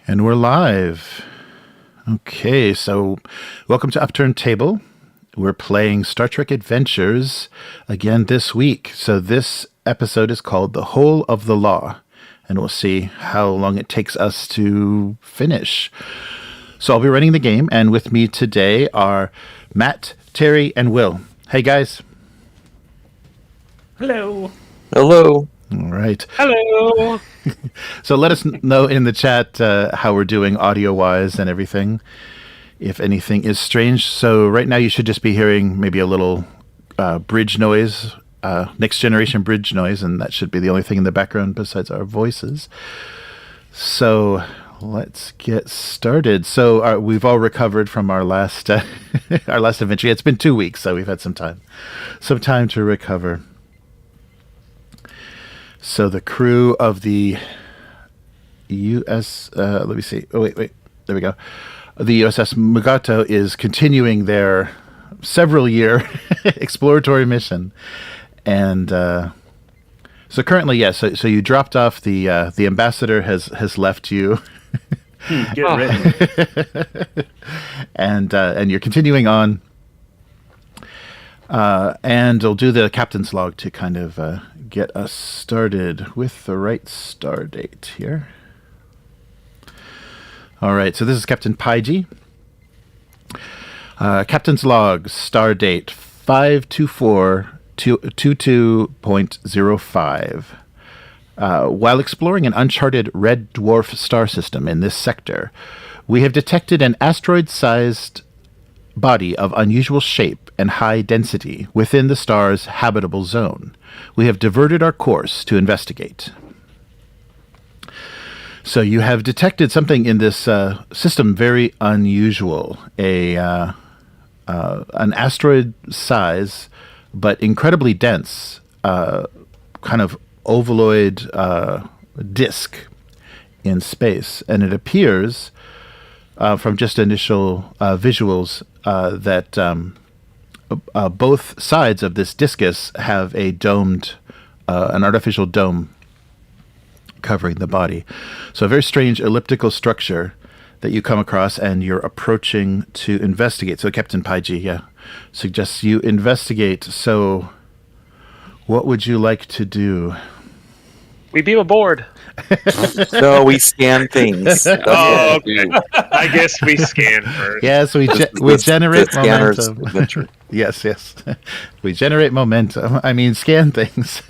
And we're live. Okay, so welcome to Upturned Table. We're playing Star Trek Adventures again this week. So this episode is called The Whole of the Law, and we'll see how long it takes us to finish. So I'll be running the game, and with me today are Matt, Terry, and Will. Hey, guys. Hello. Hello. All right. Hello. So let us know in the chat how we're doing audio-wise and everything, if anything is strange. So right now you should just be hearing maybe a little bridge noise, next generation bridge noise, and that should be the only thing in the background besides our voices. So let's get started. So we've all recovered from our last our last adventure. It's been 2 weeks, so we've had some time to recover. So the crew of the let me see. Oh, wait. There we go. The USS Mugato is continuing their several-year exploratory mission. And so currently, yes, so you dropped off. The ambassador has left you. Get ready. And you're continuing on. And we'll do the captain's log to kind of get us started with the right star date here. All right, so this is Captain Payjh. Captain's log, star date 52422.05. While exploring an uncharted red dwarf star system in this sector, we have detected an asteroid-sized body of unusual shape and high density within the star's habitable zone. We have diverted our course to investigate. So you have detected something in this system very unusual, an asteroid size but incredibly dense, kind of ovaloid disk in space, and it appears from just initial visuals that both sides of this discus have a domed, an artificial dome covering the body. So a very strange elliptical structure that you come across and you're approaching to investigate. So Captain Payjh, suggests you investigate. So what would you like to do? We beam aboard. No, we scan things. Oh, okay. I guess we scan first. Yes, we generate momentum. Yes. We generate momentum. I mean, scan things.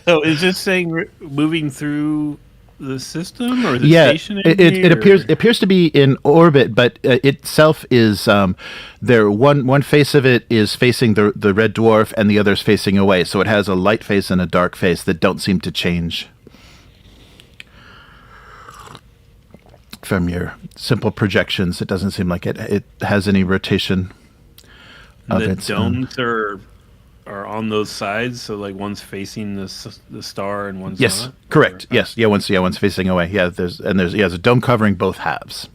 So is this saying moving through the system or the station? It appears to be in orbit, but itself is there. One face of it is facing the red dwarf, and the other is facing away. So it has a light face and a dark face that don't seem to change from your simple projections. It doesn't seem like it has any rotation. The domes are on those sides, so like one's facing the star and one's yes, not? correct. Yes, one's facing away. Yeah, there's a dome covering both halves.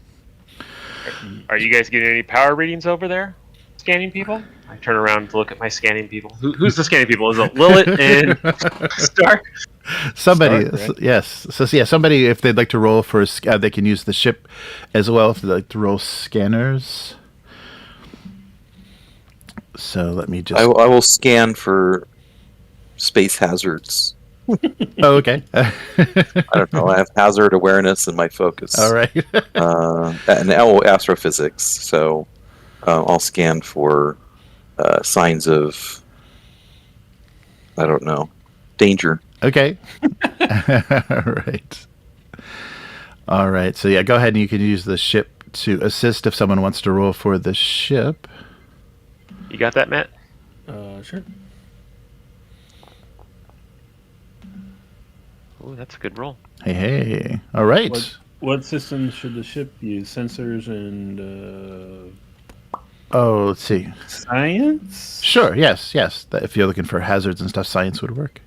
Are you guys getting any power readings over there? Scanning people? I turn around to look at my scanning people. Who's the scanning people? Is it Lelit and Stark? Somebody, Stark, right? yes. So yeah, somebody, if they'd like to roll for, they can use the ship as well if they'd like to roll scanners. So let me just... I will scan for space hazards. Oh, okay. I don't know. I have hazard awareness in my focus. All right. And astrophysics. So I'll scan for signs of, I don't know, danger. Okay. All right. So yeah, go ahead and you can use the ship to assist if someone wants to roll for the ship. You got that, Matt? Sure. Oh, that's a good roll. Hey. All right. What systems should the ship use? Sensors and let's see. science? Sure. Yes. If you're looking for hazards and stuff, science would work.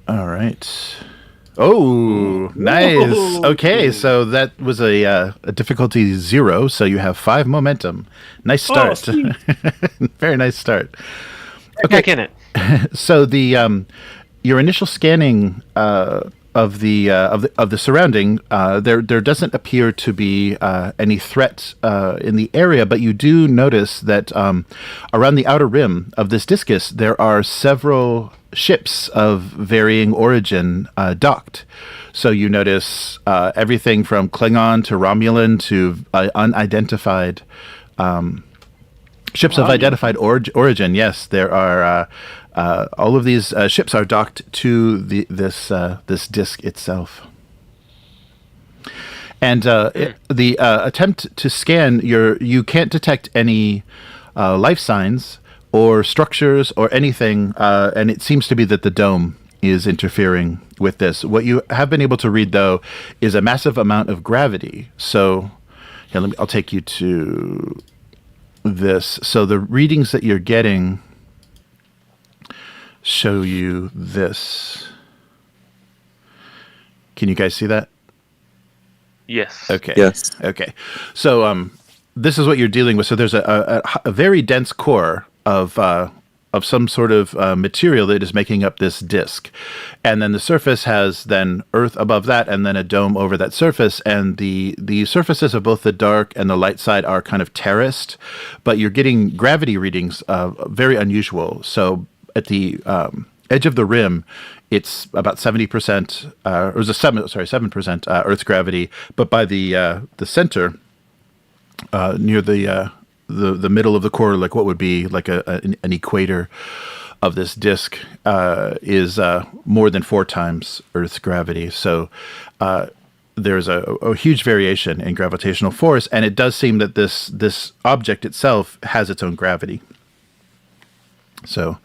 All right. Oh, nice. Okay, so that was a difficulty 0, so you have 5 momentum. Nice start. Very nice start. Okay, in it. So the your initial scanning the surrounding, there doesn't appear to be any threat in the area, but you do notice that around the outer rim of this discus there are several ships of varying origin docked. So you notice everything from Klingon to Romulan to unidentified ships of identified origin. Yes, there are. All of these ships are docked to this disk itself. And the attempt to scan, you can't detect any life signs or structures or anything, and it seems to be that the dome is interfering with this. What you have been able to read, though, is a massive amount of gravity. So, here, I'll take you to this. So the readings that you're getting show you this. Can you guys see that? Yes. Okay. Yes. Okay. So this is what you're dealing with. So there's a very dense core of some sort of material that is making up this disk, and then the surface has then Earth above that, and then a dome over that surface. And the surfaces of both the dark and the light side are kind of terraced, but you're getting gravity readings very unusual. So at the edge of the rim, it's about 70%, or it was 7% Earth's gravity. But by the center, near the middle of the core, like what would be like an equator of this disk, is more than 4 times Earth's gravity. So there's a huge variation in gravitational force, and it does seem that this object itself has its own gravity. So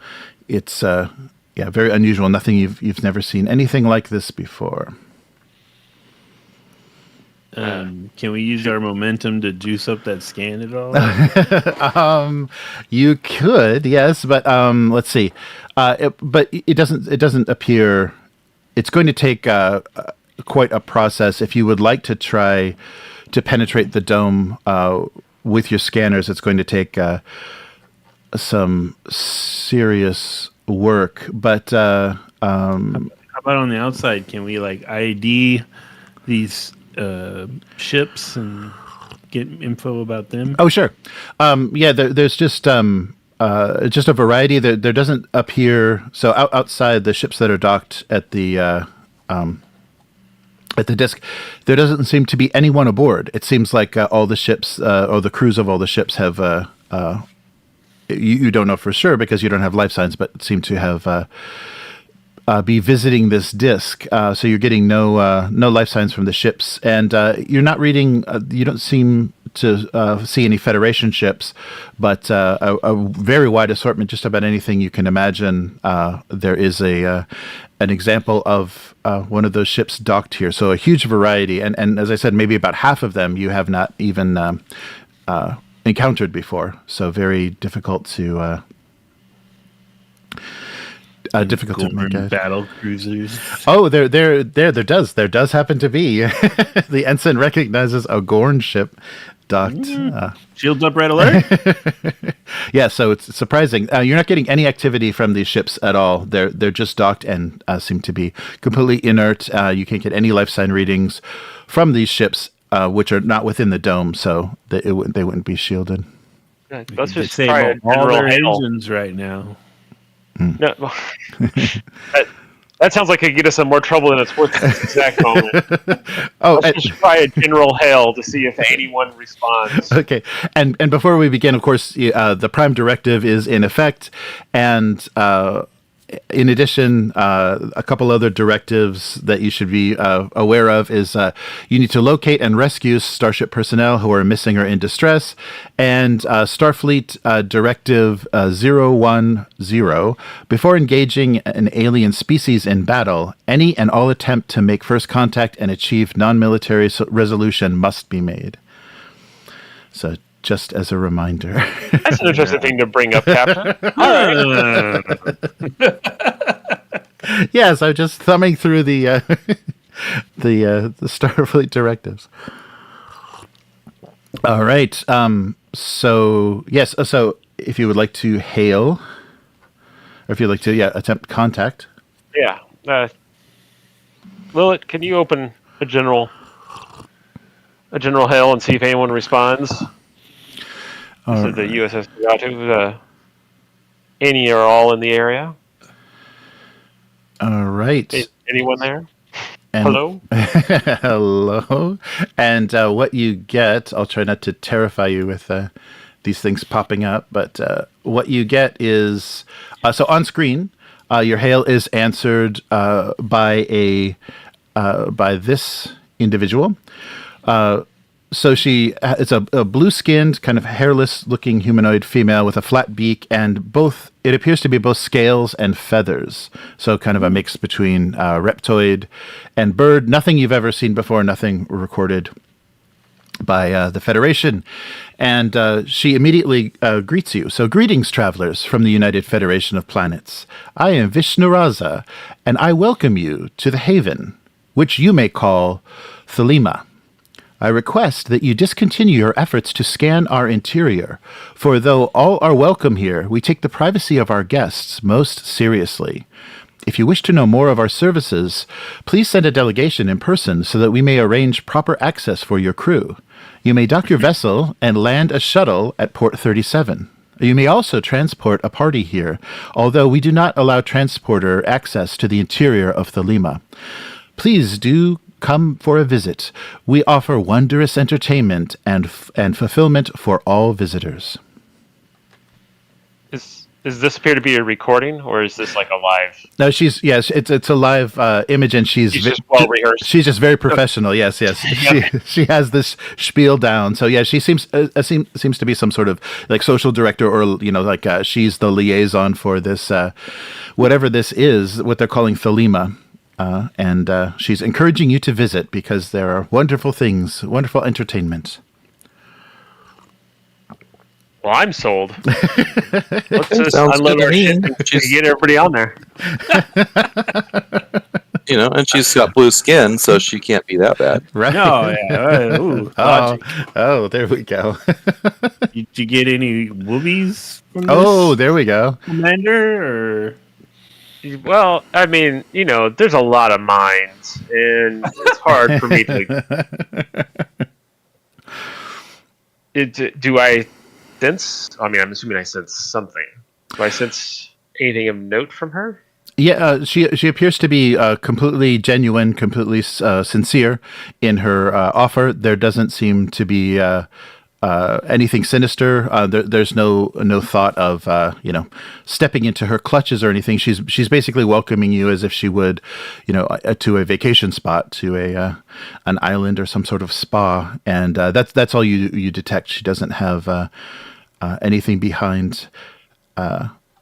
it's very unusual. Nothing you've never seen anything like this before. Can we use our momentum to juice up that scan at all? You could, yes, but let's see. But it doesn't appear. It's going to take quite a process. If you would like to try to penetrate the dome with your scanners, it's going to take some serious work. But how about on the outside? Can we like ID these ships and get info about them? Oh, sure. There's just a variety. There doesn't appear, so outside the ships that are docked at the disk, there doesn't seem to be anyone aboard. It seems like all the ships or the crews of all the ships have you don't know for sure because you don't have life signs, but seem to have be visiting this disk. So you're getting no life signs from the ships, and you're not reading. You don't seem to see any Federation ships, but a very wide assortment, just about anything you can imagine. There is an example of one of those ships docked here. So a huge variety, and as I said, maybe about half of them you have not even encountered before. So very difficult to. Difficult to make out. Battle cruisers. Oh, there does happen to be. The ensign recognizes a Gorn ship docked. Shields up, red alert. Yeah, so it's surprising. You're not getting any activity from these ships at all. They're just docked and seem to be completely inert. You can't get any life sign readings from these ships, which are not within the dome, so they wouldn't be shielded. Let's just save try all their hail. engines right now. No, that sounds like it could get us in more trouble than it's worth at this exact moment. Let's just try a general hail to see if anyone responds. Okay, and before we begin, of course, the Prime Directive is in effect, and in addition, a couple other directives that you should be aware of is you need to locate and rescue Starship personnel who are missing or in distress, and Starfleet Directive 010, before engaging an alien species in battle, any and all attempt to make first contact and achieve non-military resolution must be made. So just as a reminder. That's an interesting thing to bring up, Captain. All right. Yes, I'm just thumbing through the Starfleet directives. All right. So yes. So if you would like to hail, or if you'd like to, attempt contact. Yeah. Lelit, can you open a general hail and see if anyone responds? This is the USS Mugato. Any or all in the area? All right. Anyone there? And Hello? hello. And what you get, I'll try not to terrify you with these things popping up, but what you get is, so on screen, your hail is answered by this individual. So it's a blue-skinned, kind of hairless-looking humanoid female with a flat beak, and it appears to be both scales and feathers. So kind of a mix between reptoid and bird. Nothing you've ever seen before, nothing recorded by the Federation. And she immediately greets you. So greetings, travelers from the United Federation of Planets. I am Vishnuraza, and I welcome you to the Haven, which you may call Thelema. I request that you discontinue your efforts to scan our interior, for though all are welcome here, we take the privacy of our guests most seriously. If you wish to know more of our services, please send a delegation in person so that we may arrange proper access for your crew. You may dock your vessel and land a shuttle at Port 37. You may also transport a party here, although we do not allow transporter access to the interior of Thelema. Please do come for a visit. We offer wondrous entertainment and fulfillment for all visitors. Does this appear to be a recording, or is this like a live? No, it's a live image, and she's just well rehearsed. She's just very professional. Yes. She has this spiel down. So yeah, she seems to be some sort of like social director, or like she's the liaison for this whatever this is, what they're calling Thelema. And she's encouraging you to visit because there are wonderful things, wonderful entertainment. Well, I'm sold. Let's just unload our shit and get everybody on there. And she's got blue skin, so she can't be that bad. Right. No, yeah. Ooh, oh, there we go. Did you get any woobies from this? Oh, there we go. Commander, or... Well, I mean, there's a lot of minds, and it's hard for me to... Do I sense... I mean, I'm assuming I sense something. Do I sense anything of note from her? Yeah, she appears to be completely genuine, completely sincere in her offer. There doesn't seem to be anything sinister. There's no thought of stepping into her clutches or anything. She's basically welcoming you as if she would, to a vacation spot, to an island or some sort of spa, and that's all you detect. She doesn't have anything behind.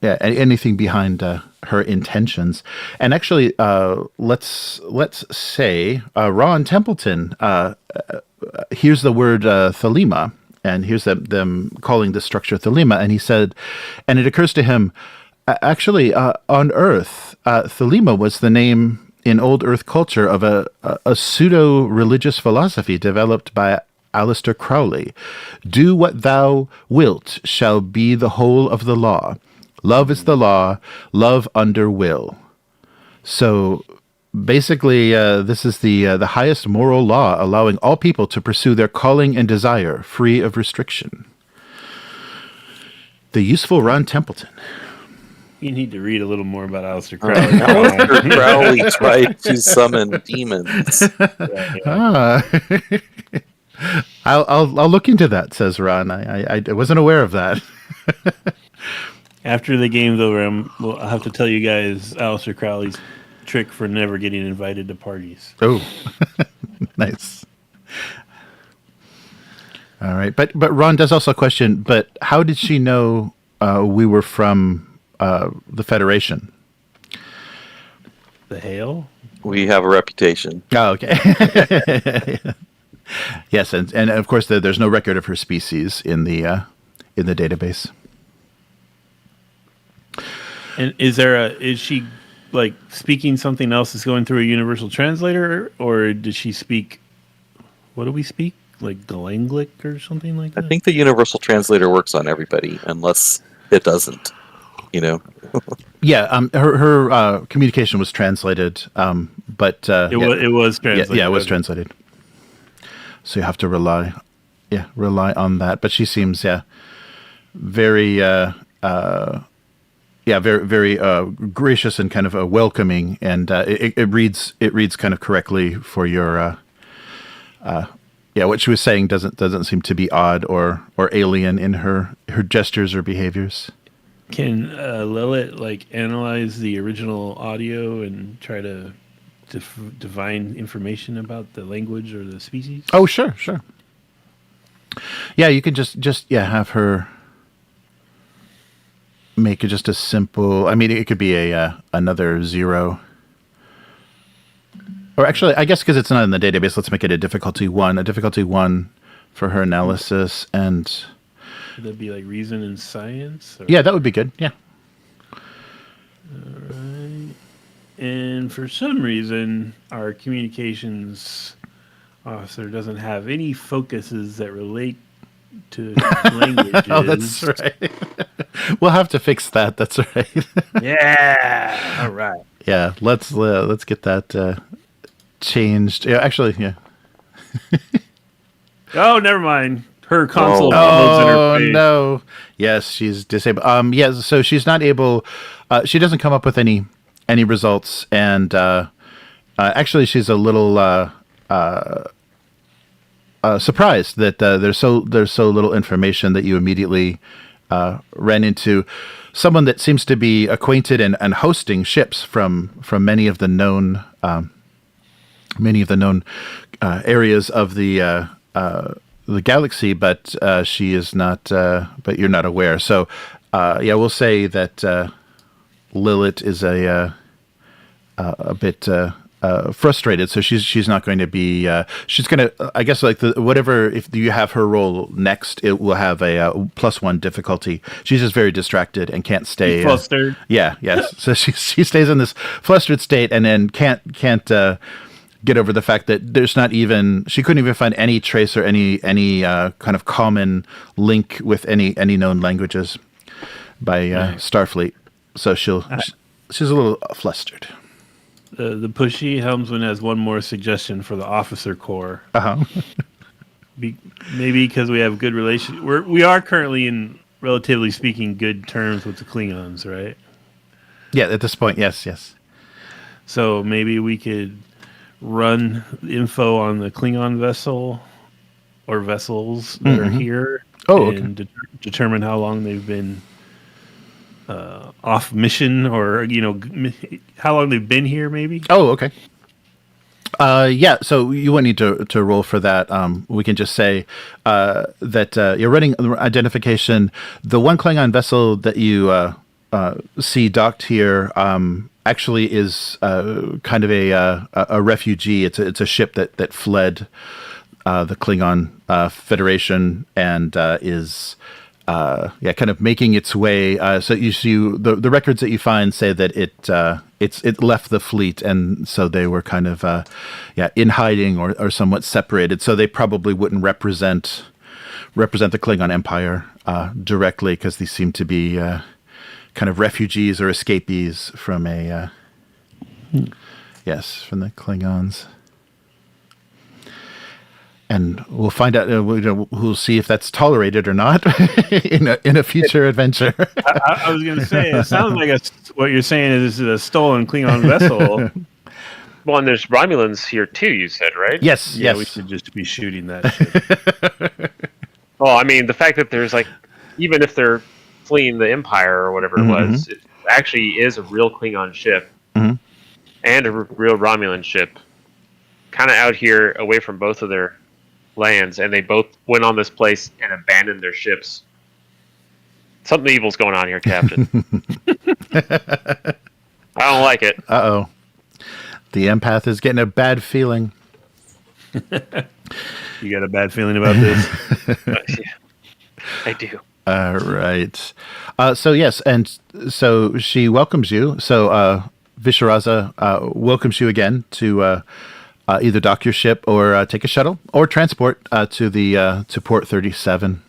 Anything behind her intentions. And actually, let's say Ron Templeton hears the word Thelema, and here's them calling the structure Thelema, and he said, and it occurs to him, actually, on Earth, Thelema was the name in old Earth culture of a pseudo-religious philosophy developed by Aleister Crowley. Do what thou wilt shall be the whole of the law. Love is the law, love under will. So basically, this is the highest moral law, allowing all people to pursue their calling and desire, free of restriction. The useful Ron Templeton. You need to read a little more about Aleister Crowley. Aleister Crowley tried to summon demons. I'll look into that, says Ron. I wasn't aware of that. After the game's over, I'll have to tell you guys Aleister Crowley's trick for never getting invited to parties. Oh, nice. All right, but Ron does also question. But how did she know we were from the Federation? The hail? We have a reputation. Oh, okay. Yes, and of course there's no record of her species in the database. And is she like speaking something else that's going through a universal translator, or did she speak? What do we speak? Like Galanglic or something like that? I think the universal translator works on everybody, unless it doesn't. Yeah, her communication was translated, but It was translated. Yeah, it was translated. So you have to rely on that. But she seems very very gracious and kind of welcoming, and it reads kind of correctly for your what she was saying doesn't seem to be odd or alien in her gestures or behaviors. Can Lelit analyze the original audio and try to divine information about the language or the species? Oh, sure. Yeah, you can just have her make it just a simple. I mean, it could be another 0. Or actually, I guess because it's not in the database, let's make it a difficulty 1. A difficulty 1 for her analysis, and Would that be reason and science? Or? Yeah, that would be good. Yeah. All right. And for some reason, our communications officer doesn't have any focuses that relate to languages. Oh, that's right. We'll have to fix that. That's right. Yeah. All right. Yeah. Let's get that changed. Yeah. Actually, yeah. Oh, never mind. Her console Oh, in her face. no. Yes, she's disabled. So she's not able. She doesn't come up with any results, and actually, she's a little surprised that there's so little information that you immediately ran into someone that seems to be acquainted and hosting ships from many of the known areas of the galaxy, but she is not. But you're not aware. So we'll say that Lelit is a bit frustrated. So she's not going to be. She's going to. I guess whatever. If you have her roll next, it will have a +1 difficulty. She's just very distracted and can't stay. Flustered. Yes. So she stays in this flustered state and then can't get over the fact that there's not even. She couldn't even find any trace or any kind of common link with any known languages by Starfleet. So she's a little flustered. The pushy helmsman has one more suggestion for the officer corps. Maybe because we have good relations. We are currently in, relatively speaking, good terms with the Klingons, right? Yeah, at this point, yes. So maybe we could run info on the Klingon vessel or vessels that are here and determine how long they've been off mission, or how long they've been here, maybe. Oh, okay. So you won't need to roll for that. We can just say that you're running identification. The one Klingon vessel that you see docked here actually is kind of a refugee. It's a ship that fled the Klingon Federation and is kind of making its way. So you see the records that you find say that it left the fleet, and so they were kind of in hiding or somewhat separated. So they probably wouldn't represent the Klingon Empire directly, because these seem to be kind of refugees or escapees from from the Klingons. And we'll find out. We'll see if that's tolerated or not in a future adventure. I was going to say, it sounds like what you're saying is a stolen Klingon vessel. Well, and there's Romulans here too. You said, right? Yes. Yeah, we should just be shooting that ship. Well, I mean, the fact that there's even if they're fleeing the Empire or whatever it was, it actually is a real Klingon ship and a real Romulan ship, kind of out here away from both of their lands, and they both went on this place and abandoned their ships. Something evil's going on here, Captain. I don't like it. Uh-oh. The empath is getting a bad feeling. You got a bad feeling about this? Yeah, I do. All right. So yes, and so she welcomes you. So Visharaza welcomes you again to either dock your ship or take a shuttle or transport to Port 37,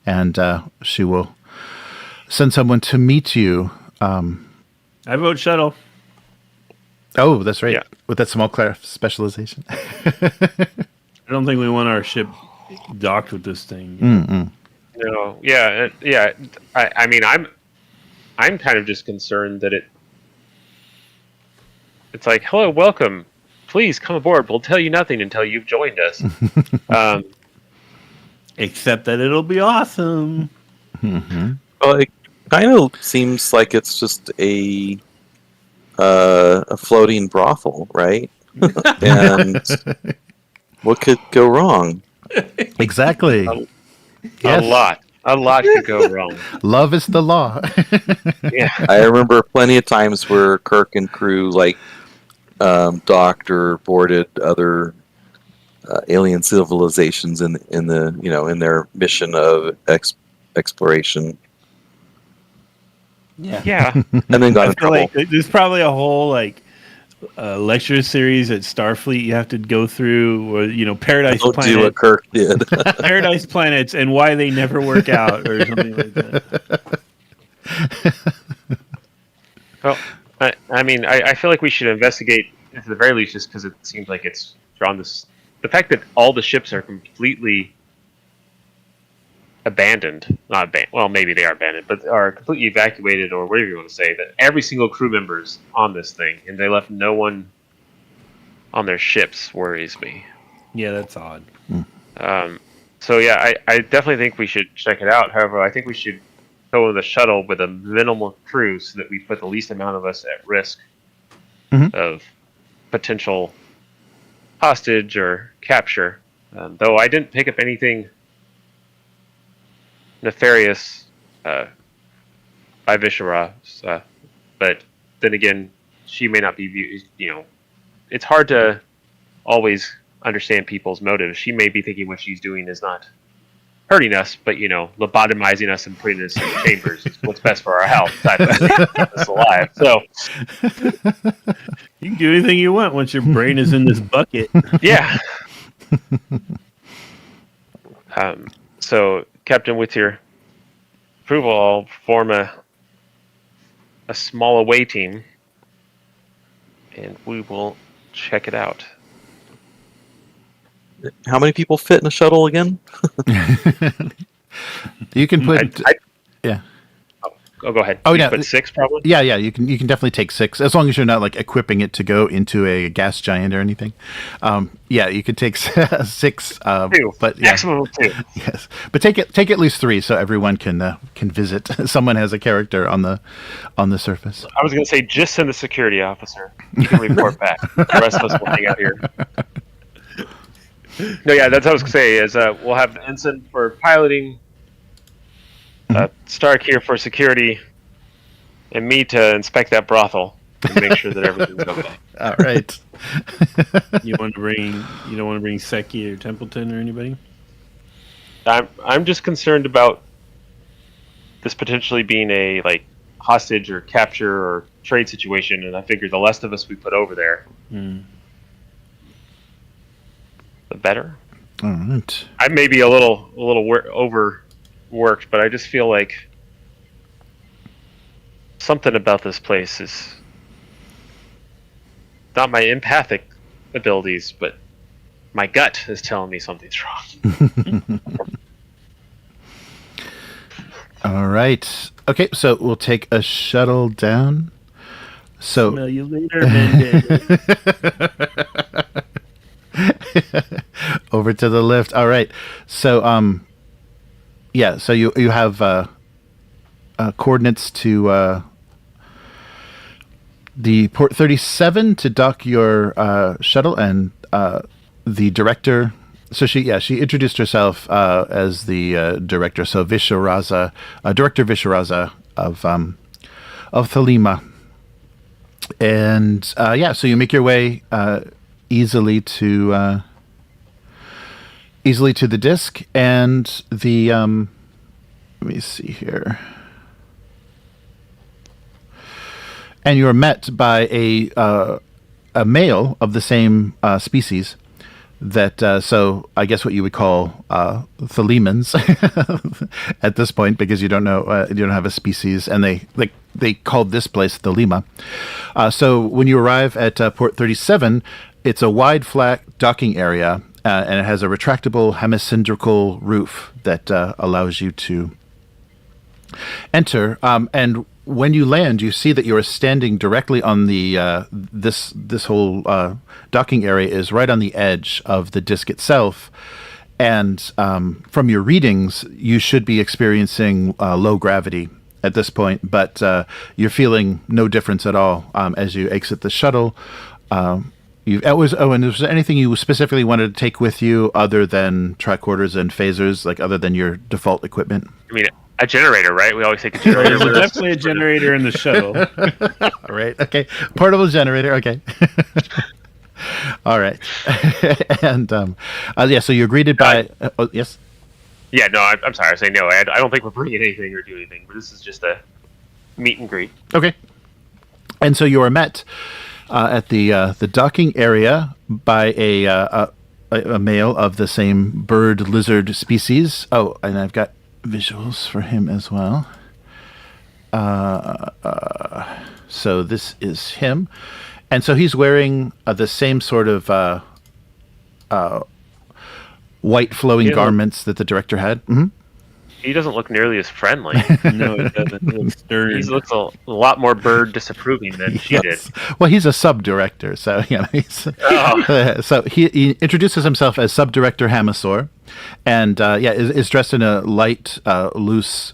and she will send someone to meet you I vote shuttle. Oh, that's right. Yeah. With that small craft specialization. I don't think we want our ship docked with this thing. No, yeah. I mean, I'm kind of just concerned that it's like, hello, welcome. Please come aboard. We'll tell you nothing until you've joined us. Except that it'll be awesome. Well, it kind of seems like it's just a floating brothel, right? And what could go wrong? Exactly. A lot could go wrong. Love is the law. Yeah. I remember plenty of times where Kirk and crew docked or boarded other alien civilizations in their mission of exploration, Yeah. and then got in trouble. Like there's probably a whole lecture series at Starfleet you have to go through, or Paradise Don't do Planet, what Kirk did. Paradise Planets, and why they never work out, or something like that. Well, I mean, I feel like we should investigate at the very least, just because it seems like it's drawn this. The fact that all the ships are completely abandoned, not abandoned. Well, maybe they are abandoned, but are completely evacuated, or whatever you want to say. That every single crew member's on this thing, and they left no one on their ships, worries me. Yeah, that's odd. So yeah, I definitely think we should check it out. However, I think we should go in the shuttle with a minimal crew so that we put the least amount of us at risk of potential hostage or capture. Though I didn't pick up anything nefarious by Vishara, but then again, she may not be. It's hard to always understand people's motives. She may be thinking what she's doing is not hurting us, but lobotomizing us and putting us in chambers is what's best for our health. Keep us alive. So you can do anything you want once your brain is in this bucket. yeah. So, Captain, with your approval, I'll form a small away team, and we will check it out. How many people fit in a shuttle again? You can put yeah. Oh, go ahead. Oh, You yeah. put 6 probably. Yeah, you can definitely take 6 as long as you're not equipping it to go into a gas giant or anything. Yeah, you could take 6. 2, but yeah, maximum of 2. yes, but take at least 3 so everyone can visit. Someone has a character on the surface. I was going to say just send the security officer. He can report back. The rest of us will hang out here. No, yeah, that's what I was going to say. Is we'll have Ensign for piloting, Stark here for security, and me to inspect that brothel and make sure that everything's okay. All right. You don't want to bring Seki or Templeton or anybody? I'm just concerned about this potentially being a hostage or capture or trade situation, and I figure the less of us we put over there, the better. All right. I may be a little overworked, but I just feel like something about this place is not my empathic abilities, but my gut is telling me something's wrong. All right. Okay, so we'll take a shuttle down. So Smell you later, Mendez. over to the lift. All right. So yeah. So you have coordinates to the port 37 to dock your shuttle, and the director. So she introduced herself as the director. So Visharaza, Director Visharaza of Thelema, and so you make your way easily to the disk, and the let me see here, and you're met by a male of the same species, so I guess what you would call Thelemans at this point, because you don't know, you don't have a species, and they called this place Thelema. So when you arrive at Port 37, it's a wide, flat docking area, and it has a retractable hemispherical roof that allows you to enter. And when you land, you see that you are standing directly on the this whole docking area is right on the edge of the disk itself. And from your readings, you should be experiencing low gravity at this point, but you're feeling no difference at all as you exit the shuttle. And was there anything you specifically wanted to take with you other than tricorders and phasers, like other than your default equipment? I mean, a generator, right? We always take a generator. There's definitely a generator in the shuttle. All right. Okay. Portable generator. Okay. All right. And so you're greeted by. Yes. Yeah. No, I'm sorry. I was saying no. I don't think we're bringing anything or doing anything. But this is just a meet and greet. Okay. And so you are met at the docking area by a male of the same bird lizard species. Oh, and I've got visuals for him as well. So this is him, and so he's wearing the same sort of white flowing garments that the director had. Mm-hmm. He doesn't look nearly as friendly. No, it doesn't. He looks stern. He looks a lot more bird disapproving than she did. Well, he's a sub-director, so so he introduces himself as Sub-Director Hamasaur, and is dressed in a light, loose,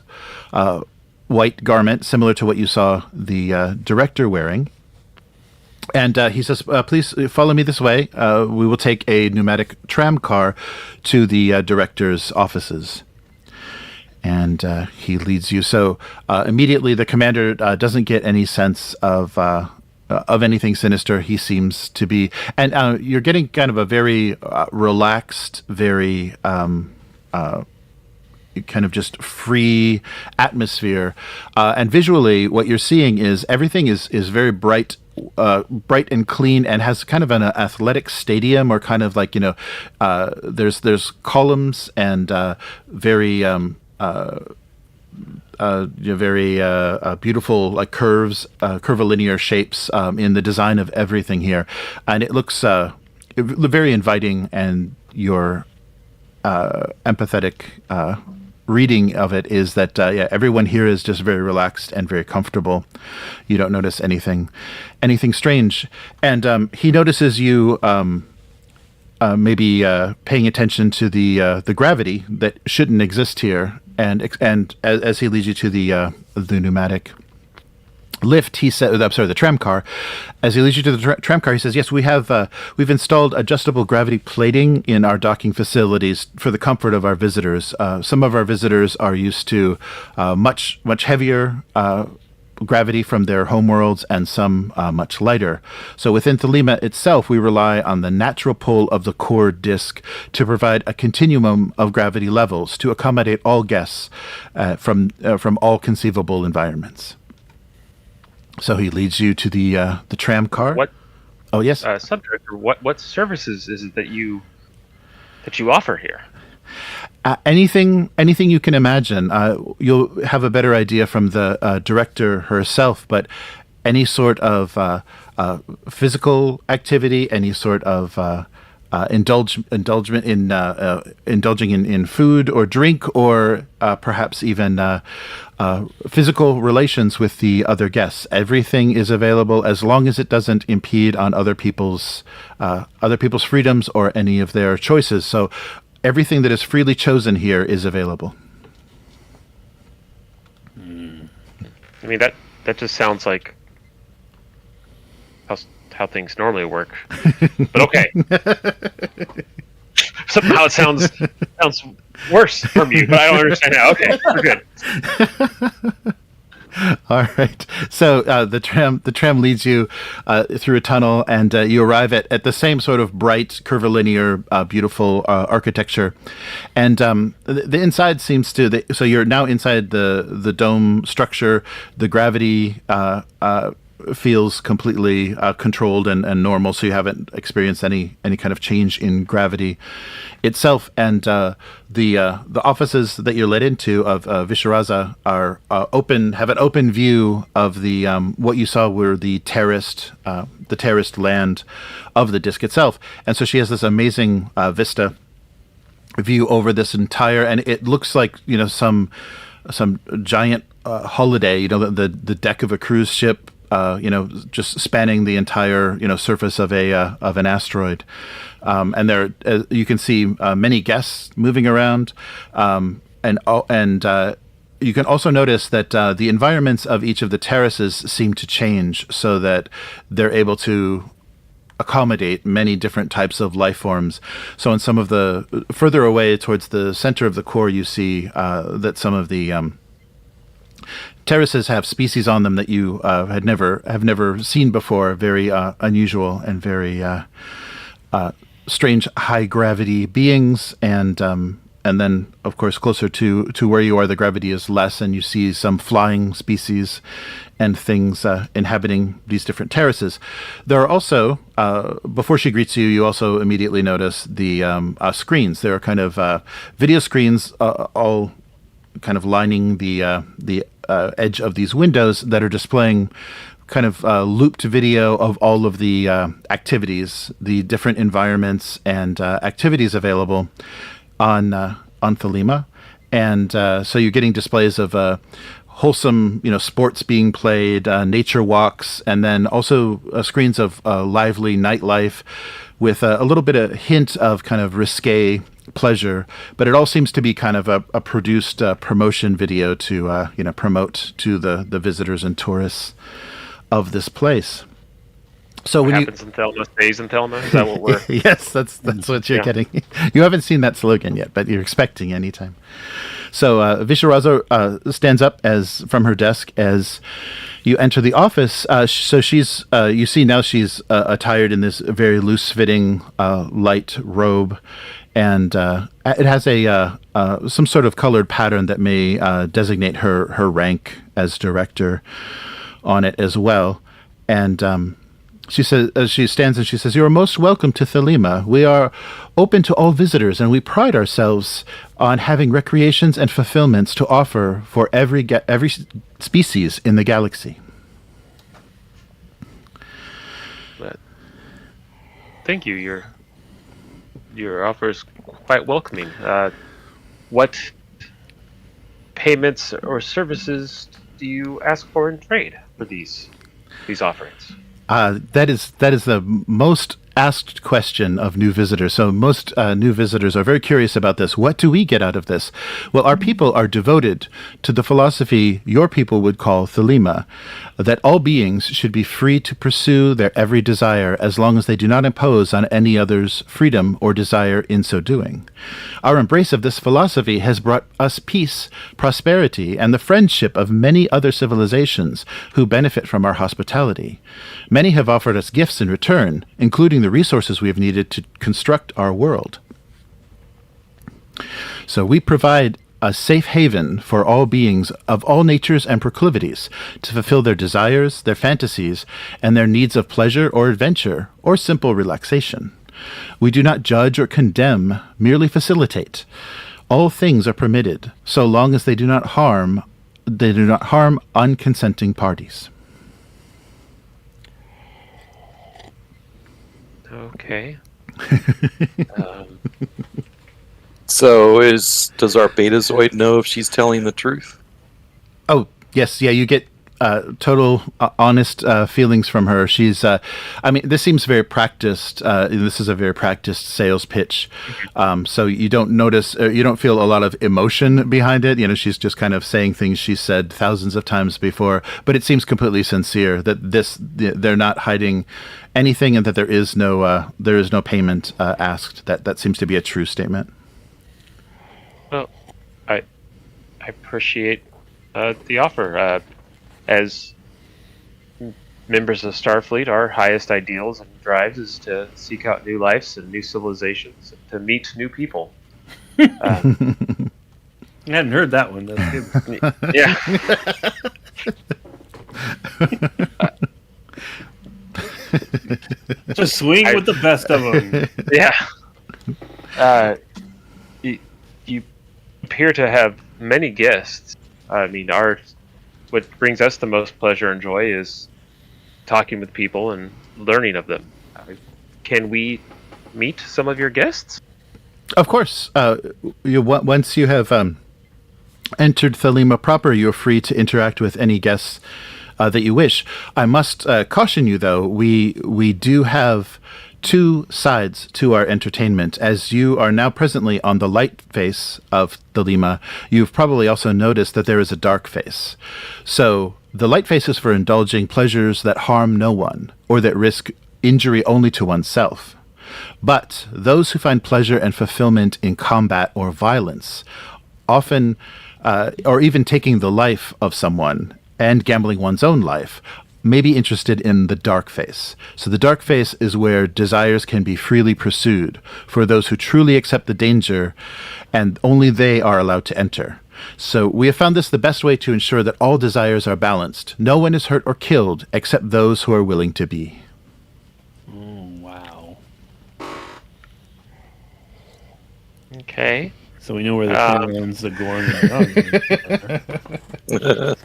white garment similar to what you saw the director wearing. And he says, please follow me this way. We will take a pneumatic tram car to the director's offices. And he leads you. So immediately the commander doesn't get any sense of anything sinister. He seems to be... And you're getting kind of a very relaxed, very... kind of just free atmosphere. And visually, what you're seeing is everything is very bright and clean, and has kind of an athletic stadium, or kind of like, there's columns and very beautiful, like curvilinear shapes in the design of everything here, and it looks very inviting. And your empathetic reading of it is that everyone here is just very relaxed and very comfortable. You don't notice anything strange, and he notices you maybe paying attention to the gravity that shouldn't exist here, and as he leads you to the pneumatic lift, he said, the tram car. As he leads you to the tram car, he says, "Yes, we've installed adjustable gravity plating in our docking facilities for the comfort of our visitors. Some of our visitors are used to much heavier gravity from their homeworlds, and some much lighter. So within Thelema itself, we rely on the natural pull of the core disk to provide a continuum of gravity levels to accommodate all guests from all conceivable environments." So he leads you to the tram car. What? Oh yes, Subdirector. What services is it that you offer here? Anything you can imagine. You'll have a better idea from the director herself, but any sort of physical activity, any sort of indulging in food or drink, or perhaps even physical relations with the other guests. Everything is available as long as it doesn't impede on other people's freedoms or any of their choices. So everything that is freely chosen here is available. I mean, that just sounds like how things normally work. But okay. Somehow it sounds worse from you, but I don't understand how. Okay, we're good. All right. So the tram leads you through a tunnel, and you arrive at the same sort of bright, curvilinear, beautiful architecture. And the inside seems to... So you're now inside the dome structure. The gravity feels completely controlled and normal, so you haven't experienced any kind of change in gravity itself. And the offices that you're led into of Visharaza are have an open view of the what you saw were the terraced land of the disk itself. And so she has this amazing vista view over this entire, and it looks like, you know, some giant holiday, you know, the deck of a cruise ship, you know, just spanning the entire, you know, surface of an asteroid. And there, you can see many guests moving around, and you can also notice that the environments of each of the terraces seem to change, so that they're able to accommodate many different types of life forms. So in some of the further away towards the center of the core, you see that some of the terraces have species on them that you have never seen before. Very unusual and very strange high gravity beings, and then of course closer to where you are, the gravity is less, and you see some flying species and things inhabiting these different terraces. There are also, before she greets you, you also immediately notice the screens. There are kind of video screens all kind of lining the edge of these windows that are displaying kind of looped video of all of the activities, the different environments and activities available on Thelema. And so you're getting displays of wholesome, you know, sports being played, nature walks, and then also screens of lively nightlife with a little bit of hint of kind of risque pleasure. But it all seems to be kind of a produced promotion video to you know, promote to the visitors and tourists of this place. So what when happens in Thelma stays in Thelma. Is that what we're? Yes, that's what you're getting. You haven't seen that slogan yet, but you're expecting anytime. So Visharaza stands up from her desk as you enter the office. So she's you see now she's attired in this very loose-fitting light robe, and it has a some sort of colored pattern that may designate her rank as director on it as well. And she says, as she stands and she says, "You are most welcome to Thelema. We are open to all visitors, and we pride ourselves on having recreations and fulfillments to offer for every species in the galaxy." But thank you. Your offer is quite welcoming. What payments or services do you ask for in trade for these offerings? That is the most asked question of new visitors. So most new visitors are very curious about this. What do we get out of this? Well, our people are devoted to the philosophy your people would call Thelema, that all beings should be free to pursue their every desire as long as they do not impose on any other's freedom or desire in so doing. Our embrace of this philosophy has brought us peace, prosperity, and the friendship of many other civilizations who benefit from our hospitality. Many have offered us gifts in return, including the resources we have needed to construct our world. So we provide a safe haven for all beings of all natures and proclivities to fulfill their desires, their fantasies, and their needs of pleasure or adventure, or simple relaxation. We do not judge or condemn, merely facilitate. All things are permitted, so long as they do not harm unconsenting parties. Okay. So does our Betazoid know if she's telling the truth? Oh, yes. Yeah, you get total honest feelings from her. She's, I mean, this seems very practiced. This is a very practiced sales pitch. So you don't notice, you don't feel a lot of emotion behind it. You know, she's just kind of saying things she's said thousands of times before, but it seems completely sincere that they're not hiding anything, and that there is no payment asked. That seems to be a true statement. Well, I appreciate the offer. As members of Starfleet, our highest ideals and drives is to seek out new lives and new civilizations, and to meet new people. I hadn't heard that one. That's good. Yeah. Just swing with the best of them. Yeah. You appear to have many guests. I mean, what brings us the most pleasure and joy is talking with people and learning of them. Can we meet some of your guests? Of course. Once you have entered Thelema proper, you're free to interact with any guests that you wish. I must caution you, though, we do have two sides to our entertainment. As you are now presently on the light face of Thelema, you've probably also noticed that there is a dark face. So the light face is for indulging pleasures that harm no one, or that risk injury only to oneself. But those who find pleasure and fulfillment in combat or violence, often, or even taking the life of someone and gambling one's own life, may be interested in the dark face. So the dark face is where desires can be freely pursued for those who truly accept the danger, and only they are allowed to enter. So we have found this the best way to ensure that all desires are balanced. No one is hurt or killed except those who are willing to be. Wow. Okay. So we know where the Chamberlains, the Gorn, and the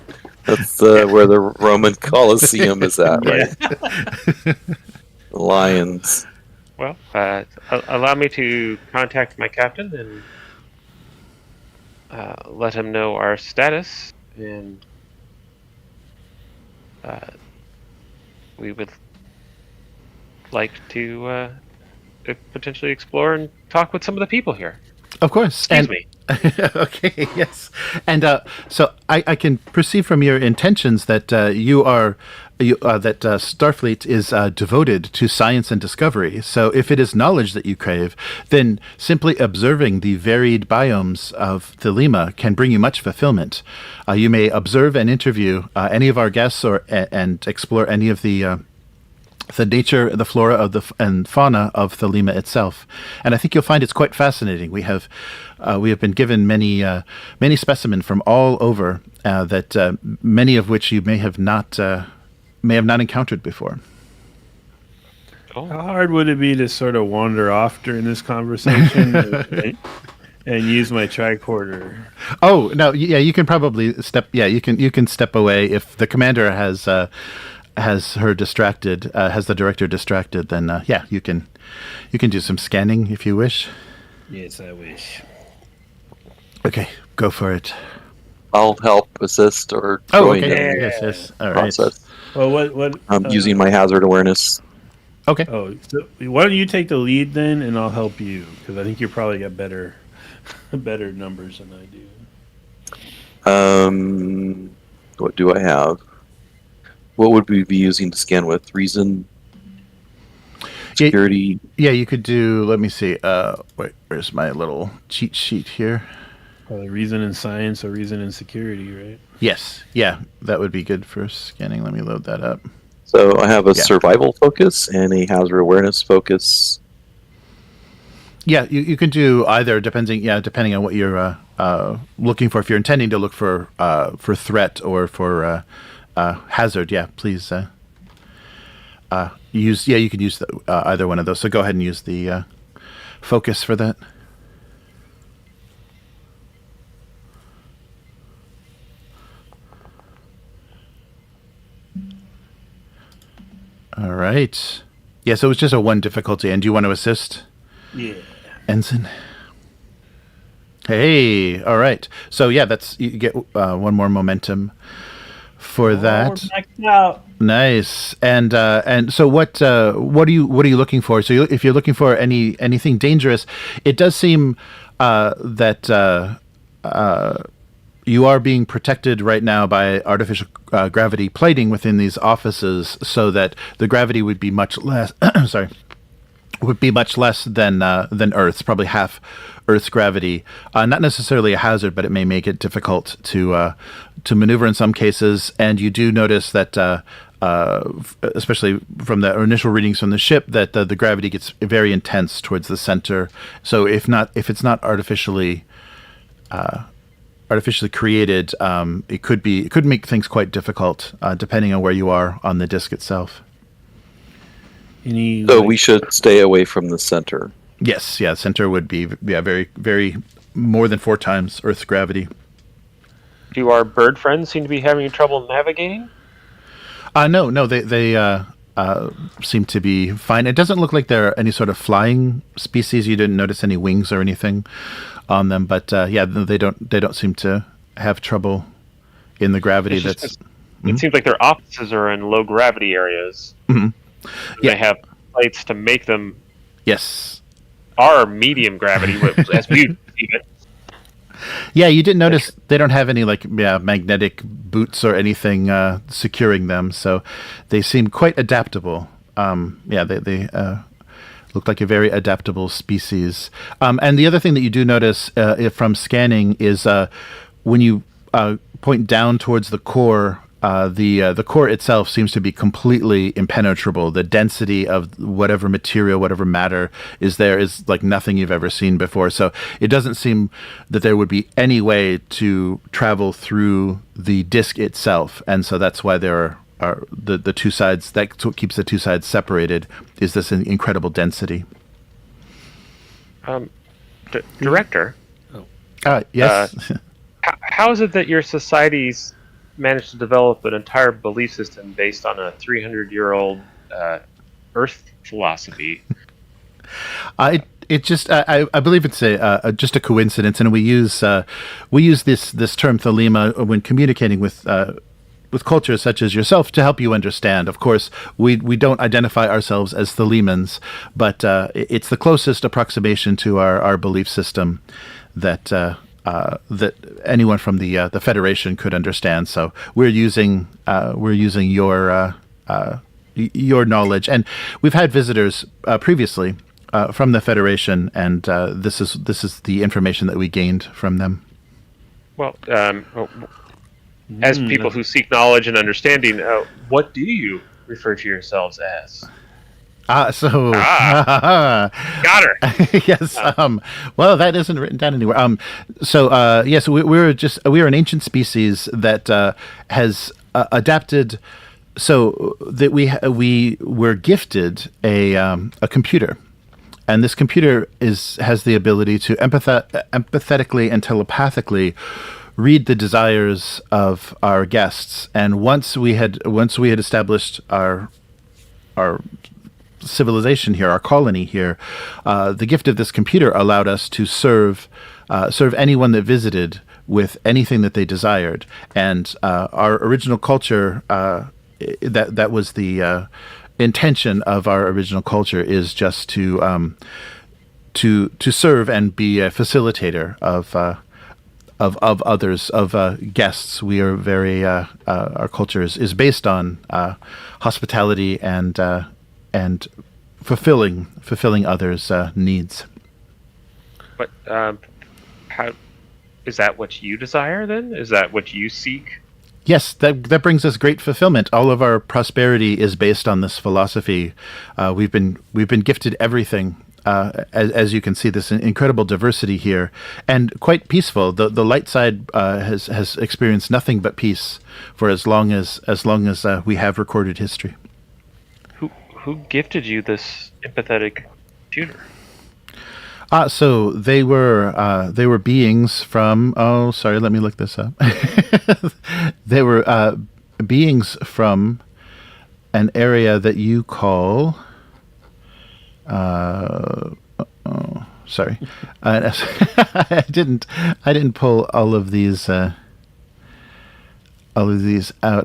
That's where the Roman Colosseum is at, right? The lions. Well, allow me to contact my captain and let him know our status, and we would like to potentially explore and talk with some of the people here. Of course. Excuse me. Okay, yes. And so I can perceive from your intentions that that Starfleet is devoted to science and discovery. So if it is knowledge that you crave, then simply observing the varied biomes of Thelema can bring you much fulfillment. You may observe and interview any of our guests, and explore any of the nature, the flora and fauna of Thelema itself, and I think you'll find it's quite fascinating. We have been given many specimens from all over, that many of which you may have not encountered before. Oh. How hard would it be to sort of wander off during this conversation and use my tricorder? Oh no, yeah, you can probably step. Yeah, you can step away if the commander has her distracted, has the director distracted, then yeah, you can do some scanning if you wish. Yes, I wish. Okay, go for it. I'll help assist or Oh, join okay. in the Yes. All right. process. Well, what? I'm using my hazard awareness. Okay. Oh, so why don't you take the lead then, and I'll help you, because I think you probably got better numbers than I do. What do I have? What would we be using to scan with? Reason? Security? Yeah, you could do, let me see. Wait, where's my little cheat sheet here? Probably reason and science or reason and security, right? Yes. Yeah, that would be good for scanning. Let me load that up. So I have a survival focus and a hazard awareness focus. Yeah, you can do either, depending on what you're looking for. If you're intending to look for threat or for hazard, please use. Yeah, you could use either one of those. So go ahead and use the focus for that. All right. Yeah, so it's just a 1 difficulty. And do you want to assist? Yeah. Ensign. Hey, all right. So yeah, you get 1 more momentum for that. We're maxed out. Nice. And so what are you looking for? So if you're looking for anything dangerous, it does seem that you are being protected right now by artificial gravity plating within these offices, so that the gravity would be much less. Sorry. Would be much less than Earth's, probably half Earth's gravity. Not necessarily a hazard, but it may make it difficult to maneuver in some cases. And you do notice that, especially from the initial readings from the ship, that the gravity gets very intense towards the center. So if it's not artificially created, it could make things quite difficult, depending on where you are on the disk itself. Any? So we should stay away from the center. Yes, yeah, center would be very, very more than 4 times Earth's gravity. Do our bird friends seem to be having trouble navigating? No, they seem to be fine. It doesn't look like they're any sort of flying species. You didn't notice any wings or anything on them, but yeah, they don't seem to have trouble in the gravity. It seems like their offices are in low gravity areas. Mm-hmm. They have plates to make them. Yes. Are medium gravity as we see it. Yeah, you didn't notice they don't have any magnetic boots or anything securing them, so they seem quite adaptable. They look like a very adaptable species. And the other thing that you do notice from scanning is when you point down towards the core. The core itself seems to be completely impenetrable. The density of whatever material, whatever matter is there is like nothing you've ever seen before. So it doesn't seem that there would be any way to travel through the disk itself. And so that's why there are the two sides. That's what keeps the two sides separated, is this incredible density. Director? Yes. How is it that your societies managed to develop an entire belief system based on a 300-year-old Earth philosophy? It just I believe it's just a coincidence, and we use this term thelema when communicating with cultures such as yourself to help you understand. Of course, we don't identify ourselves as thelemans, but it's the closest approximation to our belief system that anyone from the Federation could understand. So we're using your knowledge, and we've had visitors previously from the Federation, and this is the information that we gained from them. Well, as people who seek knowledge and understanding, what do you refer to yourselves as? Got her. Yes. Well, that isn't written down anywhere. Yes, we're an ancient species that has adapted, so that we were gifted a computer, and this computer has the ability to empathetically and telepathically read the desires of our guests. And once we had established our civilization here, our colony here, the gift of this computer allowed us to serve anyone that visited with anything that they desired. And our original culture, that was the intention of our original culture, is just to serve and be a facilitator of others, of guests. We are very our culture is based on hospitality and fulfilling others' needs. But how is that what you desire then? Is that what you seek? Yes, that brings us great fulfillment. All of our prosperity is based on this philosophy. We've been gifted everything. As you can see, this incredible diversity here, and quite peaceful. The light side has experienced nothing but peace for as long as we have recorded history. Who gifted you this empathetic computer? So they were beings from. Oh, sorry. Let me look this up. They were beings from an area that you call. Sorry. I didn't pull all of these out.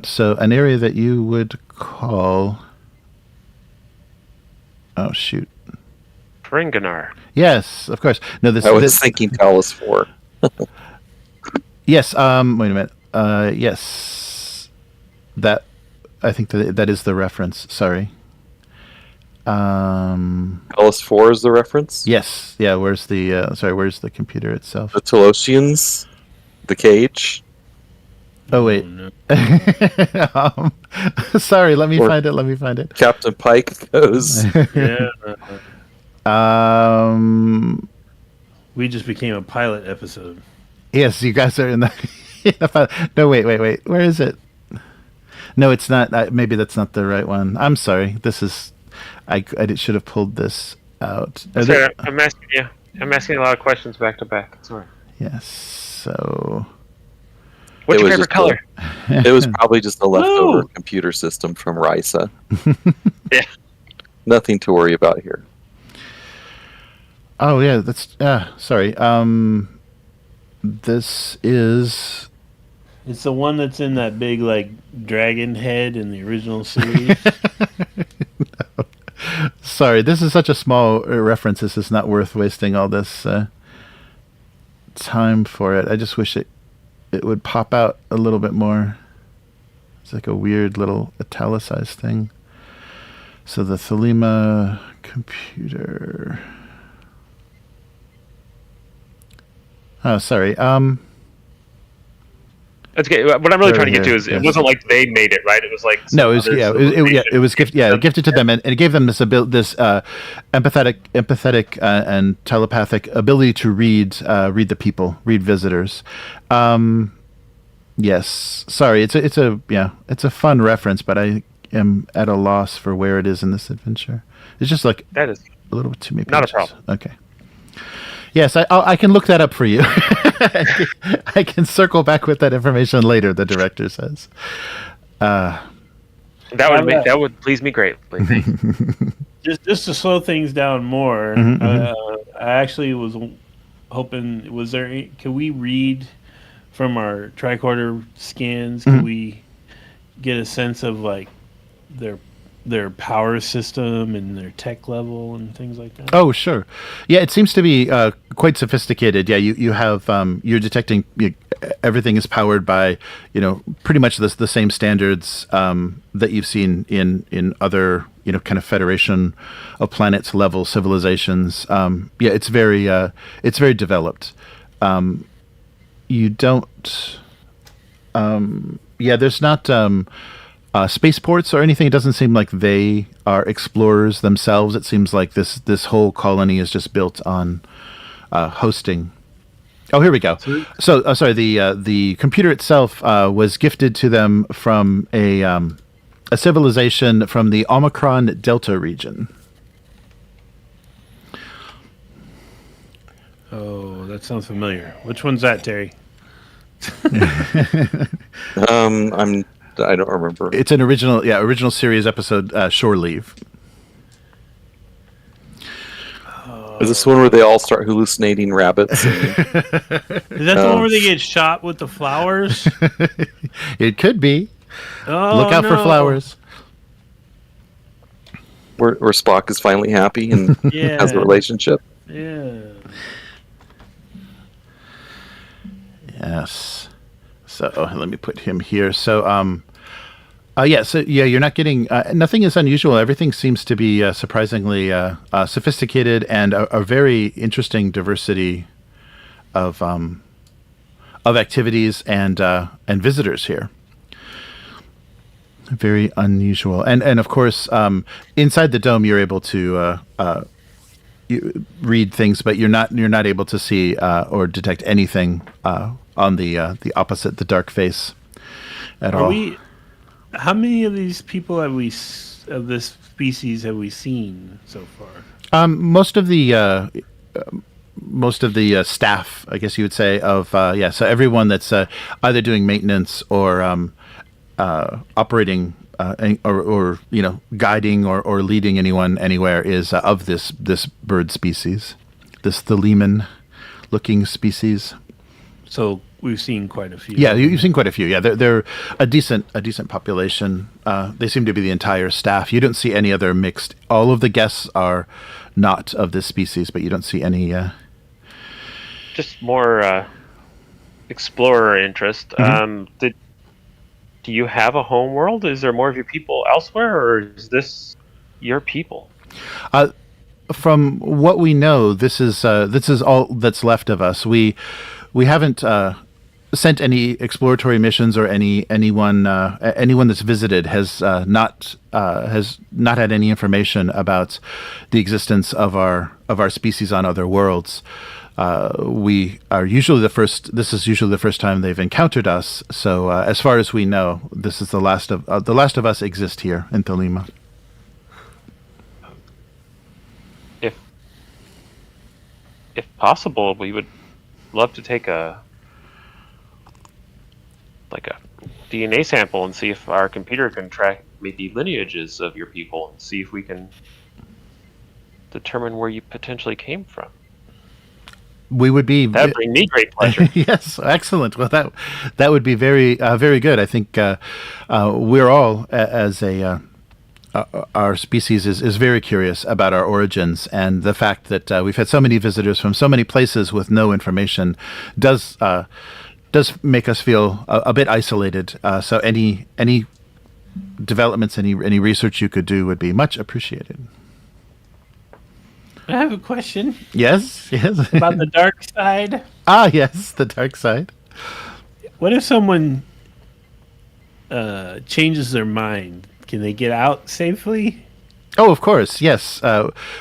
So an area that you would call. Oh shoot. Pringanar. Yes, of course. No, I was thinking Talos 4. Yes. Wait a minute. Yes. That I think that is the reference. Sorry. Talos 4 is the reference? Yes. Yeah. Where's the computer itself? The Telosians, the cage. Oh wait. No. Sorry. Let me find it. Captain Pike goes. Yeah. We just became a pilot episode. Yes, you guys are in the. No, wait. Where is it? No, it's not. Maybe that's not the right one. I'm sorry. This is. I should have pulled this out. Sorry, I'm asking you. I'm asking a lot of questions back to back. Sorry. Yes. So. What's your favorite color? It was probably just a leftover computer system from Risa. Yeah. Nothing to worry about here. Oh yeah, that's sorry. This is. It's the one that's in that big like dragon head in the original series. No. Sorry, this is such a small reference. This is not worth wasting all this time for it. I just wish it would pop out a little bit more. It's like a weird little italicized thing. So the Thelema computer. Oh, sorry. That's okay. What I'm really trying to get to is yes. It wasn't like they made it, right? It was like No, it was gifted to them, and it gave them this empathetic and telepathic ability to read the people, read visitors. Yes, sorry, it's a fun reference, but I am at a loss for where it is in this adventure. It's just like that is a little bit too many pages. not a problem. Okay. Yes, I can look that up for you. I can circle back with that information later, the director says. That would please me greatly. just to slow things down more, I actually was hoping, can we read from our tricorder scans? Can we get a sense of like their power system and their tech level and things like that? Oh, sure. Yeah, it seems to be quite sophisticated. Yeah, you have you're detecting everything is powered by pretty much the same standards that you've seen in other kind of Federation of Planets level civilizations. Yeah, it's very developed. You don't. There's not. Spaceports or anything. It doesn't seem like they are explorers themselves. It seems like this whole colony is just built on hosting. Oh, here we go. So, sorry. The computer itself was gifted to them from a civilization from the Omicron Delta region. Oh, that sounds familiar. Which one's that, Terry? I don't remember. It's an original series episode, Shore Leave. Is this one where they all start hallucinating rabbits? Is that the one where they get shot with the flowers? It could be. Oh, Look out for flowers. Where Spock is finally happy and has a relationship? Yeah. Yes. So let me put him here. So you're not getting nothing is unusual. Everything seems to be surprisingly sophisticated and a very interesting diversity of activities and visitors here. Very unusual, and of course, inside the dome you're able to read things, but you're not able to see or detect anything on the opposite, the dark face, at all. How many of these people of this species have we seen so far? Most of the staff, I guess you would say, of so everyone that's either doing maintenance or operating or guiding or leading anyone anywhere is of this bird species, this Theleman looking species. So we've seen quite a few. Yeah, you've seen quite a few. Yeah, they're a decent population. They seem to be the entire staff. You don't see any other mixed. All of the guests are not of this species, but you don't see any. Just more explorer interest. Do you have a home world? Is there more of your people elsewhere, or is this your people? From what we know, this is all that's left of us. We haven't sent any exploratory missions, or anyone that's visited has not had any information about the existence of our species on other worlds. We are usually this is usually the first time they've encountered us. So as far as we know, this is the last of us exist here in Thelema. if possible, we would love to take a DNA sample and see if our computer can track maybe lineages of your people and see if we can determine where you potentially came from. We would be. That would bring me great pleasure. Yes, excellent. Well, that would be very very good. I think we're all as a our species is very curious about our origins, and the fact that we've had so many visitors from so many places with no information does make us feel a bit isolated. So any developments, any research you could do would be much appreciated. I have a question. Yes. About the dark side. Yes, the dark side. What if someone changes their mind? Can they get out safely? Oh, of course, yes.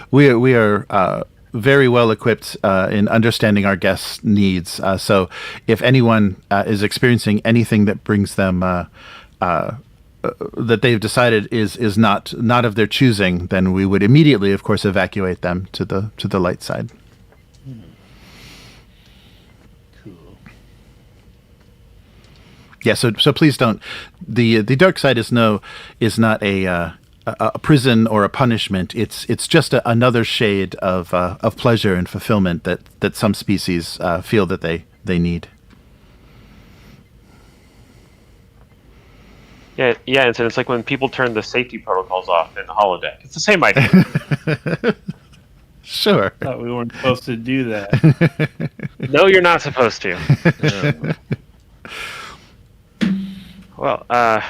We are very well equipped in understanding our guests' needs. So if anyone is experiencing anything that brings them that they've decided is not of their choosing, then we would immediately, of course, evacuate them to the light side. Cool. Yeah. So please don't. The dark side is not a prison or a punishment. It's just another shade of pleasure and fulfillment that some species feel that they need. Yeah, and so it's like when people turn the safety protocols off in the holodeck. It's the same idea. Sure. Thought we weren't supposed to do that. No, you're not supposed to. Well, I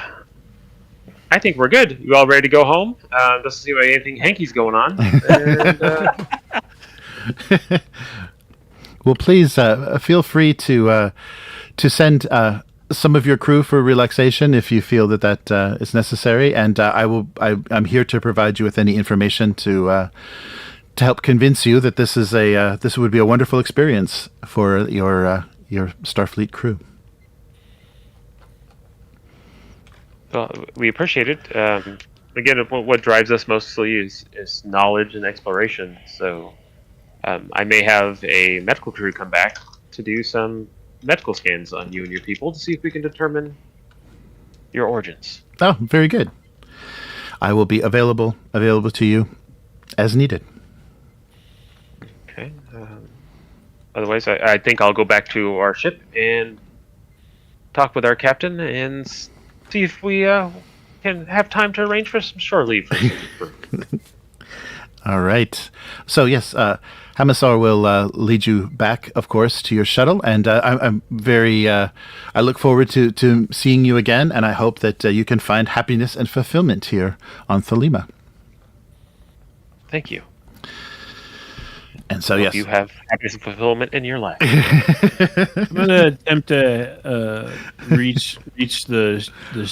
think we're good. You all ready to go home? Doesn't seem like anything hanky's going on. And, well, please feel free to send some of your crew for relaxation if you feel that is necessary, and I'm here to provide you with any information to help convince you that this would be a wonderful experience for your Starfleet crew. well, we appreciate it. Again, what drives us mostly is knowledge and exploration. So I may have a medical crew come back to do some medical scans on you and your people to see if we can determine your origins. Oh, very good. I will be available to you as needed. Okay. Otherwise, I think I'll go back to our ship and talk with our captain and see if we can have time to arrange for some shore leave. All right. So yes, Hamassar will lead you back, of course, to your shuttle, and I'm very. I look forward to seeing you again, and I hope that you can find happiness and fulfillment here on Thelema. Thank you. And so, Hope yes, you have happiness and fulfillment in your life. I'm gonna attempt to reach the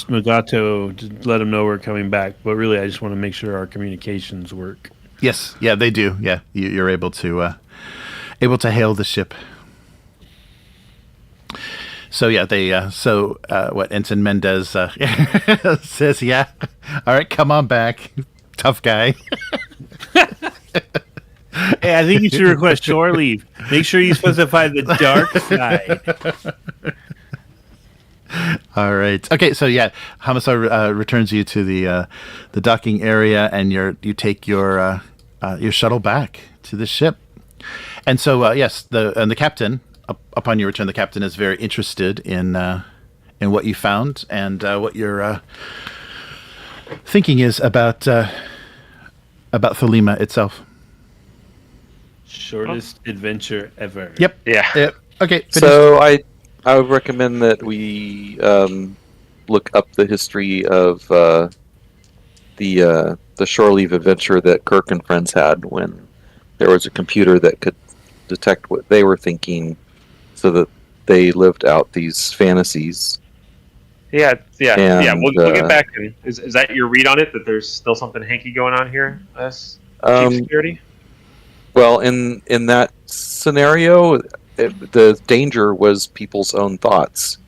Mugato to let them know we're coming back, but really, I just want to make sure our communications work. Yes, yeah, they do. Yeah, you're able to hail the ship. So yeah, they what Ensign Mendez says? Yeah, all right, come on back, tough guy. Hey, I think you should request shore leave. Make sure you specify the dark side. All right. Okay. So yeah, Hamassar returns you to the docking area, and you take your shuttle back to the ship. And so yes, the captain, upon your return, the captain is very interested in what you found and what your thinking is about Thelema itself. Shortest adventure ever. Yep. Yeah. Yep. Okay. Finished. So I would recommend that we look up the history of the shore leave adventure that Kirk and friends had when there was a computer that could detect what they were thinking, so that they lived out these fantasies. Yeah. And, We'll get back. Is that your read on it? That there's still something hanky going on here? Chief Security. Well, in that scenario, the danger was people's own thoughts,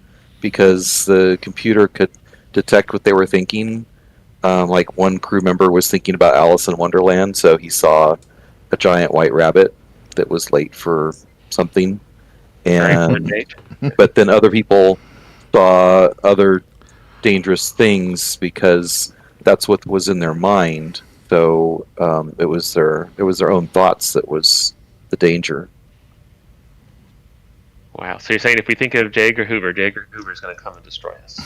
because the computer could detect what they were thinking. Like one crew member was thinking about Alice in Wonderland, so he saw a giant white rabbit, that was late for something, Very important and date. but then other people saw other dangerous things because that's what was in their mind. So it was their own thoughts that was the danger. Wow. So you're saying if we think of J. Edgar Hoover is going to come and destroy us.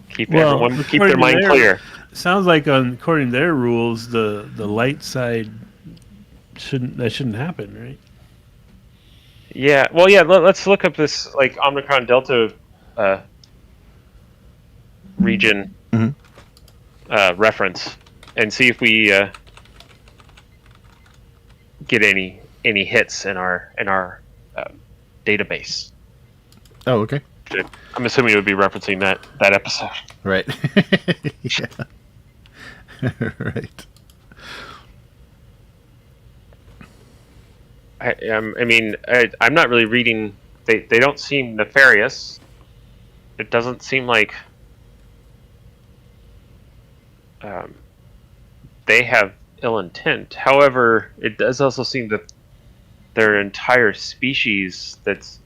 Keep their mind clear. Sounds like according to their rules, the light side shouldn't happen, right? Yeah. Well, yeah. Let's look up this like Omicron Delta region reference and see if we get any hits in our database. Oh, okay. I'm assuming it would be referencing that episode. Right. Yeah. Right. I'm not really reading. They don't seem nefarious. It doesn't seem like they have ill intent. However, it does also seem that their entire species, that's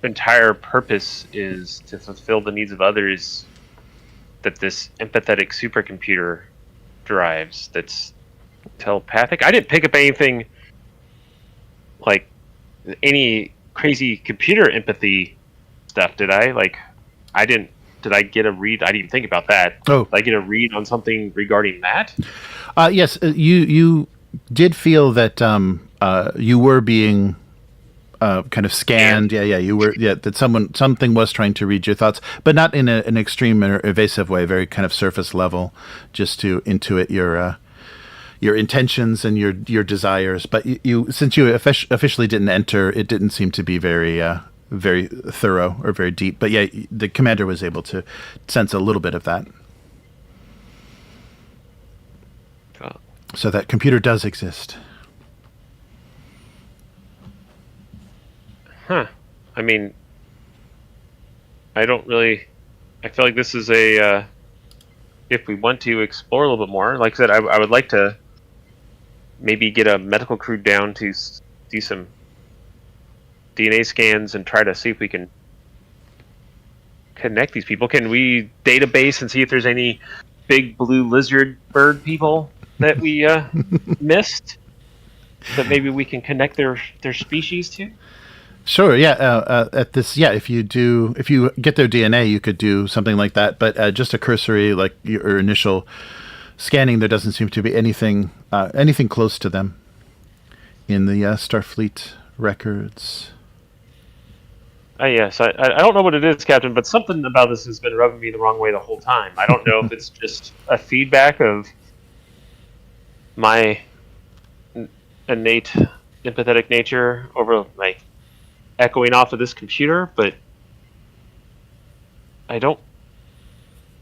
entire purpose is to fulfill the needs of others, that this empathetic supercomputer drives, that's telepathic. I didn't pick up anything like any crazy computer empathy stuff, did I? Like, did I get a read? I didn't even think about that. Oh. Did I get a read on something regarding that? Yes, you did feel that you were being kind of scanned. Yeah, you were. Yeah, that something was trying to read your thoughts, but not in an extreme or evasive way. Very kind of surface level, just to intuit your intentions and your desires. But you since you officially didn't enter, it didn't seem to be very thorough or very deep. But yeah, the commander was able to sense a little bit of that. Oh. So that computer does exist. Huh. I mean, I feel like this is if we want to explore a little bit more, like I said, I would like to maybe get a medical crew down to do some DNA scans and try to see if we can connect these people. Can we database and see if there's any big blue lizard bird people that we missed that maybe we can connect their species to? Sure. Yeah. At this, yeah. If you get their DNA, you could do something like that. But just a cursory, like your initial scanning, there doesn't seem to be anything close to them in the Starfleet records. Yes, I don't know what it is, Captain, but something about this has been rubbing me the wrong way the whole time. I don't know if it's just a feedback of my innate empathetic nature over like echoing off of this computer, but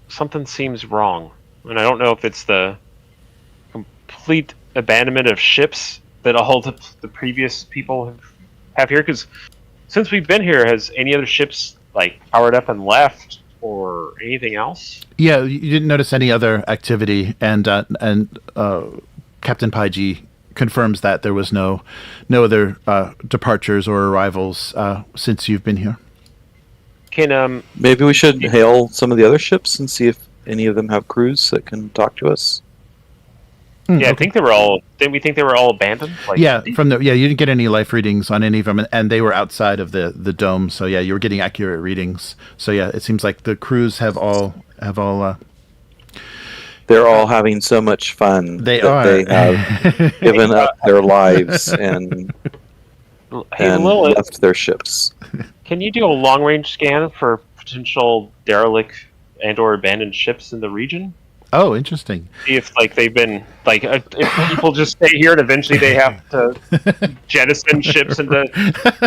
something seems wrong, and I don't know if it's the complete abandonment of ships that all the previous people have here, because since we've been here, has any other ships like powered up and left or anything else? Yeah, you didn't notice any other activity, and Captain Payjh confirms that there was no other departures or arrivals since you've been here. Can maybe we should hail some of the other ships and see if any of them have crews that can talk to us? Yeah, okay. I think they were all. Didn't we think they were all abandoned? Like, yeah, you didn't get any life readings on any of them, and they were outside of the dome. So yeah, you were getting accurate readings. So yeah, it seems like the crews have all. They're all having so much fun. They have given up their lives and Lelit, left their ships. Can you do a long range scan for potential derelict and/or abandoned ships in the region? Oh, interesting. See if they've been if people just stay here and eventually they have to jettison ships into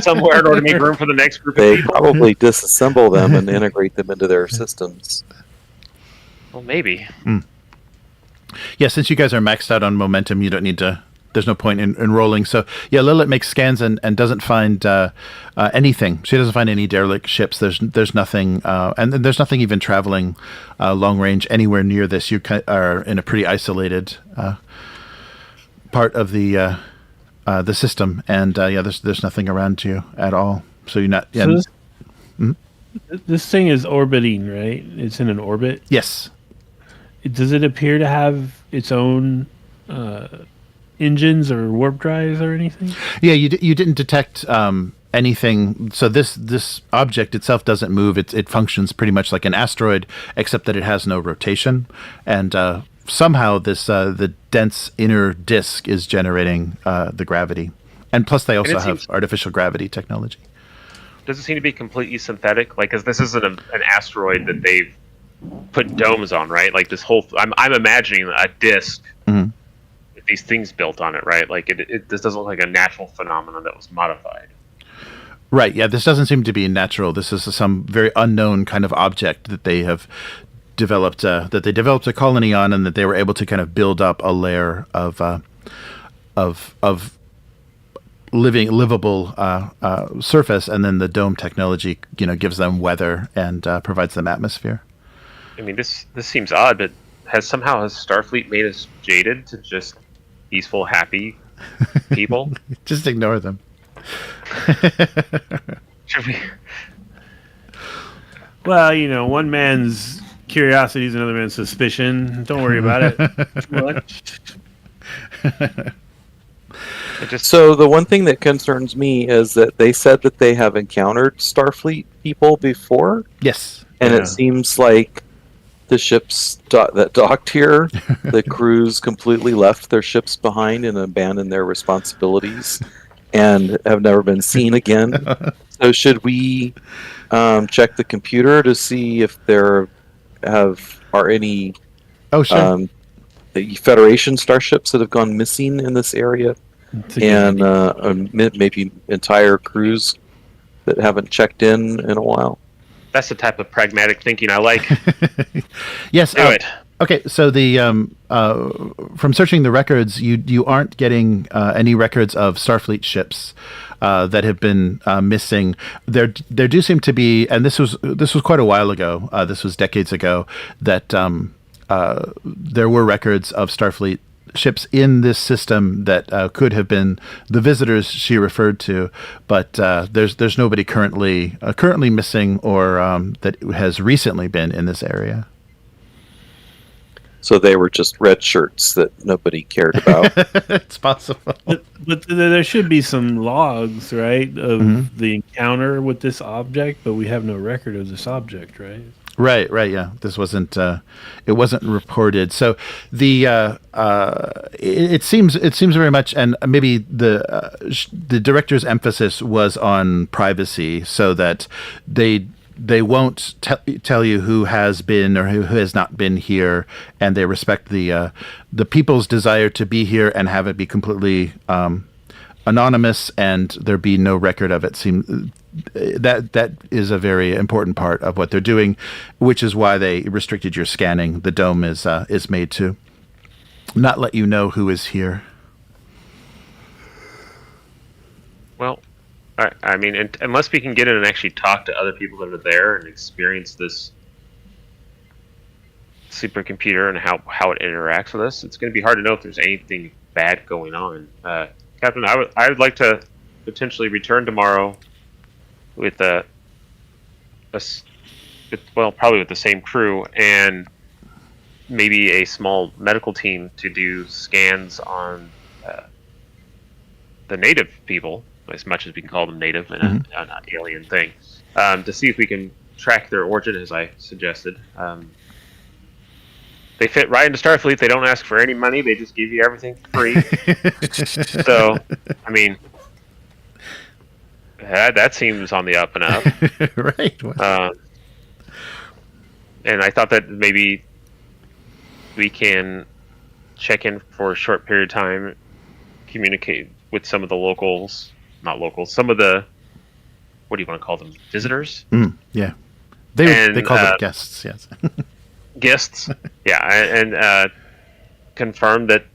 somewhere in order to make room for the next group of people. They probably disassemble them and integrate them into their systems. Well, maybe. Yeah, since you guys are maxed out on momentum, you don't need to. There's no point in rolling. So yeah, Lelit makes scans and doesn't find anything. She doesn't find any derelict ships. There's nothing, and there's nothing even traveling long range anywhere near this. You are in a pretty isolated part of the system, and there's nothing around you at all. So you're not. Yeah, So this thing is orbiting, right? It's in an orbit. yes. Does it appear to have its own engines or warp drives or anything? Yeah, you didn't detect anything. So this object itself doesn't move. It functions pretty much like an asteroid, except that it has no rotation. And somehow this the dense inner disk is generating the gravity. And plus, they also have artificial gravity technology. Does it seem to be completely synthetic? Like, because this isn't an asteroid that they've put domes on, right? Like this whole, I'm imagining a disk with these things built on it, right? Like this doesn't look like a natural phenomenon that was modified. Right. Yeah. This doesn't seem to be natural. This is some very unknown kind of object that they have developed. That they developed a colony on, and that they were able to kind of build up a layer of livable surface, and then the dome technology, gives them weather and provides them atmosphere. I mean, this seems odd, but has Starfleet made us jaded to just peaceful, happy people? Just ignore them. Should we? Well, one man's curiosity is another man's suspicion. Don't worry about it too much. So the one thing that concerns me is that they said that they have encountered Starfleet people before. Yes. And it seems like the ships that docked here, the crews completely left their ships behind and abandoned their responsibilities and have never been seen again. So should we check the computer to see if there are any the Federation starships that have gone missing in this area? And maybe entire crews that haven't checked in a while. That's the type of pragmatic thinking I like. Yes. Do it. Okay, so the from searching the records, you aren't getting any records of Starfleet ships that have been missing. There do seem to be, and this was quite a while ago. This was decades ago that there were records of Starfleet ships in this system that could have been the visitors she referred to, but there's nobody currently missing or that has recently been in this area. So they were just red shirts that nobody cared about. It's possible. But there should be some logs, right, of the encounter with this object, but we have no record of this object, right? Right, yeah. This wasn't. It wasn't reported. So the it seems very much, and maybe the director's emphasis was on privacy, so that they won't tell you who has been or who has not been here, and they respect the people's desire to be here and have it be completely anonymous, and there be no record of it. That is a very important part of what they're doing, which is why they restricted your scanning. The dome is made to not let you know who is here. Well, I mean, unless we can get in and actually talk to other people that are there and experience this supercomputer and how it interacts with us, it's going to be hard to know if there's anything bad going on. Captain, I would like to potentially return tomorrow with probably with the same crew and maybe a small medical team to do scans on the native people, as much as we can call them native and an alien thing, to see if we can track their origin, as I suggested. They fit right into Starfleet. They don't ask for any money. They just give you everything free. So, I mean, that seems on the up and up. Right. And I thought that maybe we can check in for a short period of time, communicate with some of the some of the, what do you want to call them, visitors? Yeah. They call them guests, yes. Guests, yeah, and confirm that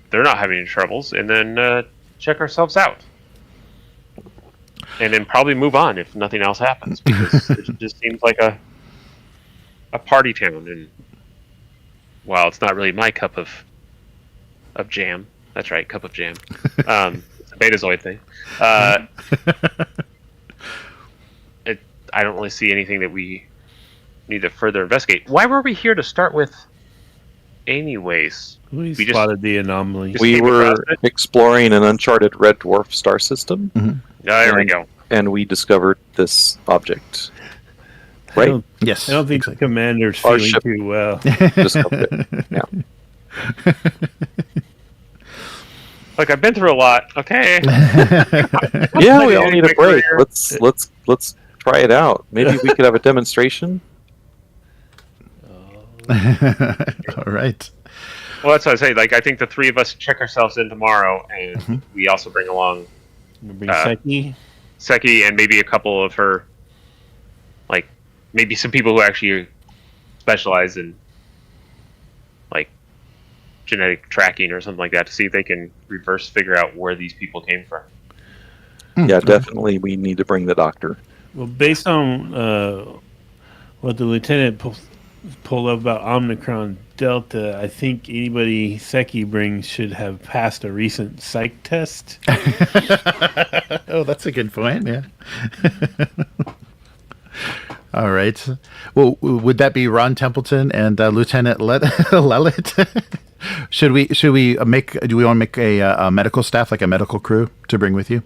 they're not having any troubles, and then check ourselves out. And then probably move on if nothing else happens, because it just seems like a party town, and while it's not really my cup of jam, That's right, cup of jam. It's a Betazoid thing. I don't really see anything that we need to further investigate. Why were we here to start with anyways? We just- spotted the anomaly. just We came across were it? exploring an uncharted red dwarf star system, Oh, there we go. and we discovered this object. I Right? don't, Yes. I don't think the commander's Our feeling ship. too well. Discovered it. Yeah. Look, I've been through a lot. Okay. Yeah, we all need a Quick break. career. Let's try it out. Maybe we could have a demonstration. All right. Well, that's what I say. Like, I think the three of us check ourselves in tomorrow, and we also bring along We'll bring Seki. Seki and maybe a couple of her, like, maybe some people who actually specialize in, like, genetic tracking or something like that to see if they can reverse figure out where these people came from. Yeah, definitely. We need to bring the doctor. Well, based on what the lieutenant pulled up about Omicron Delta, I think anybody Seki brings should have passed a recent psych test. Oh, that's a good point. Yeah. All right. Well, would that be Ron Templeton and Lieutenant Lelit? Should we make? Do we want to make a medical staff, like a medical crew, to bring with you?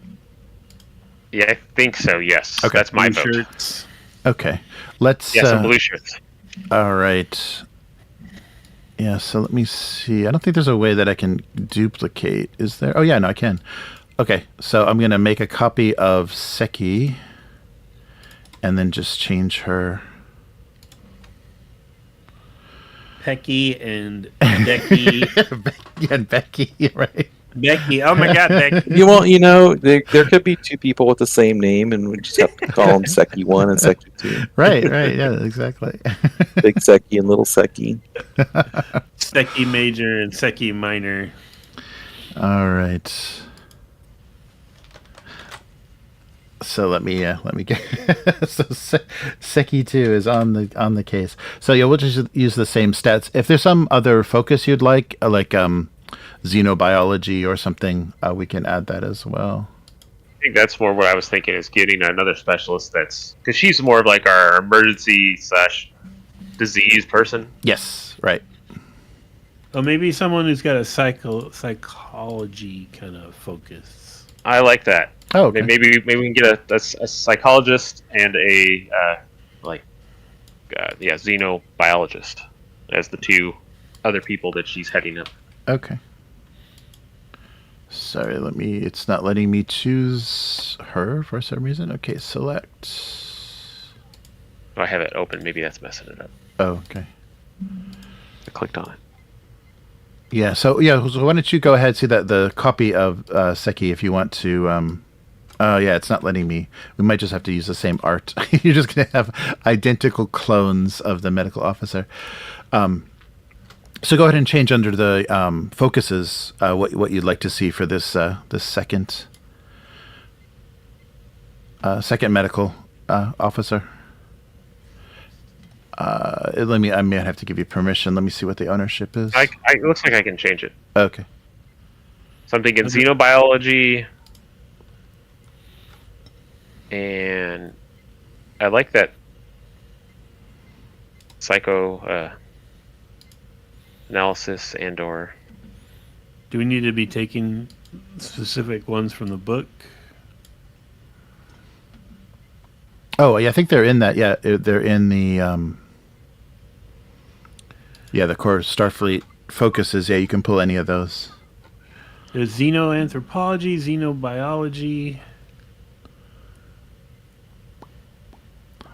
Yeah, I think so, yes. Okay. That's my Blue vote. shirts. Okay. Let's. Yeah, some blue shirts. All right. Yeah, so let me see. I don't think there's a way that I can duplicate. Is there? Oh, yeah, no, I can. Okay, so I'm going to make a copy of Seki and then just change her. Pecky and Becky. Yeah, and Becky, right? Becky. Oh my God, Becky. You won't. You know, there could be two people with the same name, and we just have to call them Seki 1 and Seki 2. Right, yeah, exactly. Big Seki and little Seki. Seki major and Seki minor. All right. So let me get so Seki 2 is on the case. So yeah, we'll just use the same stats. If there's some other focus you'd like xenobiology or something, we can add that as well. I think that's more what I was thinking, is getting another specialist that's... Because she's more of like our emergency/disease person. Yes, right. Or maybe someone who's got a psychology kind of focus. I like that. Oh, okay. Maybe we can get a psychologist and a xenobiologist as the two other people that she's heading up. Okay. Sorry, it's not letting me choose her for some reason. Okay, select. Oh, I have it open. Maybe that's messing it up. Oh, okay. I clicked on it. Yeah, so why don't you go ahead and see that the copy of Seki if you want to. Yeah, it's not letting me. We might just have to use the same art. You're just going to have identical clones of the medical officer. So go ahead and change under the focuses what you'd like to see for this second medical officer. I may have to give you permission. Let me see what the ownership is. It looks like I can change it. Okay. Something in xenobiology. And I like that psycho analysis and/or. Do we need to be taking specific ones from the book? Oh, yeah, I think they're in that. Yeah, they're in the the core Starfleet focuses. Yeah, you can pull any of those. There's xenoanthropology, xenobiology.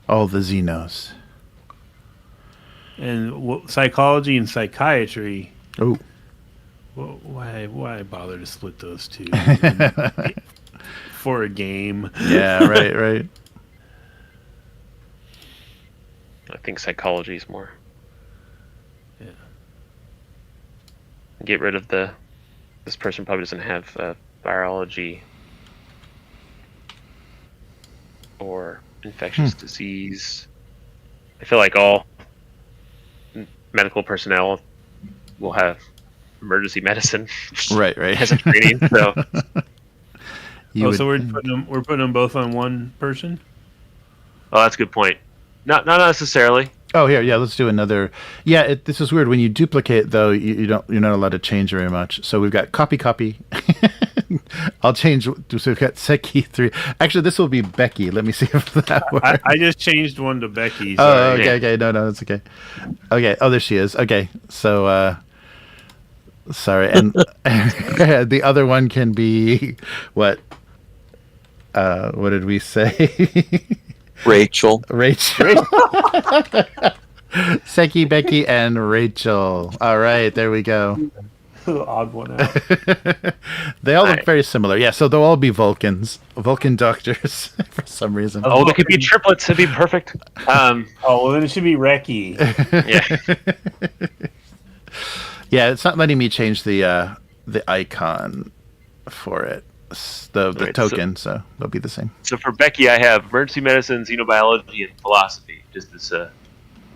All the Xenos. And psychology and psychiatry. Oh. Well, why bother to split those two for a game? Yeah, right. I think psychology is more. Yeah. Get rid of this person probably doesn't have virology or infectious disease. I feel like all medical personnel will have emergency medicine. Right. As a training. So So we're putting them both on one person. Oh, that's a good point. Not necessarily. Oh, here, yeah. Let's do another. Yeah, this is weird. When you duplicate, though, you're not allowed to change very much. So we've got copy. I'll change. So we've got Seki 3. Actually, this will be Becky. Let me see if that works. I just changed one to Becky. Oh, Sorry. okay. No, that's okay. Okay. Oh, there she is. Okay. So, sorry, and the other one can be what? What did we say? Rachel. Seki, Becky, and Rachel. All right, there we go. Odd one out. They all look very similar. Yeah, so they'll all be Vulcan doctors for some reason. Oh, they could be triplets. It'd be perfect. Well, then it should be Reki. Yeah. Yeah, it's not letting me change the icon for it. The token, so they'll be the same. So for Becky, I have emergency medicine, xenobiology, and philosophy. Just this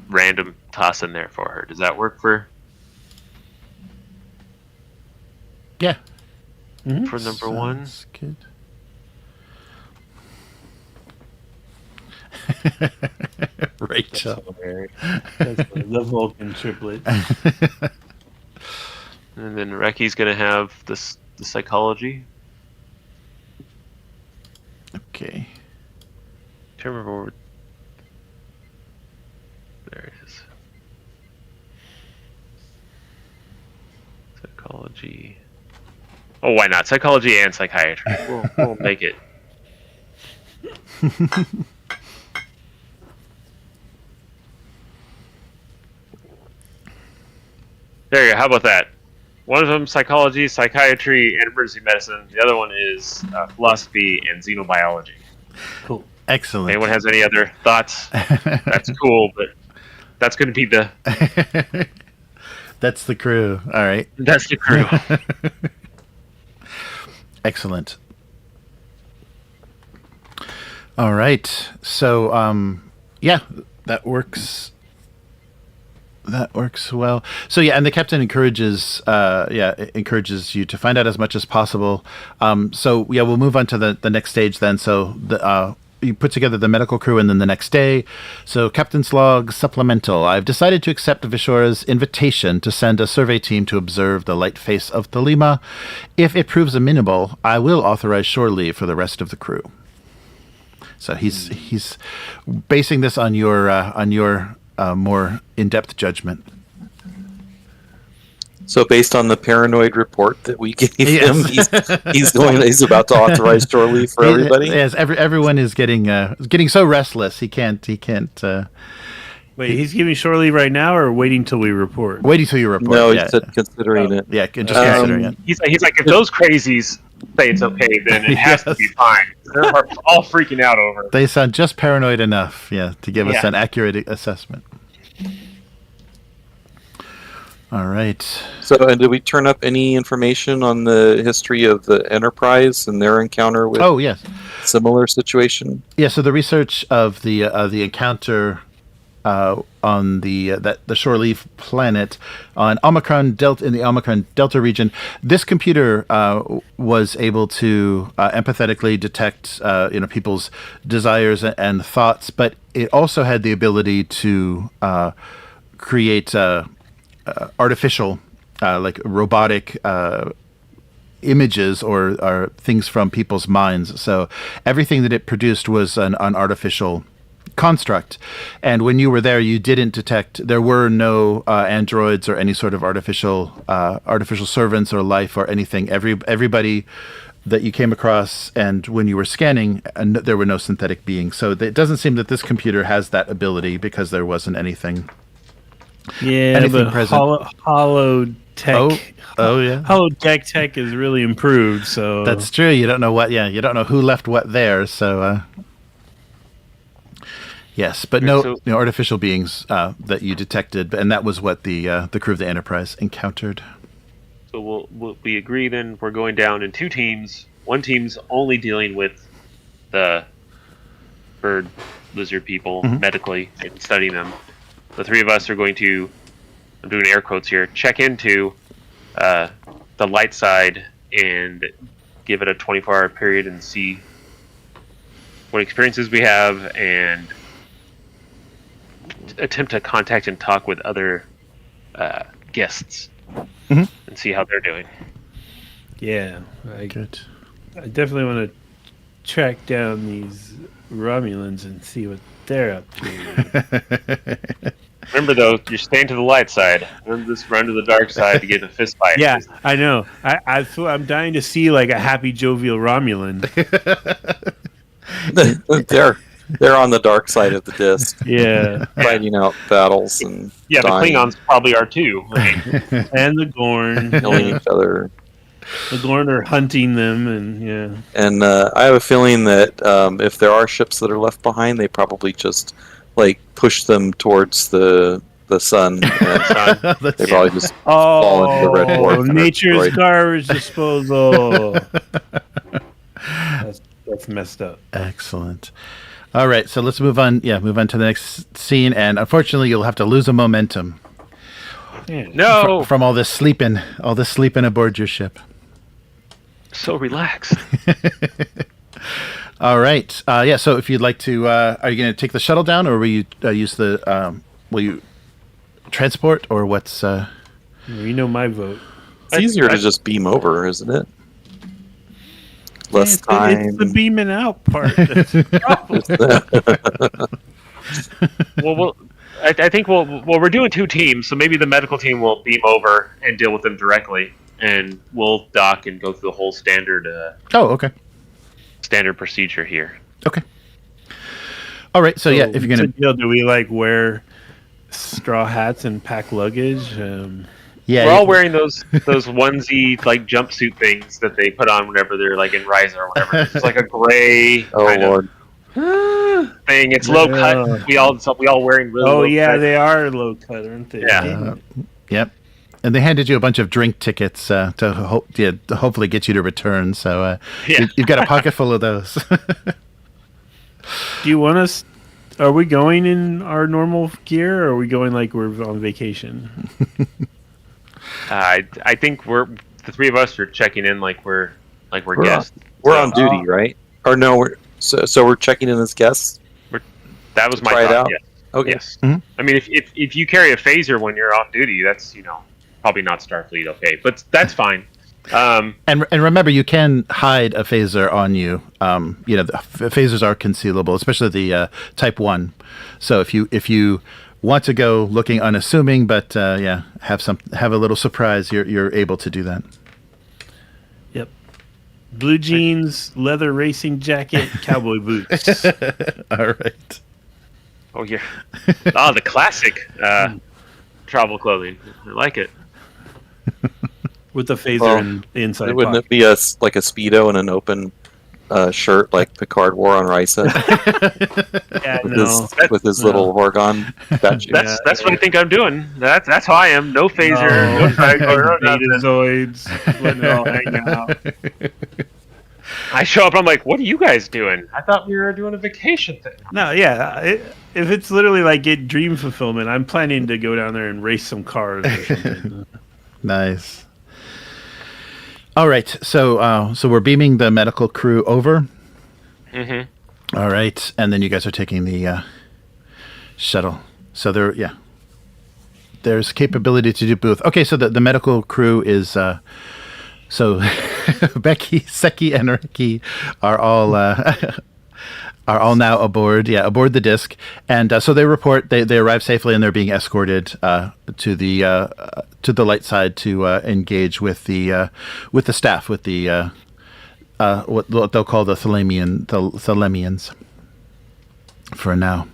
random toss in there for her. Does that work for? Yeah. For number one. Good. Rachel. That's the Vulcan triplet. And then Reki's gonna have the psychology. Okay. Can't remember where. There it is. Psychology. Oh, why not? Psychology and psychiatry. We'll make it. There you go. How about that? One of them psychology, psychiatry, and emergency medicine. The other one is philosophy and xenobiology. Cool. Excellent. Anyone has any other thoughts? That's cool, but that's going to be the... That's the crew. All right. That's the crew. Excellent. All right. So, yeah, that works. That works well. So yeah, and the captain encourages you to find out as much as possible. So yeah, we'll move on to the next stage then. So you put together the medical crew, and then the next day. So Captain's Log Supplemental. I've decided to accept Vishora's invitation to send a survey team to observe the light face of Thelema. If it proves amenable, I will authorize shore leave for the rest of the crew. So he's basing this on your more in-depth judgment. So based on the paranoid report that we gave him, Yes. he's about to authorize shore leave for everybody. Yes, everyone is getting so restless. He can't. Wait, he's giving shore leave right now, or waiting till we report? Waiting till you report. No, yeah. he said considering it. Yeah, just considering it. He's like, if those crazies say it's okay, then it has to be fine. They're all freaking out over it. They sound just paranoid enough, to give us an accurate assessment. All right. So, and did we turn up any information on the history of the Enterprise and their encounter with? Oh yes. Similar situation. Yeah. So the research of the encounter on the shore leave planet on Omicron Delta, in the Omicron Delta region, this computer was able to empathetically detect people's desires and thoughts, but it also had the ability to create artificial, like robotic images or things from people's minds. So everything that it produced was an artificial construct. And when you were there, you didn't detect, there were no androids or any sort of artificial servants or life or anything. Everybody that you came across, and when you were scanning, there were no synthetic beings. So it doesn't seem that this computer has that ability, because there wasn't anything. Yeah, Anything but present. hollow tech. Oh yeah. Hollow tech is really improved. So That's true. You don't know what. Yeah, you don't know who left what there. So yes, but no artificial beings that you detected, and that was what the crew of the Enterprise encountered. So we agree then we're going down in two teams. One team's only dealing with the bird lizard people medically and studying them. The three of us are going to, I'm doing air quotes here, check into the light side and give it a 24-hour period and see what experiences we have and attempt to contact and talk with other guests and see how they're doing. Yeah, Good. I definitely want to track down these Romulans and see what they're up to. Remember, though, you're staying to the light side. Don't just run to the dark side to get in a fist fight. Yeah, I know. I'm dying to see like a happy, jovial Romulan. they're on the dark side of the disc, Yeah, fighting out battles and Yeah, dying, the Klingons probably are too. and the Gorn. killing each other. The Gorn are hunting them, and yeah. And I have a feeling that if there are ships that are left behind, they probably just like push them towards the sun. And they probably just fall into the red dwarf. and are Nature's destroyed. garbage disposal. That's messed up. Excellent. All right, so let's move on. Yeah, move on to the next scene, and unfortunately, you'll have to lose a momentum Yeah. No, from all this sleeping aboard your ship. so relaxed. All right. Yeah. So if you'd like to, are you going to take the shuttle down, or will you use the? Will you transport, or what's? You know my vote. It's easier to just beam over, isn't it? Less time. It's the beaming out part. That's the problem. Well, I think we're doing two teams, so maybe the medical team will beam over and deal with them directly, and we'll dock and go through the whole standard Okay. standard procedure here. Okay. All right. So yeah, if you're what's gonna, the deal? Do we like wear straw hats and pack luggage? yeah, We're all wearing those onesie like jumpsuit things that they put on whenever they're like in Ryza or whatever. It's like a gray kind Lord. of thing. It's low cut. We all wearing really low cut. They are low cut, aren't they? Yeah. Yep. And they handed you a bunch of drink tickets to hopefully get you to return. So you've got a pocket full of those. Do you want us? Are we going in our normal gear, or are we going like we're on vacation? I think the three of us are checking in like we're guests. We're on duty, right? Or no, so we're checking in as guests. That was my Try it thought. out? Yes. Okay. Yes. Mhm. I mean, if you carry a phaser when you're off duty, that's probably not Starfleet, okay, but that's fine. And remember, you can hide a phaser on you. The phasers are concealable, especially the Type 1. So if you want to go looking unassuming, but have a little surprise, you're able to do that. Yep. Blue jeans, leather racing jacket, cowboy boots. All right. Oh yeah. The classic travel clothing. I like it. With the phaser in the inside Wouldn't pocket. it be a Speedo and an open shirt like Picard wore on Ryza Yeah, no. with his little Horgon statue? That's what I think I'm doing. That's how I am. No phaser, no tricorder, no nothing. Betazoids, letting it all hang out. I show up. I'm like, what are you guys doing? I thought we were doing a vacation thing. No, yeah. If it's literally like get dream fulfillment, I'm planning to go down there and race some cars or something. Nice. All right. So we're beaming the medical crew over. Mm-hmm. All right, and then you guys are taking the shuttle. So there's capability to do both. Okay, so the medical crew is so Becky, Seki, and Ricky are all now aboard. Yeah, aboard the disc, and so they report they arrive safely and they're being escorted to the light side to engage with the staff, with the what they'll call the Thelemians for now.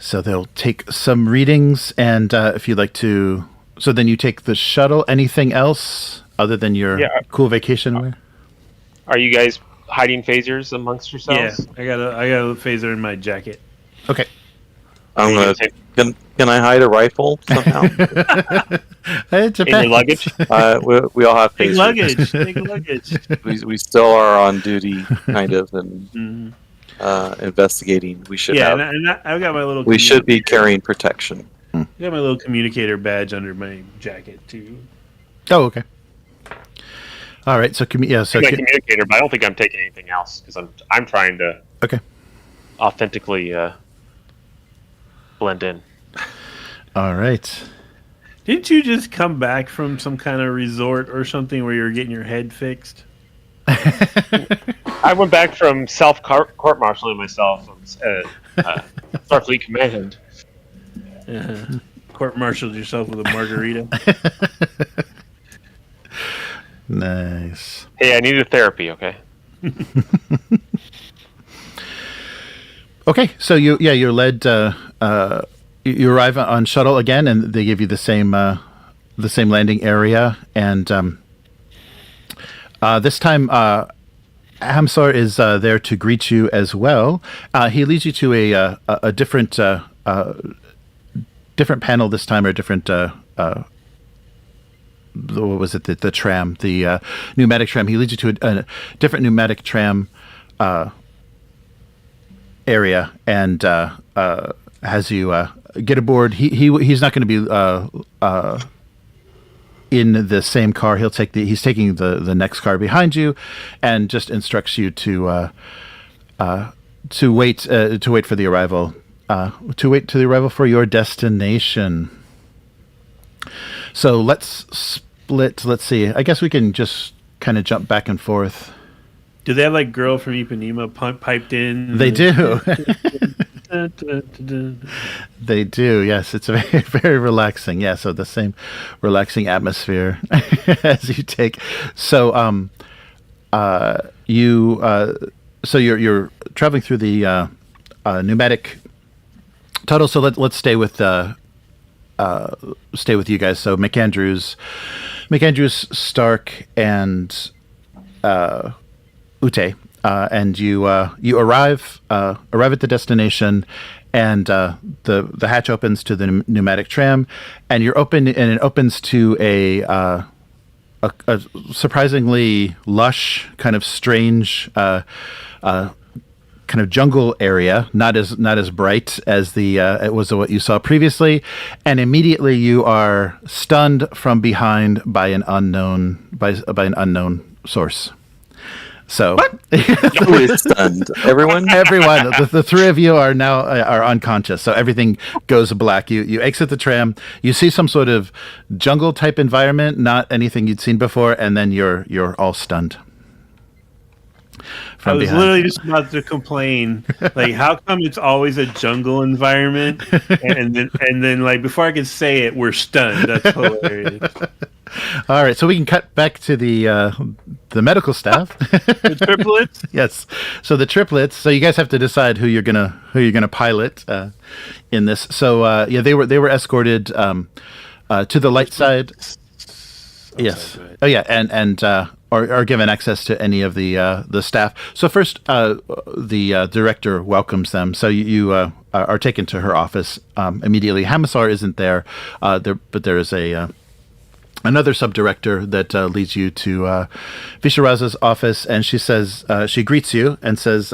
So they'll take some readings, and if you'd like to, so then you take the shuttle. Anything else other than your cool vacation wear? Are you guys hiding phasers amongst yourselves? Yeah, I got a phaser in my jacket. Okay. I'm gonna. Can I hide a rifle somehow? It depends. In your luggage? We all have Big phasers. luggage, big luggage. We still are on duty, kind of, and investigating. We should have. and I've got my little. We should be carrying protection. I got my little communicator badge under my jacket too. Oh, okay. All right. So So my communicator, but I don't think I'm taking anything else because I'm trying to authentically blend in. All right. Didn't you just come back from some kind of resort or something where you were getting your head fixed? I went back from court-martialing myself on Starfleet Command. Court-martialed yourself with a margarita. Nice. Hey, I needed therapy, okay? Okay, so you're led. You arrive on shuttle again, and they give you the same landing area, and this time Hamsar is there to greet you as well. He leads you to a different panel this time, or a different. What was it? The tram, the pneumatic tram. He leads you to a different pneumatic tram area, and has you get aboard. He's not going to be in the same car. He's taking the next car behind you, and just instructs you to wait for the arrival. To wait to the arrival for your destination. So let's split. Let's see. I guess we can just kind of jump back and forth. Do they have like Girl from Ipanema piped in? They do. They do. Yes, it's very, very relaxing. Yeah, so the same relaxing atmosphere as you take. So you're traveling through the pneumatic tunnel. So let's stay with you guys. So McAndrews, Stark, and Ute, and you arrive at the destination, and the hatch opens to the pneumatic tram, and it opens to a surprisingly lush, kind of strange, kind of jungle area, not as bright as it was what you saw previously, and immediately you are stunned from behind by an unknown source. So who is stunned? Everyone. The three of you are now are unconscious. So everything goes black. You exit the tram. You see some sort of jungle type environment, not anything you'd seen before, and then you're all stunned. I was literally just about to complain, like, how come it's always a jungle environment, and then like before I could say it, we're stunned. That's hilarious. All right, so we can cut back to the medical staff. The triplets. Yes. So the triplets. So you guys have to decide who you're gonna pilot in this. So they were escorted to the light side. Yes. Oh yeah, and are given access to any of the staff. So first, the director welcomes them. So you are taken to her office immediately. Hamasar isn't there, but there is another subdirector that leads you to Visharaza's office, and she greets you and says,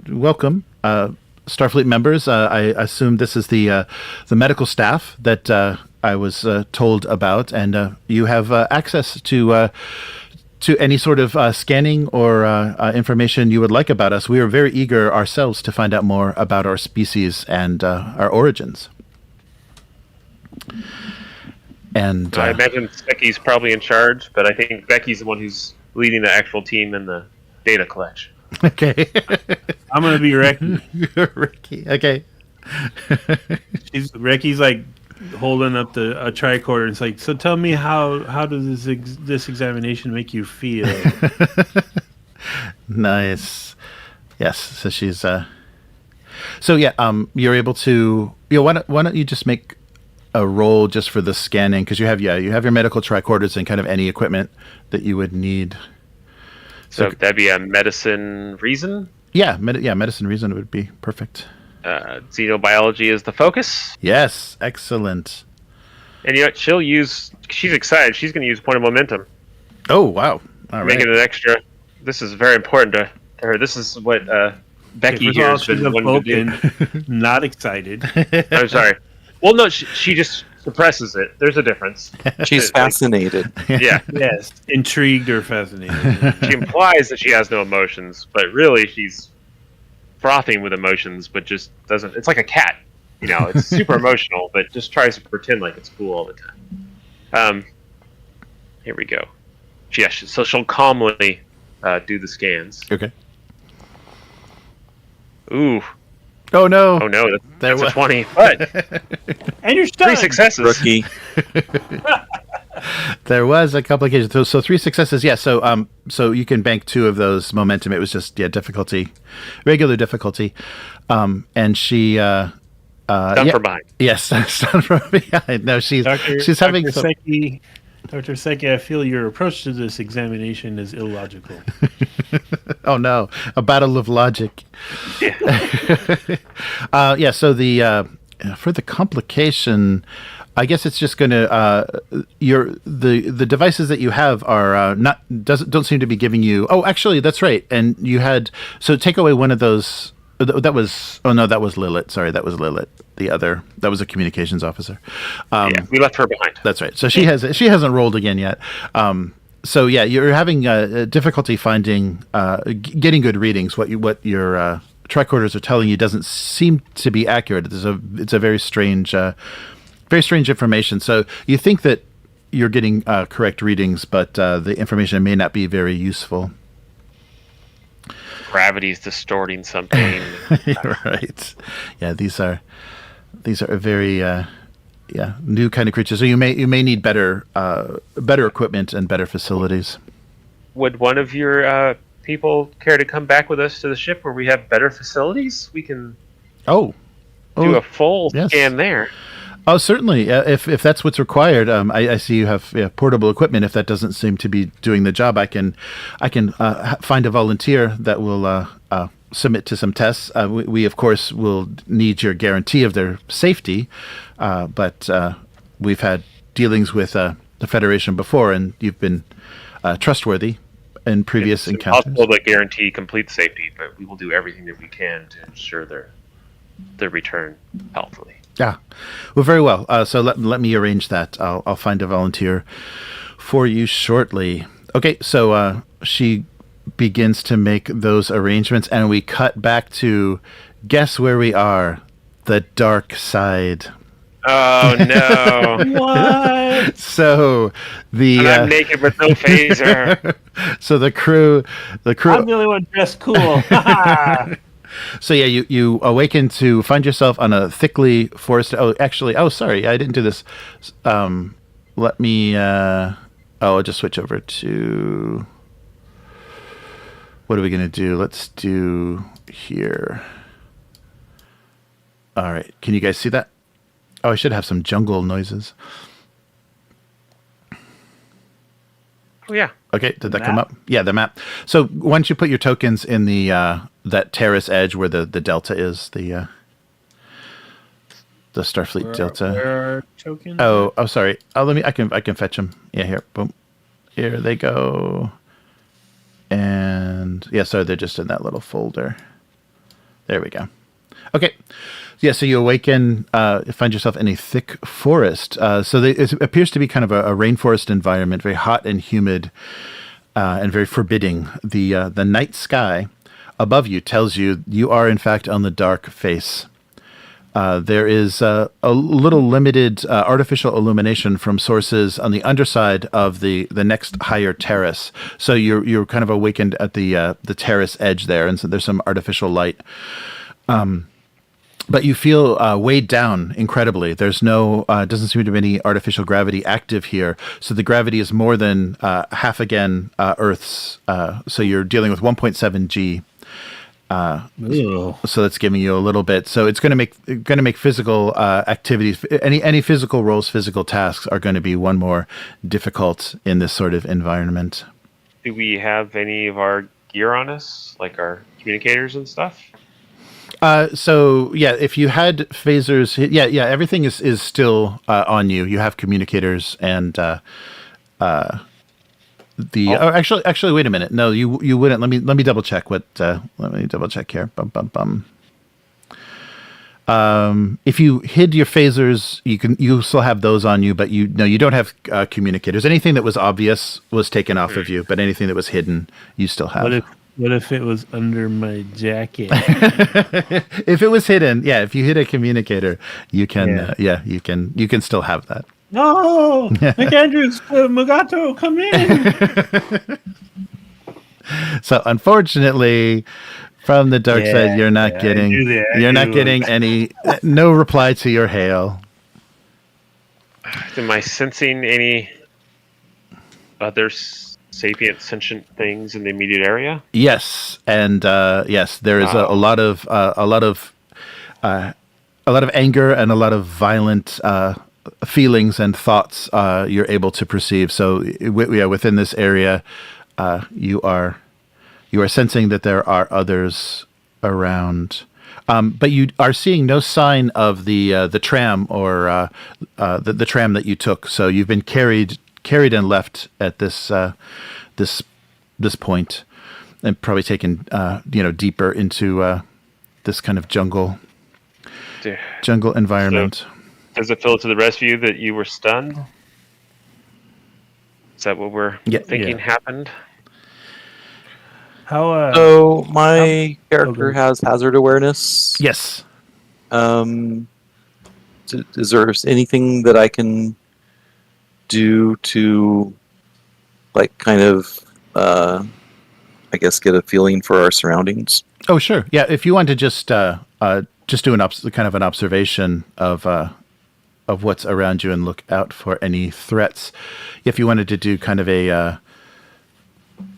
"Welcome, Starfleet members. I assume this is the medical staff that I was told about, and you have access to any sort of scanning or information you would like about us. We are very eager ourselves to find out more about our species and our origins." And I imagine Seki's probably in charge, but I think Becky's the one who's leading the actual team in the data collection. Okay. I'm gonna be Reki. Reki. Okay. Reki's like holding up a tricorder. It's like, so tell me how does this examination make you feel? Nice. Yes. So she's so yeah. You're able to. Why don't you just make a roll just for the scanning, because you have your medical tricorders and kind of any equipment that you would need. So that'd be a medicine reason? Yeah, medicine reason would be perfect. Xenobiology is the focus? Yes, excellent. And you know what, she's excited, she's going to use point of momentum. Oh, wow. All right. Make it an extra, this is very important to her. This is what Becky here has been wanting to do. Not excited. I'm sorry. Well, no, she just suppresses it. There's a difference. She's fascinated. Yeah. Yes, intrigued or fascinated. She implies that she has no emotions, but really she's frothing with emotions, but just doesn't. It's like a cat, It's super emotional, but just tries to pretend like it's cool all the time. Here we go. So she'll calmly do the scans. Okay. Ooh. Oh no. Oh no. That's a 20. But And you're 3 stunned. successes. Rookie. There was a couple occasions. So 3 successes. Yeah. So you can bank 2 of those momentum. It was just difficulty, regular difficulty, and she. Done from behind. Yes, done from behind. No, she's having some. Seki, Dr. Seki, I feel your approach to this examination is illogical. Oh no, a battle of logic. Yeah. So for the complication, I guess it's just going to the devices that you have are don't seem to be giving you. Oh, actually, that's right. And you had take away one of those. That was Lelit. Sorry, that was Lelit. That was a communications officer. We left her behind. That's right. So she hasn't rolled again yet. So yeah, you're having difficulty finding getting good readings. What your tricorders are telling you doesn't seem to be accurate. It's a very strange information. So you think that you're getting correct readings, but the information may not be very useful. Gravity's distorting something. Right. Yeah, these are very new kind of creatures. So you may need better equipment and better facilities. Would one of your people care to come back with us to the ship where we have better facilities? We can do a full scan there. Oh, certainly. If that's what's required, I see you have portable equipment. If that doesn't seem to be doing the job, I can find a volunteer that will submit to some tests. We of course will need your guarantee of their safety, but we've had dealings with the Federation before, and you've been trustworthy in previous encounters. It's impossible to guarantee complete safety, but we will do everything that we can to ensure their return healthily. Yeah, well, very well. So let me arrange that. I'll find a volunteer for you shortly. Okay, so she begins to make those arrangements, and we cut back to guess where we are, the dark side. Oh no! What? So and I'm naked with no phaser. So the crew. I'm the only one dressed cool. So yeah, you awaken to find yourself on a thickly forested. Sorry, I didn't do this. Let me. I'll just switch over to. What are we gonna do? Let's do here. All right, can you guys see that? Oh, I should have some jungle noises. Oh yeah. Okay, did that come up? Yeah, the map. So once you put your tokens in the that terrace edge where the delta is, the Starfleet delta. Where are tokens? Oh, sorry. I can fetch them. Yeah, here. Boom. Here they go. And yeah, so they're just in that little folder. There we go. Okay. Yeah, so you awaken, find yourself in a thick forest. It appears to be kind of a rainforest environment, very hot and humid, and very forbidding. The night sky above you tells you you are in fact on the dark face. There is a little limited artificial illumination from sources on the underside of the next higher terrace. So you're kind of awakened at the terrace edge there, and so there's some artificial light. But you feel weighed down incredibly. There's doesn't seem to be any artificial gravity active here. So the gravity is more than half again Earth's. So you're dealing with 1.7 G. So that's giving you a little bit. So it's going to make physical activities, any physical roles, physical tasks are going to be one more difficult in this sort of environment. Do we have any of our gear on us, like our communicators and stuff? So yeah, if you had phasers, yeah, everything is still on you. You have communicators and actually, wait a minute. No, you wouldn't. Let me double check what. Let me double check here. If you hid your phasers, you still have those on you, but you don't have communicators. Anything that was obvious was taken off of you, but anything that was hidden, you still have. What if it was under my jacket? If it was hidden, if you hit a communicator, you can you can still have that. No, McAndrews, Mugato, come in. So unfortunately, from the dark side, you're not getting any no reply to your hail. Am I sensing any other sapient sentient things in the immediate area? Yes, and yes, there is a lot of anger and a lot of violent feelings and thoughts you're able to perceive. So within this area, you are sensing that there are others around, but you are seeing no sign of the tram or the tram that you took. So you've been carried and left at this point, and probably taken deeper into this kind of jungle environment. So, does it feel to the rest of you that you were stunned? Is that what we're thinking happened? So my character has hazard awareness. Yes. Is there anything that I can do to, like, kind of, I guess, get a feeling for our surroundings? Oh, sure. Yeah, if you want to just do kind of an observation of what's around you and look out for any threats. If you wanted to do kind of a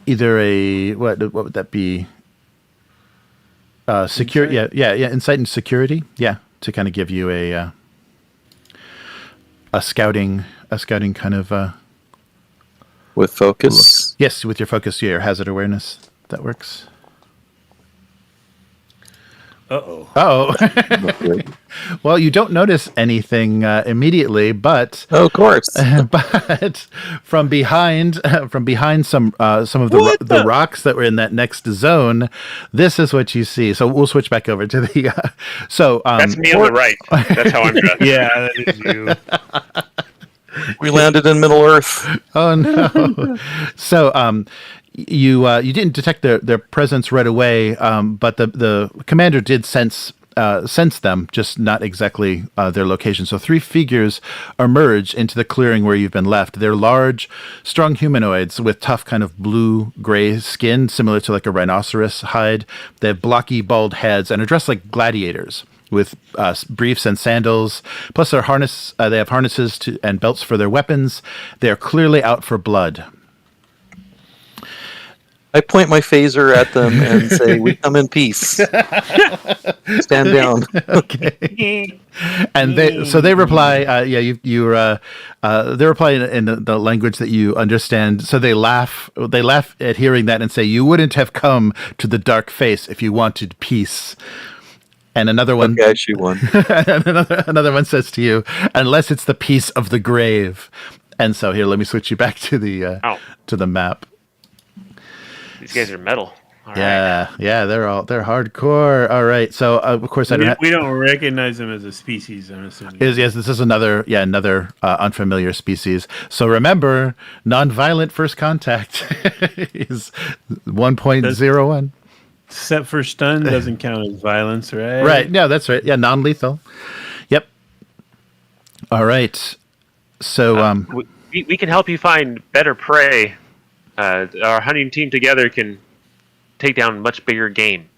either a what would that be? Secure. Yeah. Insight and security. Yeah, to kind of give you a scouting kind of with focus. Look. Yes, with your focus, your hazard awareness. That works. Uh-oh. Well, you don't notice anything immediately, but of course. But from behind some of the rocks that were in that next zone, this is what you see. So we'll switch back over to the. That's me on the right. That's how I'm dressed. Yeah, that is you. We landed in Middle Earth. Oh no! So you didn't detect their presence right away, but the commander did sense them, just not exactly their location. So 3 figures emerge into the clearing where you've been left. They're large, strong humanoids with tough kind of blue-gray skin, similar to like a rhinoceros hide. They have blocky, bald heads and are dressed like gladiators, with briefs and sandals. Plus, they have harnesses and belts for their weapons. They are clearly out for blood. I point my phaser at them and say, "We come in peace. Stand down." Okay. And they reply, they reply in the language that you understand. So they laugh at hearing that and say, "You wouldn't have come to the dark face if you wanted peace." And another one, okay, I shoot one. another one says to you, "Unless it's the peace of the grave." And so here, let me switch you back to the map. These guys are metal. All right. Yeah, they're hardcore. All right, so of course we don't recognize them as a species. I'm assuming. Yes, this is another unfamiliar species. So remember, non-violent first contact is 1.01. Except for stun doesn't count as violence, right? Right. No, that's right. Yeah, non-lethal. Yep. All right. So we can help you find better prey. Our hunting team together can take down much bigger game.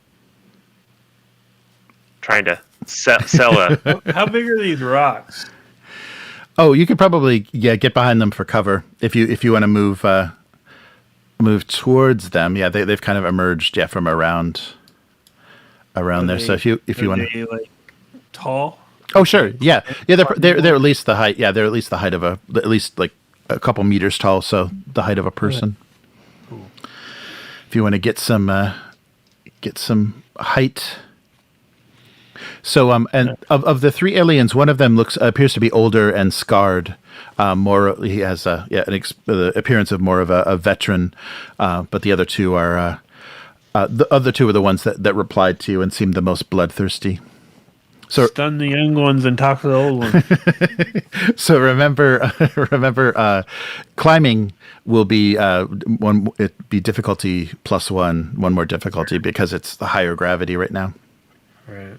Trying to sell a. How big are these rocks? Oh, you could probably get behind them for cover if you want to move towards them. Yeah, they've kind of emerged from around there. So if you want to, like, tall. Oh sure, yeah. They're at least the height. Yeah, they're at least the height of at least like a couple meters tall. So the height of a person. Cool. If you want to get some height. So and of the 3 aliens, one of them appears to be older and scarred. He has the appearance of more of a veteran, but the other 2 are the other 2 are the ones that replied to you and seemed the most bloodthirsty. So stun the young ones and talk to the old ones. So remember, climbing will be difficulty +1, one more difficulty because it's the higher gravity right now. Right.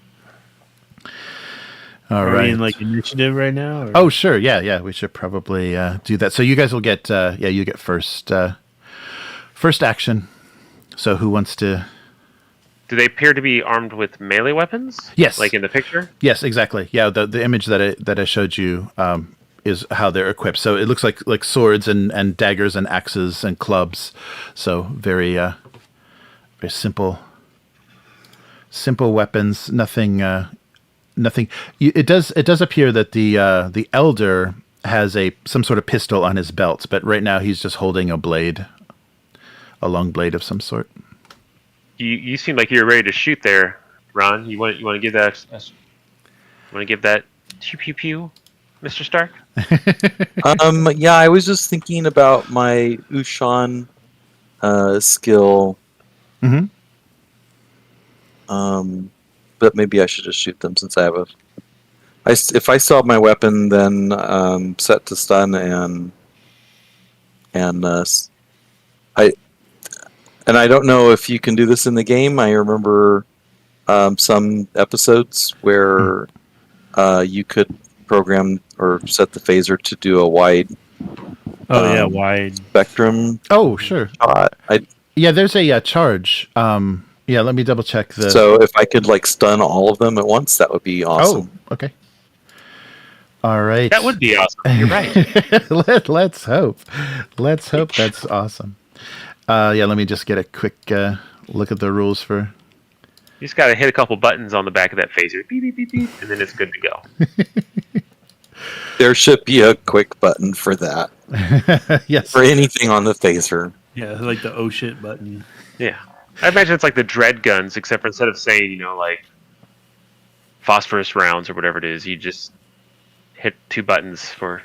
All Are right. we in like initiative right now? Or? Oh, sure. Yeah. We should probably do that. So you guys will get you get first action. So who wants to? Do they appear to be armed with melee weapons? Yes. Like in the picture? Yes, exactly. Yeah, the image that I showed you is how they're equipped. So it looks like swords and daggers and axes and clubs. So very very simple weapons. Nothing. It does appear that the elder has some sort of pistol on his belt, but right now he's just holding a long blade of some sort. You seem like you're ready to shoot there, Ron. You want to give that? Pew pew pew, Mr. Stark? Yeah, I was just thinking about my Ushan skill. Mm-hmm. But maybe I should just shoot them since I have if I still have my weapon, then set to stun I don't know if you can do this in the game. I remember some episodes where you could program or set the phaser to do a wide wide spectrum. Oh, sure. Shot. Yeah, there's a charge. Yeah, let me double check the. So if I could stun all of them at once, that would be awesome. Oh, okay. All right. That would be awesome. You're right. Let's hope. Let's hope that's awesome. Yeah, let me just get a quick look at the rules for. You just got to hit a couple buttons on the back of that phaser, beep beep beep beep, and then it's good to go. There should be a quick button for that. Yes. For anything on the phaser. Yeah, like the oh shit button. Yeah, I imagine it's like the dread guns, except for instead of saying like phosphorus rounds or whatever it is, you just hit 2 buttons for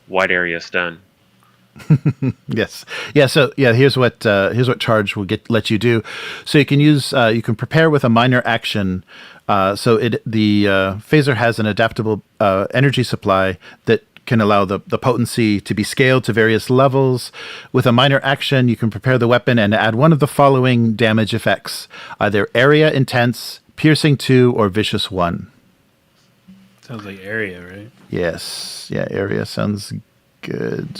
wide area stun. Yes. Yeah. So yeah, here's what charge will let you do. So you can prepare with a minor action. So the phaser has an adaptable energy supply that can allow the potency to be scaled to various levels. With a minor action, you can prepare the weapon and add one of the following damage effects: either area intense, piercing 2, or vicious 1. Sounds like area, right? Yes. Yeah. Area sounds good.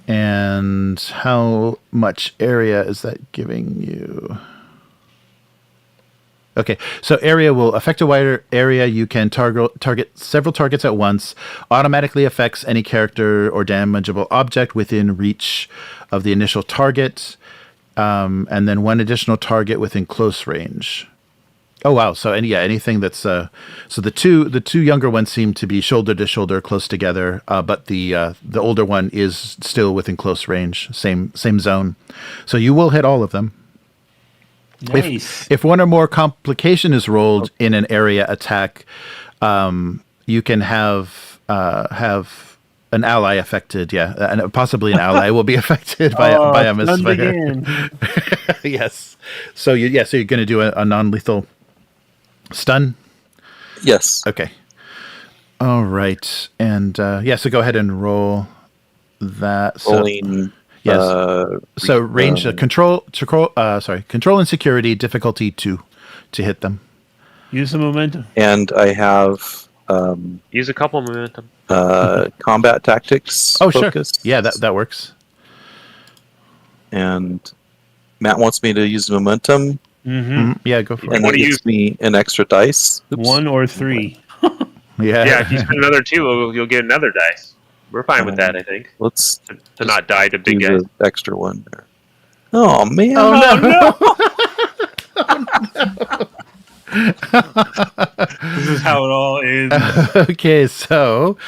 And how much area is that giving you? Okay, so area will affect a wider area. You can target several targets at once. Automatically affects any character or damageable object within reach of the initial target. And then one additional target within close range. Oh wow! So anything that's so the two younger ones seem to be shoulder to shoulder, close together, but the older one is still within close range, same zone. So you will hit all of them. Nice. If one or more complication is rolled in an area attack, you can have an ally affected. Yeah, and possibly an ally will be affected by a misfire. Yes. So you're going to do a non-lethal stun? Yes. Okay. All right. And so go ahead and roll that. Rolling. Yes. So range control and security difficulty 2 to hit them. Use the momentum. And I have use a couple momentum. Combat tactics. Oh, focus. Sure. Yeah, that works. And Matt wants me to use momentum. Mm-hmm. Yeah, go for it. And that gives me an extra dice. Oops. 1 or 3. Yeah, if you spend another 2, you'll get another dice. We're fine with that, I think. Let's to not die to big guys. The extra one there. Oh man! This is how it all is. Okay, so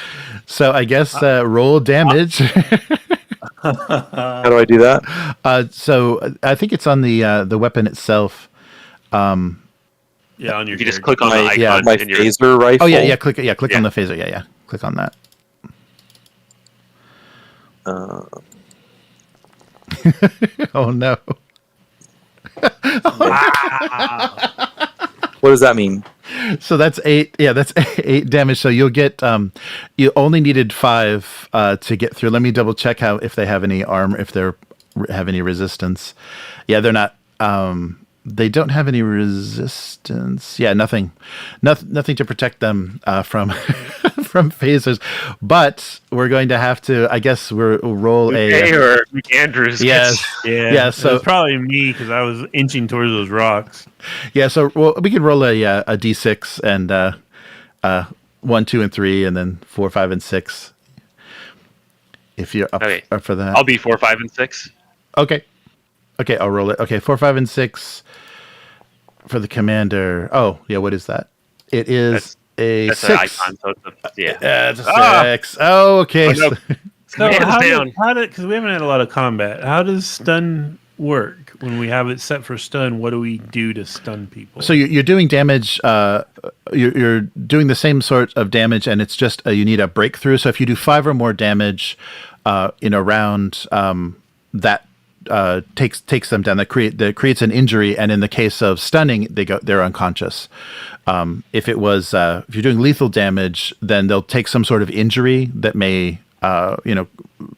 I guess roll damage. How do I do that? So I think it's on the weapon itself. Yeah, on your. You just click on the icon. Yeah, my phaser rifle. Oh yeah, click on the phaser. Yeah, click on that. Oh no! What does that mean? So that's 8. Yeah, that's 8 damage. So you'll get. You only needed 5 to get through. Let me double check if they have any armor, if they have any resistance. Yeah, they're not. They don't have any resistance. Yeah, nothing to protect them from from phasers. But we're going to have to. I guess we'll roll a. Or McAndrews. Yes. Yeah. So it's probably me because I was inching towards those rocks. Yeah. So we can roll a d6 and 1, 2, and 3, and then 4, 5, and 6. If you're up for that, I'll be 4, 5, and 6. Okay, I'll roll it. Okay, 4, 5, and 6 for the commander. Oh, yeah. What is that? It is that's 6. An icon, so It's a 6. Oh, okay. Oh, no. So Hands down. because we haven't had a lot of combat, how does stun work when we have it set for stun? What do we do to stun people? So you're doing damage. You're doing the same sort of damage, and it's just you need a breakthrough. So if you do 5 or more damage in a round, that takes them down. That creates an injury, and in the case of stunning, they're unconscious. If you're doing lethal damage, then they'll take some sort of injury that may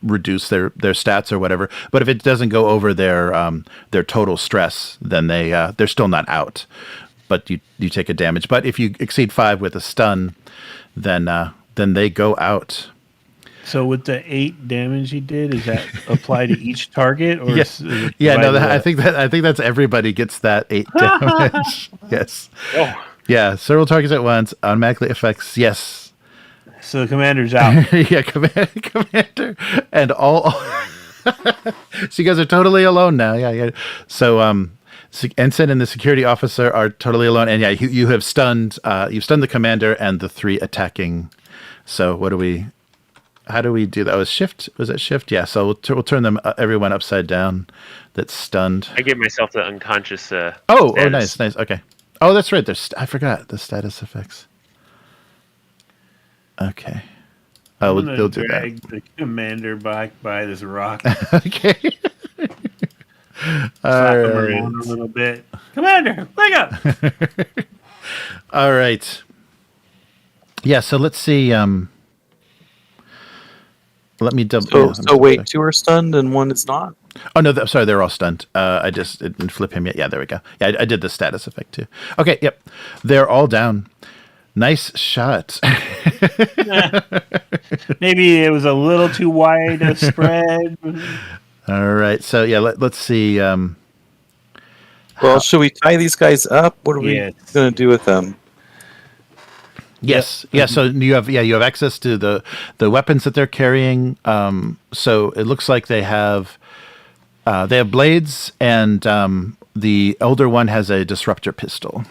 reduce their stats or whatever. But if it doesn't go over their total stress, then they're still not out. But you take a damage. But if you exceed 5 with a stun, then they go out. So with the 8 damage he did, is that apply to each target? Or I think that's everybody gets that 8 damage. Yes. Oh. Yeah, several targets at once automatically affects. Yes. So the commander's out. Yeah, commander, and all. So you guys are totally alone now. Yeah. So Ensign and the security officer are totally alone, and yeah, you have stunned. You've stunned the commander and the 3 attacking. So how do we do that? Was it shift? Yeah. So we'll turn them everyone upside down. That's stunned. I give myself the unconscious. Nice. Okay. Oh, that's right. I forgot the status effects. Okay. Oh, they'll do that. Drag the commander back by this rock. Okay. Slap him around a little bit. Commander, wake up! All right. Yeah. So let's see. Let me double. So wait, 2 are stunned and 1 is not? Oh, no, sorry, they're all stunned. I just didn't flip him yet. Yeah, there we go. Yeah, I did the status effect too. Okay, yep. They're all down. Nice shot. Maybe it was a little too wide a spread. All right, so yeah, let's see. Well, should we tie these guys up? What are we going to do with them? Yes. Yeah. So you have access to the weapons that they're carrying. So it looks like they have blades, and the elder one has a disruptor pistol.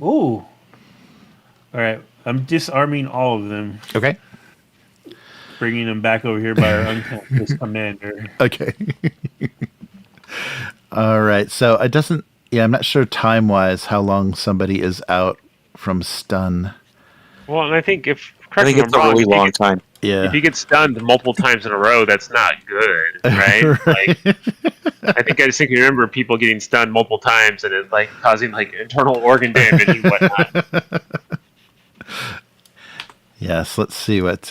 Ooh. All right. I'm disarming all of them. Okay. Bringing them back over here by our unconscious commander. Okay. All right. So it doesn't. Yeah, I'm not sure time wise how long somebody is out from stun. Well, and I think it's a really long time. Yeah. If you get stunned multiple times in a row, that's not good, right? Right. I think you remember people getting stunned multiple times and it causing internal organ damage and whatnot. Yes. Let's see what.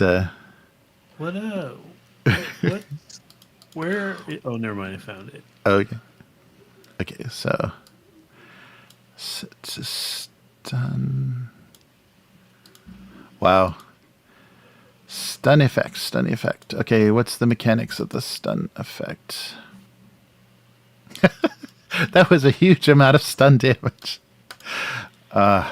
Where? Oh, never mind. I found it. Okay. Okay. So. Stun. Wow. Stun effect. Okay, what's the mechanics of the stun effect? That was a huge amount of stun damage. And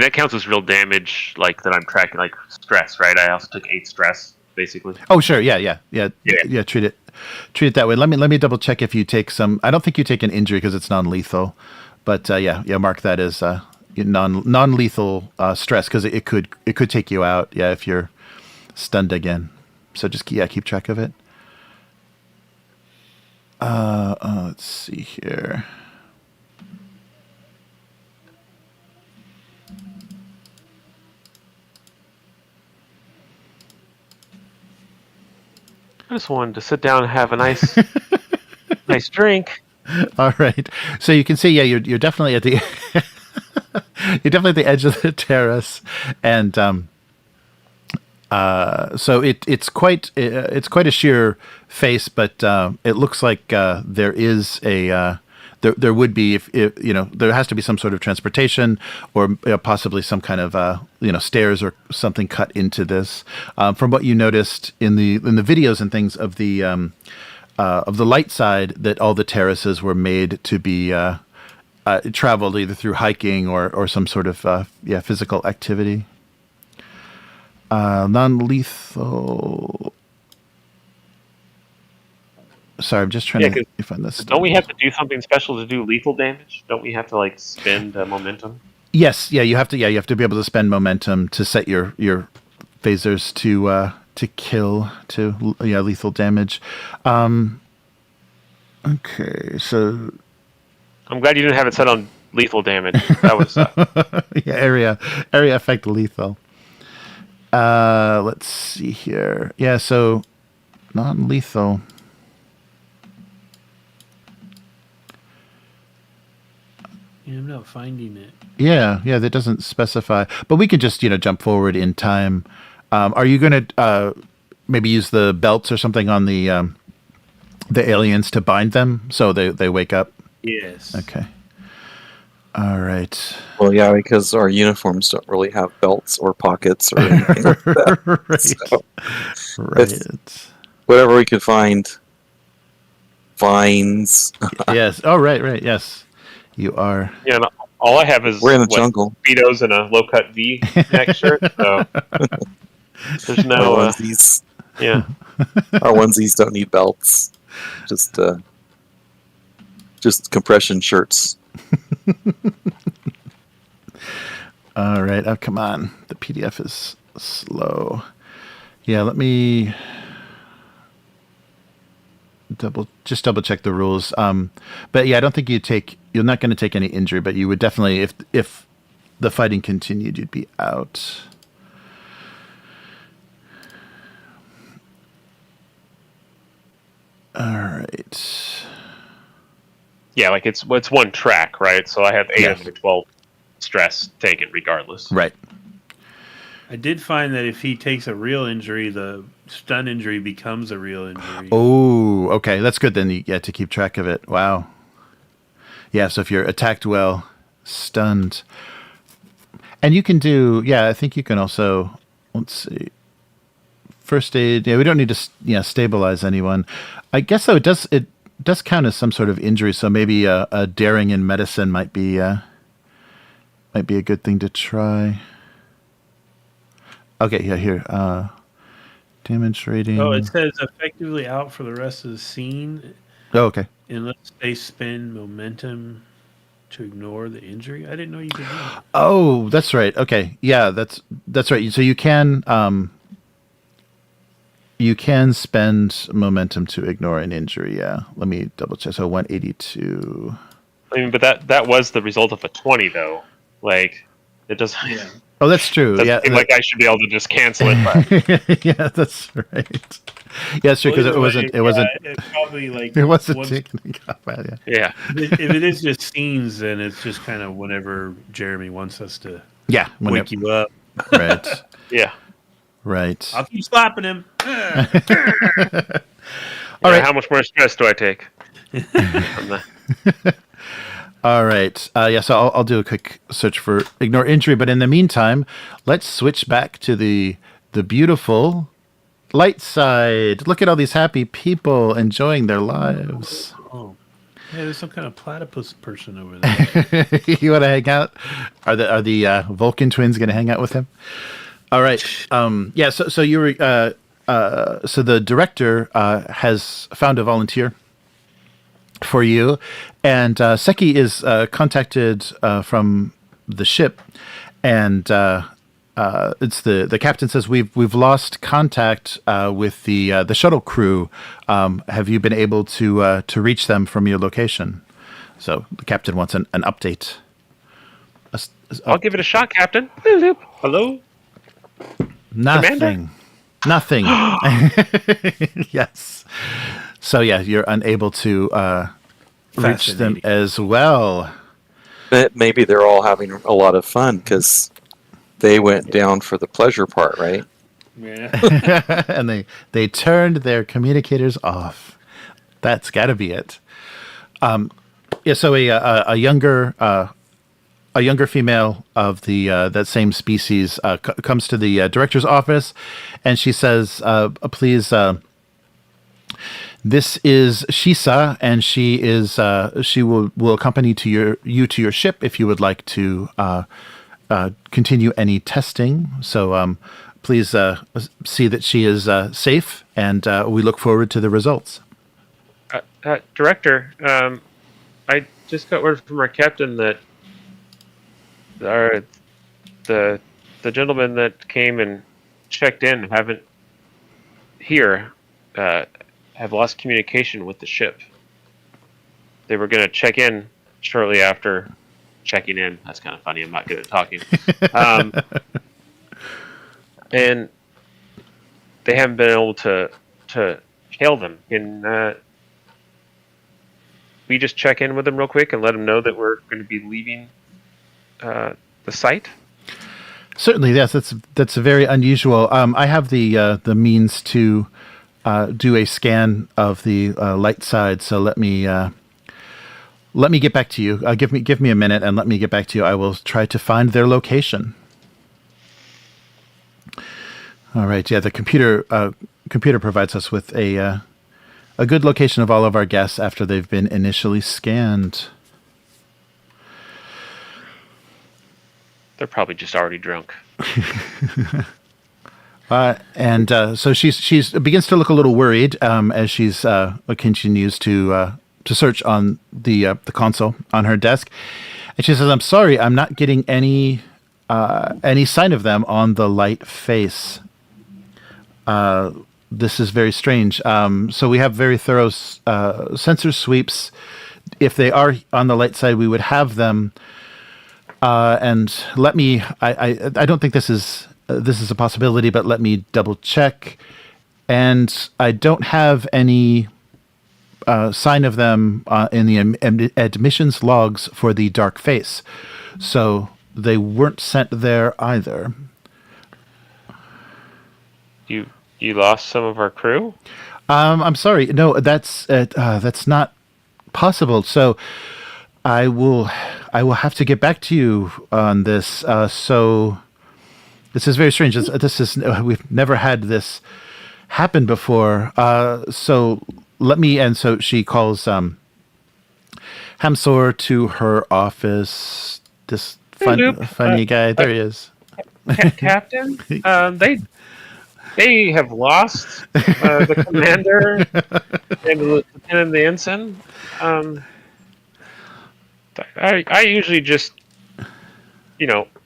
that counts as real damage, that I'm tracking, stress, right? I also took 8 stress, basically. Oh, sure. Yeah. Treat it that way. Let me double check if you take some. I don't think you take an injury because it's non-lethal, but mark that as non-lethal stress because it could take you out. Yeah, if you're stunned again. So just keep track of it. Let's see here. I just wanted to sit down and have a nice drink. All right. So you can see, yeah, you're definitely at the you're definitely at the edge of the terrace, and so it's quite a sheer face, but it looks like there is a there would be if there has to be some sort of transportation or possibly some kind of stairs or something cut into this. From what you noticed in the videos and things of the light side, that all the terraces were made to be traveled either through hiking or some sort of physical activity. Non-lethal. Sorry, I'm just trying to find this. Don't we have to do something special to do lethal damage? Don't we have to spend momentum? Yes, yeah, you have to. Yeah, you have to be able to spend momentum to set your phasers to kill lethal damage. Okay, so I'm glad you didn't have it set on lethal damage. That was area effect lethal. Let's see here. Yeah, so non-lethal. Yeah, I'm not finding it. Yeah, that doesn't specify. But we can just jump forward in time. Are you going to maybe use the belts or something on the aliens to bind them so they wake up? Yes. Okay. All right. Well, yeah, because our uniforms don't really have belts or pockets or anything like that. Right. So, Right. whatever we could find. Vines. Yes. Oh, right. Yes. You are. Yeah. No, all I have is We're in the jungle. Speedos and a low-cut V neck shirt. So there's no Our onesies. Yeah. Our onesies don't need belts. Just compression shirts. All right. Oh, come on. The PDF is slow. Yeah, let me double check the rules. But yeah, I don't think you're not going to take any injury, but you would definitely, if the fighting continued, you'd be out. All right. Yeah, it's one track, right? So I have 8 Yes. of the 12 stress taken regardless. Right. I did find that if he takes a real injury, the stun injury becomes a real injury. Oh, okay. That's good then. You get to keep track of it. Wow. Yeah, so if you're attacked well, stunned. And you can do, I think you can also, let's see, first aid. Yeah, we don't need to stabilize anyone. I guess, though, it does count as some sort of injury, so maybe a daring in medicine might be a good thing to try. Okay, yeah, here. Damage rating. Oh, it says effectively out for the rest of the scene. Oh, okay. Unless they spend momentum to ignore the injury. I didn't know you could do that. Oh, that's right. Okay. Yeah, that's right. So you can spend momentum to ignore an injury. Yeah. Let me double check. So 182. I mean, but that was the result of a 20, though. It doesn't. Yeah. Oh, that's true. Doesn't Yeah. seem like I should be able to just cancel it. But Yeah, that's right. Yeah, it's true because it wasn't. It's probably It wasn't once- taken off. Yeah. yeah. if it is just scenes, then it's just kind of whenever Jeremy wants us to Yeah. wake you up. Right. Yeah. Right. I'll keep slapping him. All Yeah, right. how much more stress do I take? From the- All right. So I'll do a quick search for ignore injury, but in the meantime, let's switch back to the beautiful light side. Look at all these happy people enjoying their lives. Oh, yeah. There's some kind of platypus person over there. You want to hang out? Are the Vulcan twins going to hang out with him? All right. So you were. So the director has found a volunteer for you, and Seki is contacted from the ship, and it's the captain says we've lost contact with the shuttle crew. Have you been able to reach them from your location? So the captain wants an update. I'll give it a shot, Captain. Hello? Nothing. Nothing. Yes. So yeah, you're unable to reach them Fascinating. as well. But maybe they're all having a lot of fun because they went down for the pleasure part, right? Yeah. And they turned their communicators off. That's got to be it. Yeah. So a younger female of the that same species comes to the director's office, and she says, "Please, this is Shisa, and she will accompany you to your ship if you would like to continue any testing. So please see that she is safe, and we look forward to the results." Director, I just got word from our captain that the gentlemen that came and checked in have lost communication with the ship. They were going to check in shortly after checking in. That's kind of funny. I'm not good at talking. And they haven't been able to hail them. Can we just check in with them real quick and let them know that we're going to be leaving the site? Certainly, yes. That's very unusual. I have the means to do a scan of the light side. So let me get back to you. Give me a minute and let me get back to you. I will try to find their location. All right. Yeah, the computer provides us with a good location of all of our guests after they've been initially scanned. They're probably just already drunk. And so she's begins to look a little worried as she's continues to search on the console on her desk, and she says, "I'm sorry, I'm not getting any sign of them on the light face. This is very strange. So we have very thorough sensor sweeps. If they are on the light side, we would have them. And let me. I don't think this is a possibility, but let me double check. And I don't have any sign of them in the admissions logs for the dark face, so they weren't sent there either." You lost some of our crew? I'm sorry. No, that's not possible. So I will have to get back to you on this. So this is very strange. This is we've never had this happen before. So let me. And so she calls Hamsor to her office. This funny guy. There he is. Captain, they have lost the commander and the lieutenant and the ensign. I usually just,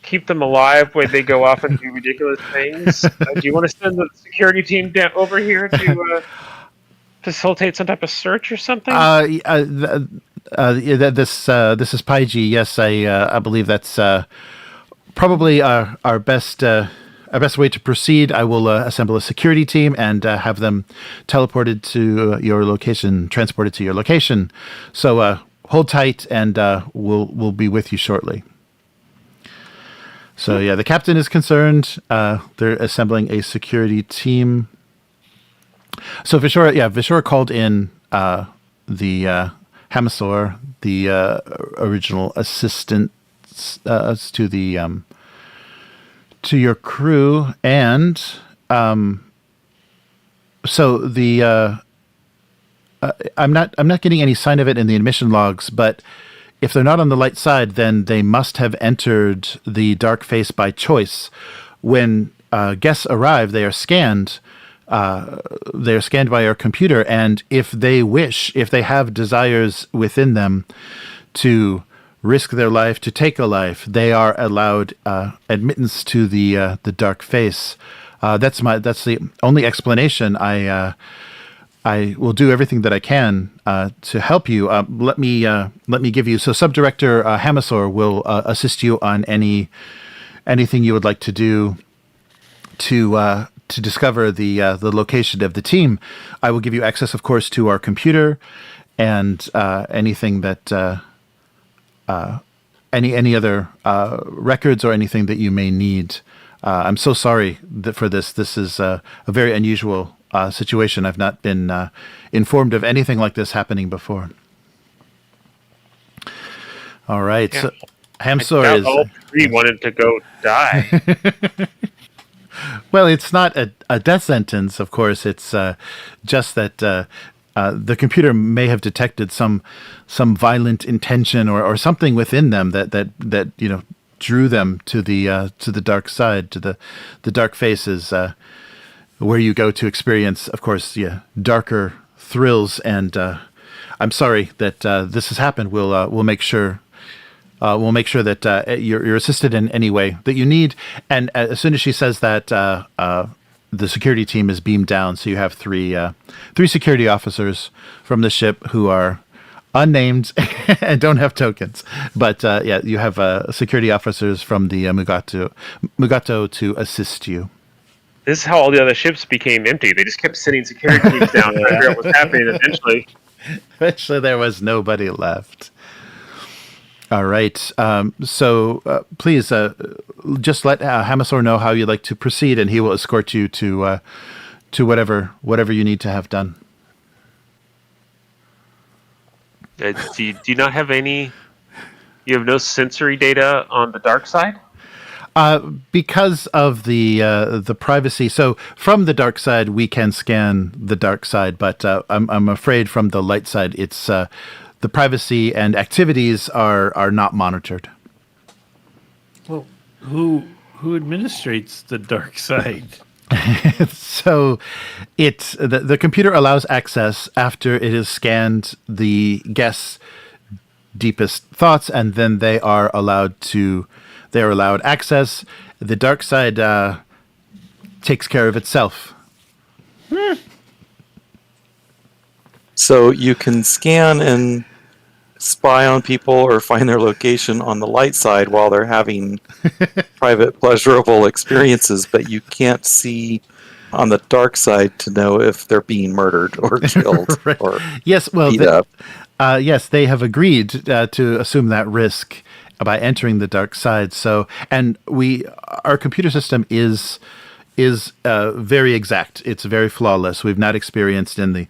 keep them alive when they go off and do ridiculous things. Do you want to send the security team down over here to facilitate some type of search or something? This is Payjh. Yes, I believe that's probably our best way to proceed. I will assemble a security team and have them transported to your location. So hold tight, and we'll be with you shortly. So yeah, the captain is concerned. They're assembling a security team. So Vishora called in the Hamasor, the original assistant to your crew, and so the I'm not getting any sign of it in the admission logs, but if they're not on the light side, then they must have entered the dark face by choice. When guests arrive, they are scanned. They are scanned by our computer, and if they have desires within them to risk their life, to take a life, they are allowed admittance to the dark face. That's the only explanation. I will do everything that I can to help you. Let me give you. So Subdirector Hamasor will assist you on anything you would like to do to discover the location of the team. I will give you access, of course, to our computer, and anything that any other records or anything that you may need. I'm so sorry for this. This is a very unusual situation. I've not been informed of anything like this happening before. All right. Yeah. So, Hamsor is... all three wanted to go die. Well, it's not a death sentence, of course. It's just that the computer may have detected some violent intention or something within them that drew them to the dark side, to the dark faces, where you go to experience, of course, darker thrills. And I'm sorry that this has happened. We'll make sure. We'll make sure that you're assisted in any way that you need. And as soon as she says that, the security team is beamed down. So you have three security officers from the ship who are unnamed and don't have tokens. But you have security officers from the Mugato to assist you. This is how all the other ships became empty. They just kept sending security teams down to figure out what's happening. Eventually, there was nobody left. All right. So please just let Hamasor know how you'd like to proceed, and he will escort you to whatever you need to have done. do you not have any? You have no sensory data on the dark side? Because of the privacy. So from the dark side, we can scan the dark side, but I'm afraid from the light side, it's the privacy and activities are not monitored. Well, who administrates the dark side? So the computer allows access after it has scanned the guest's deepest thoughts, and then they are allowed access. The dark side takes care of itself. So you can scan and spy on people or find their location on the light side while they're having private, pleasurable experiences, but you can't see on the dark side to know if they're being murdered or killed Right. or Yes, well, beat up. yes, they have agreed to assume that risk by entering the dark side. So, and our computer system is very exact. It's very flawless. We've not experienced in the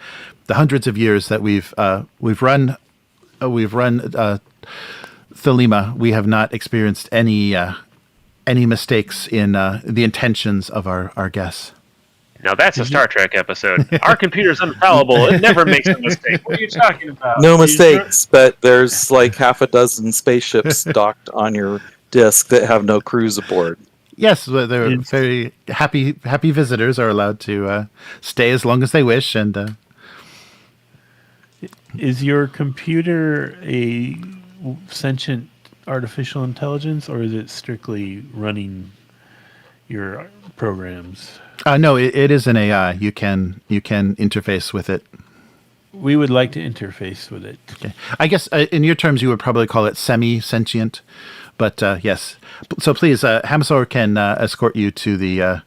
hundreds of years that we've run Thelema, we have not experienced any mistakes in the intentions of our guests. Now that's a Star Trek episode. Our computer's infallible. It never makes a mistake. What are you talking about? No mistakes, but there's like half a dozen spaceships docked on your disk that have no crews aboard. Yes, they're very happy visitors are allowed to stay as long as they wish. And is your computer a sentient artificial intelligence, or is it strictly running your programs? No, it is an AI. You can interface with it. We would like to interface with it. Okay. I guess in your terms, you would probably call it semi-sentient. But yes. So please, Hamasor can escort you to the...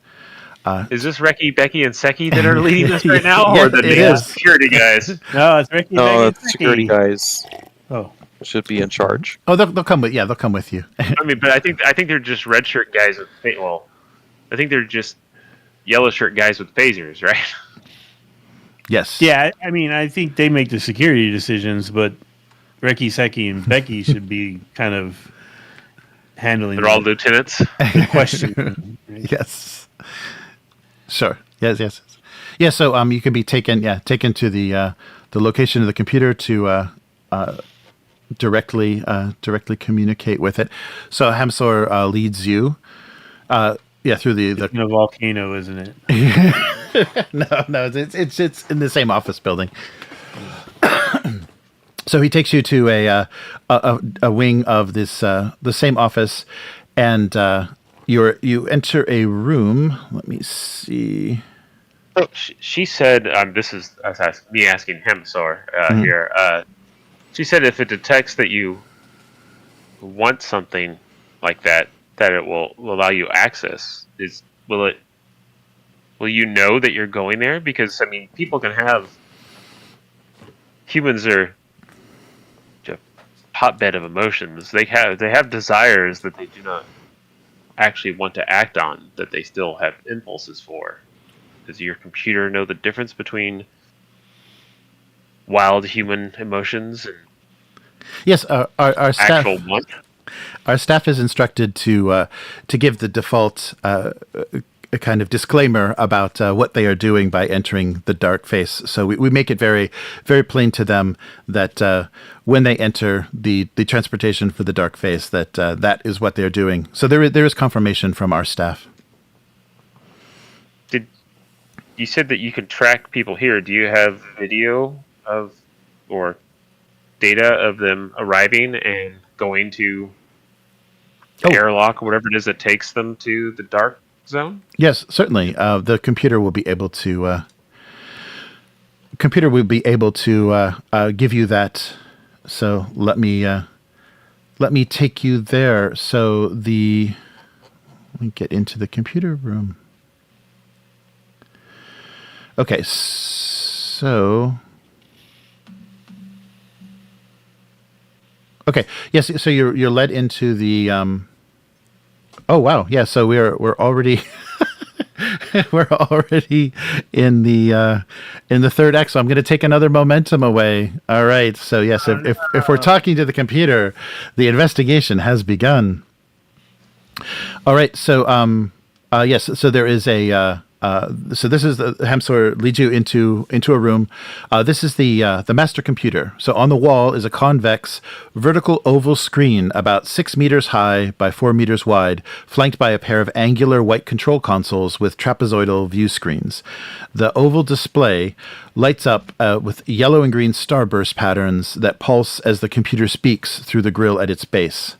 Is this Reki, Becky, and Seki that are leading this right now? Yeah, or the it native is. security guys? No, it's Ricky. No, Becky, the security guys Oh, should be in charge. Oh, they'll come with... Yeah, they'll come with you. I mean, but I think they're just red shirt guys with... Well, I think they're just yellow shirt guys with phasers, right? Yes. yeah. I mean, I think they make the security decisions, but Reki, Seki, and Becky should be kind of handling. They're all lieutenants. the question. Yes. Sure. Yes. Yeah. So you can be taken to the location of the computer to directly communicate with it. So Hamsor leads you. Through the It's in a volcano, isn't it? no, it's in the same office building. So he takes you to a wing of this the same office, and you enter a room. Let me see. So she said, "This is me asking Hamsor here." She said, "If it detects that you want something like that, that it will allow you access. Will you know that you're going there? Because I mean, people can have humans are a hotbed of emotions. They have desires that they do not actually want to act on, that they still have impulses for. Does your computer know the difference between wild human emotions and Yes, our staff. actual want? Our staff is instructed to give the default a kind of disclaimer about what they are doing by entering the dark face. So we make it very, very plain to them that when they enter the transportation for the dark face, that that is what they're doing. So there is confirmation from our staff. You said that you can track people here. Do you have video of or data of them arriving and going to the airlock or whatever it is that takes them to the dark zone? Yes, certainly. The computer will be able to give you that. So let me take you there. So let me get into the computer room. Okay, so okay, yes. So you're led into the. Oh wow, yeah. So we're already we're already in the third act. So I'm going to take another momentum away. All right. So yes, if we're talking to the computer, the investigation has begun. All right. So yes. So there is a. So this is the Hamsor leads you into a room. This is the master computer. So on the wall is a convex, vertical oval screen about 6 meters high by 4 meters wide, flanked by a pair of angular white control consoles with trapezoidal view screens. The oval display lights up with yellow and green starburst patterns that pulse as the computer speaks through the grill at its base.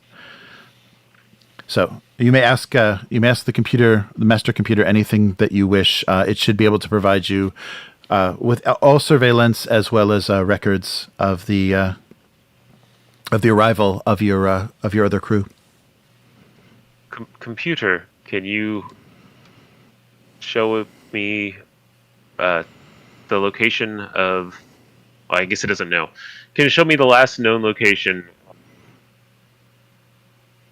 So you may ask the computer, the master computer, anything that you wish. It should be able to provide you with all surveillance as well as records of the arrival of your other crew. Computer, can you show me the location of? Well, I guess it doesn't know. Can you show me the last known location,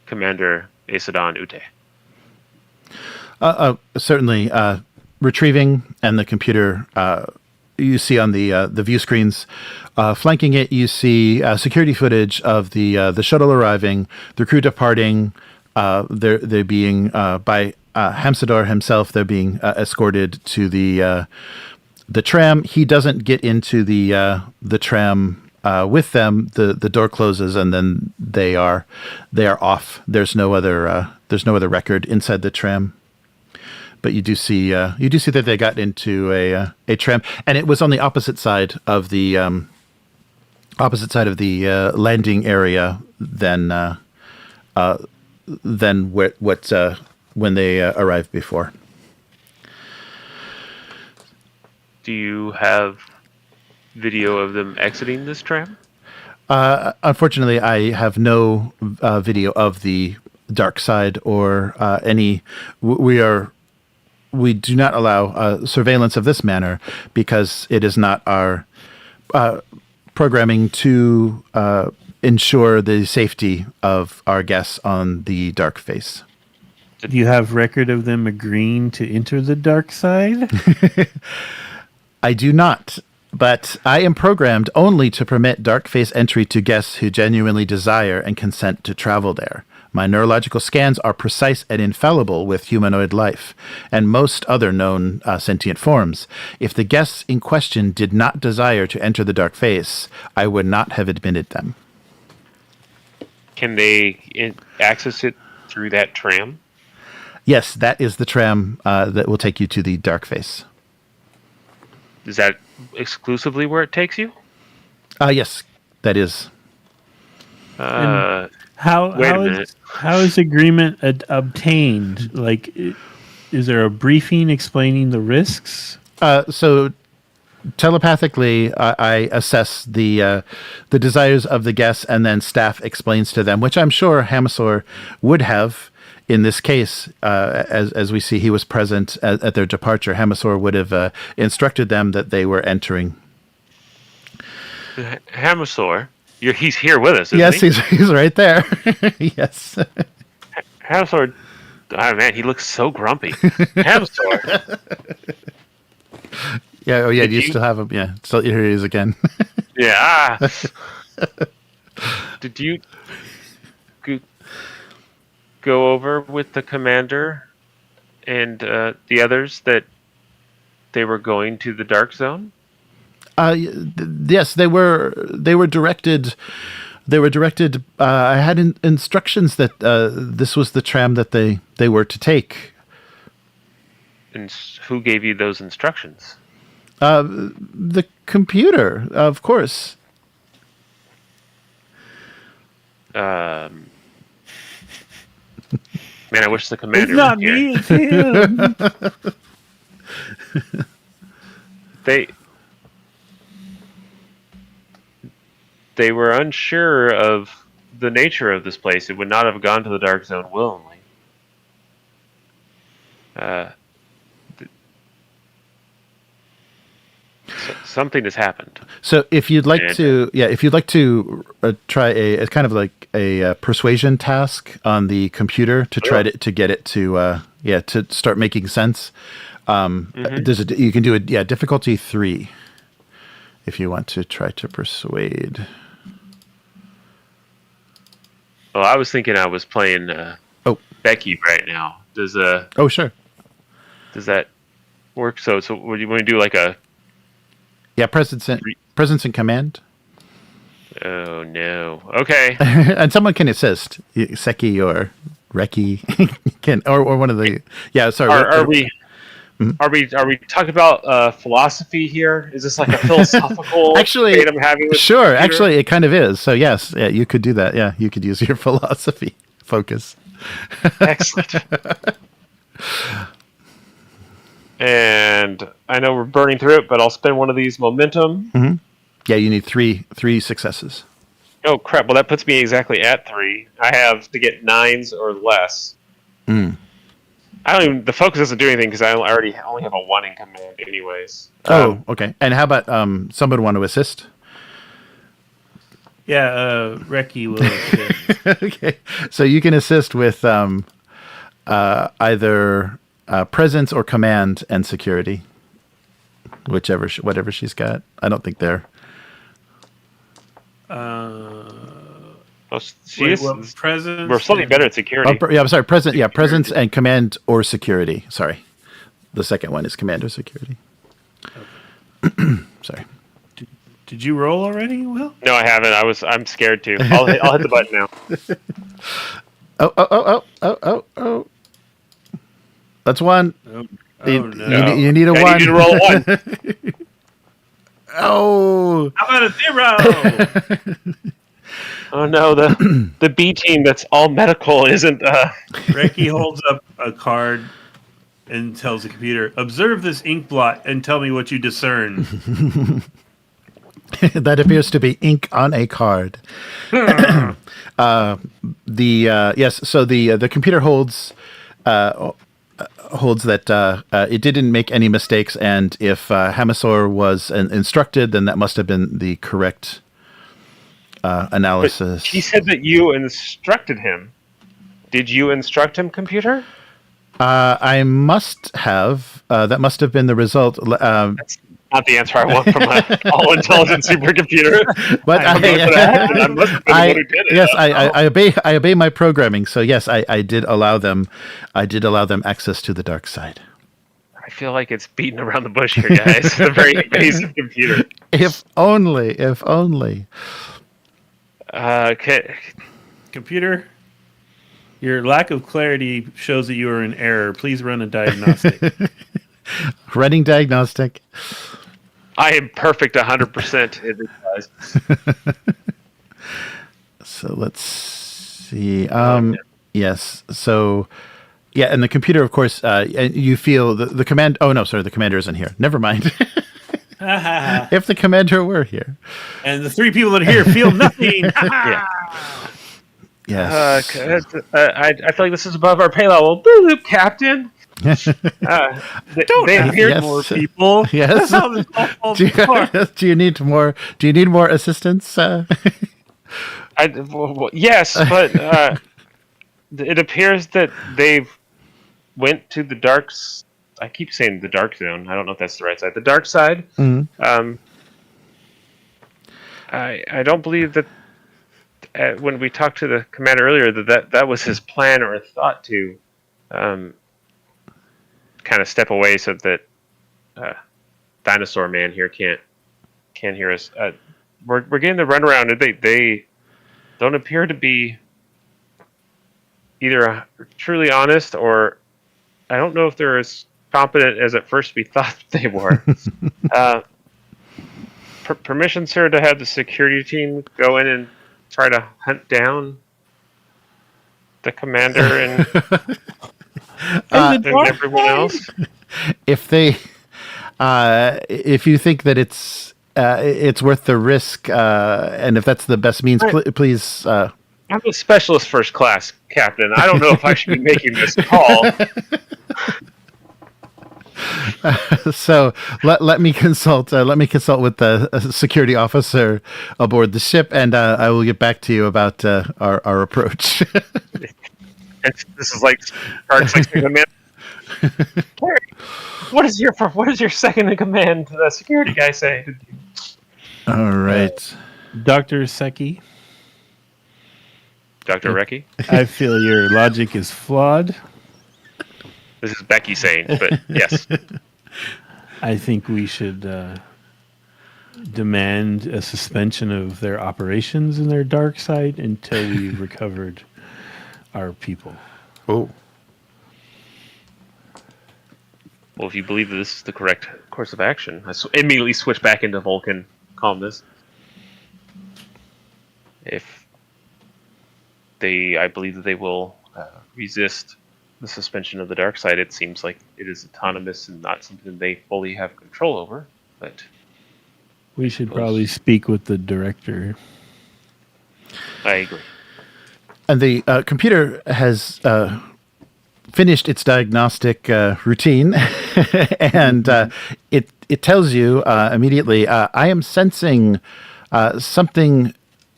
Commander Asadon Ute? Certainly. Retrieving, and the computer you see on the view screens. Flanking it, you see security footage of the shuttle arriving, the crew departing. They're being by Hamsador himself. They're being escorted to the tram. He doesn't get into the tram with them. The door closes and then they are off. There's no other record inside the tram. But you do see that they got into a tram, and it was on the opposite side of the landing area than when they arrived before. Do you have video of them exiting this tram? Unfortunately, I have no video of the dark side or any. We do not allow surveillance of this manner because it is not our programming to ensure the safety of our guests on the dark face. Do you have record of them agreeing to enter the dark side? I do not, but I am programmed only to permit dark face entry to guests who genuinely desire and consent to travel there. My neurological scans are precise and infallible with humanoid life and most other known sentient forms. If the guests in question did not desire to enter the dark face, I would not have admitted them. Can they access it through that tram? Yes, that is the tram that will take you to the dark face. Is that exclusively where it takes you? Yes, that is. How Wait a minute. How is agreement obtained? Like, is there a briefing explaining the risks? So telepathically, I assess the desires of the guests, and then staff explains to them, which I'm sure Hamsor would have in this case. As we see, he was present at their departure. Hamsor would have instructed them that they were entering. Hamasaur, he's here with us, isn't Yes, he? he's right there. Yes. Hamasaur, oh man, he looks so grumpy. Hamasaur. Yeah. Oh, yeah. Did You you- still have him? Yeah. Still, here he is again. Yeah. Did you go over with the commander and the others that they were going to the Dark Zone? Yes, they were directed. They were directed. I had instructions that this was the tram that they were to take. And who gave you those instructions? The computer, of course. Man, I wish the commander It's not was here. me, it's him. They were unsure of the nature of this place. It would not have gone to the Dark Zone willingly. Something has happened. So if you'd like And- to try a kind of like a persuasion task on the computer to try to get it to to start making sense. You can do it. Yeah, difficulty 3. If you want to try to persuade. Well, I was thinking I was playing Becky right now. Does Oh, sure. does that work? So would you want to do like a? Yeah, presence and command. Oh no. Okay. And someone can assist. Seki or Reki can, or one of the. Yeah, sorry. Are we talking about philosophy here? Is this like a philosophical Actually, debate I'm having with sure. the computer? Actually, it kind of is. So yes, yeah, you could do that. Yeah, you could use your philosophy focus. Excellent. And I know we're burning through it, but I'll spend one of these momentum. Yeah, you need three successes. Oh crap! Well, that puts me exactly at 3. I have to get 9s or less. I don't even. The focus doesn't do anything because I only have a 1 in command, anyways. Oh, okay. And how about somebody want to assist? Yeah, Reki will assist. Okay, so you can assist with either presence or command and security, whatever she's got. I don't think they're. Well, Presence. we're slightly better at security. I'm sorry. Presence and command or security. Sorry, the second one is command or security. Sorry. Did you roll already, Will? No, I haven't. I'm scared to. I'll hit the button now. Oh. That's 1. Oh, no. You need a 1. I need you to roll a 1. Oh. How about a 0? Oh no, the B team that's all medical isn't. Reki holds up a card and tells the computer, "Observe this ink blot and tell me what you discern." That appears to be ink on a card. Yes. So the computer holds that it didn't make any mistakes, and if Hamasaur was instructed, then that must have been the correct analysis. He said that you instructed him. Did you instruct him, computer? I must have. That must have been the result. That's not the answer I want from an all-intelligent supercomputer. But I must have been the one who did it. Yes, I obey my programming. So yes, I did allow them. I did allow them access to the dark side. I feel like it's beating around the bush here, guys. It's a very basic computer. If only. Okay. Computer, your lack of clarity shows that you are in error. Please run a diagnostic. Running diagnostic. I am perfect 100%. It replies. So let's see. Yes. So, yeah, and the computer, of course, and you feel the command. Oh no, sorry, the commander isn't here. Never mind. If the commander were here, and the 3 people that are here feel nothing. Yeah. yes. I feel like this is above our pay level. Boop, Captain. They appear Yes. More people. Yes. That's how this all falls do, apart. do you need more? Do you need more assistance? Yes, but it appears that they've went to the I keep saying the dark zone. I don't know if that's the right side. The dark side. Mhm. I don't believe that when we talked to the commander earlier that was his plan or thought to kind of step away so that Dinosaur Man here can't hear us. We're getting the runaround, and they don't appear to be either truly honest, or I don't know if they're as competent as at first we thought they were. Permission, sir, to have the security team go in and try to hunt down the commander and everyone else? If you think that it's worth the risk, and if that's the best means, please. I'm a specialist first class captain. I don't know if I should be making this call. So let me consult. Let me consult with the security officer aboard the ship, and I will get back to you about our approach. And this is like Stark's like second in command. What is your second in command? The security guy say. All right, Dr. Seki. Dr. Reki? I feel your logic is flawed. This is Becky saying, but yes. I think we should demand a suspension of their operations in their dark side until we recovered our people. Oh. Well, if you believe that this is the correct course of action, I immediately switch back into Vulcan calmness. I believe that they will resist the suspension of the dark side. It seems like it is autonomous and not something they fully have control over. But we should probably speak with the director. I agree. And the computer has finished its diagnostic routine, and it tells you immediately, I am sensing something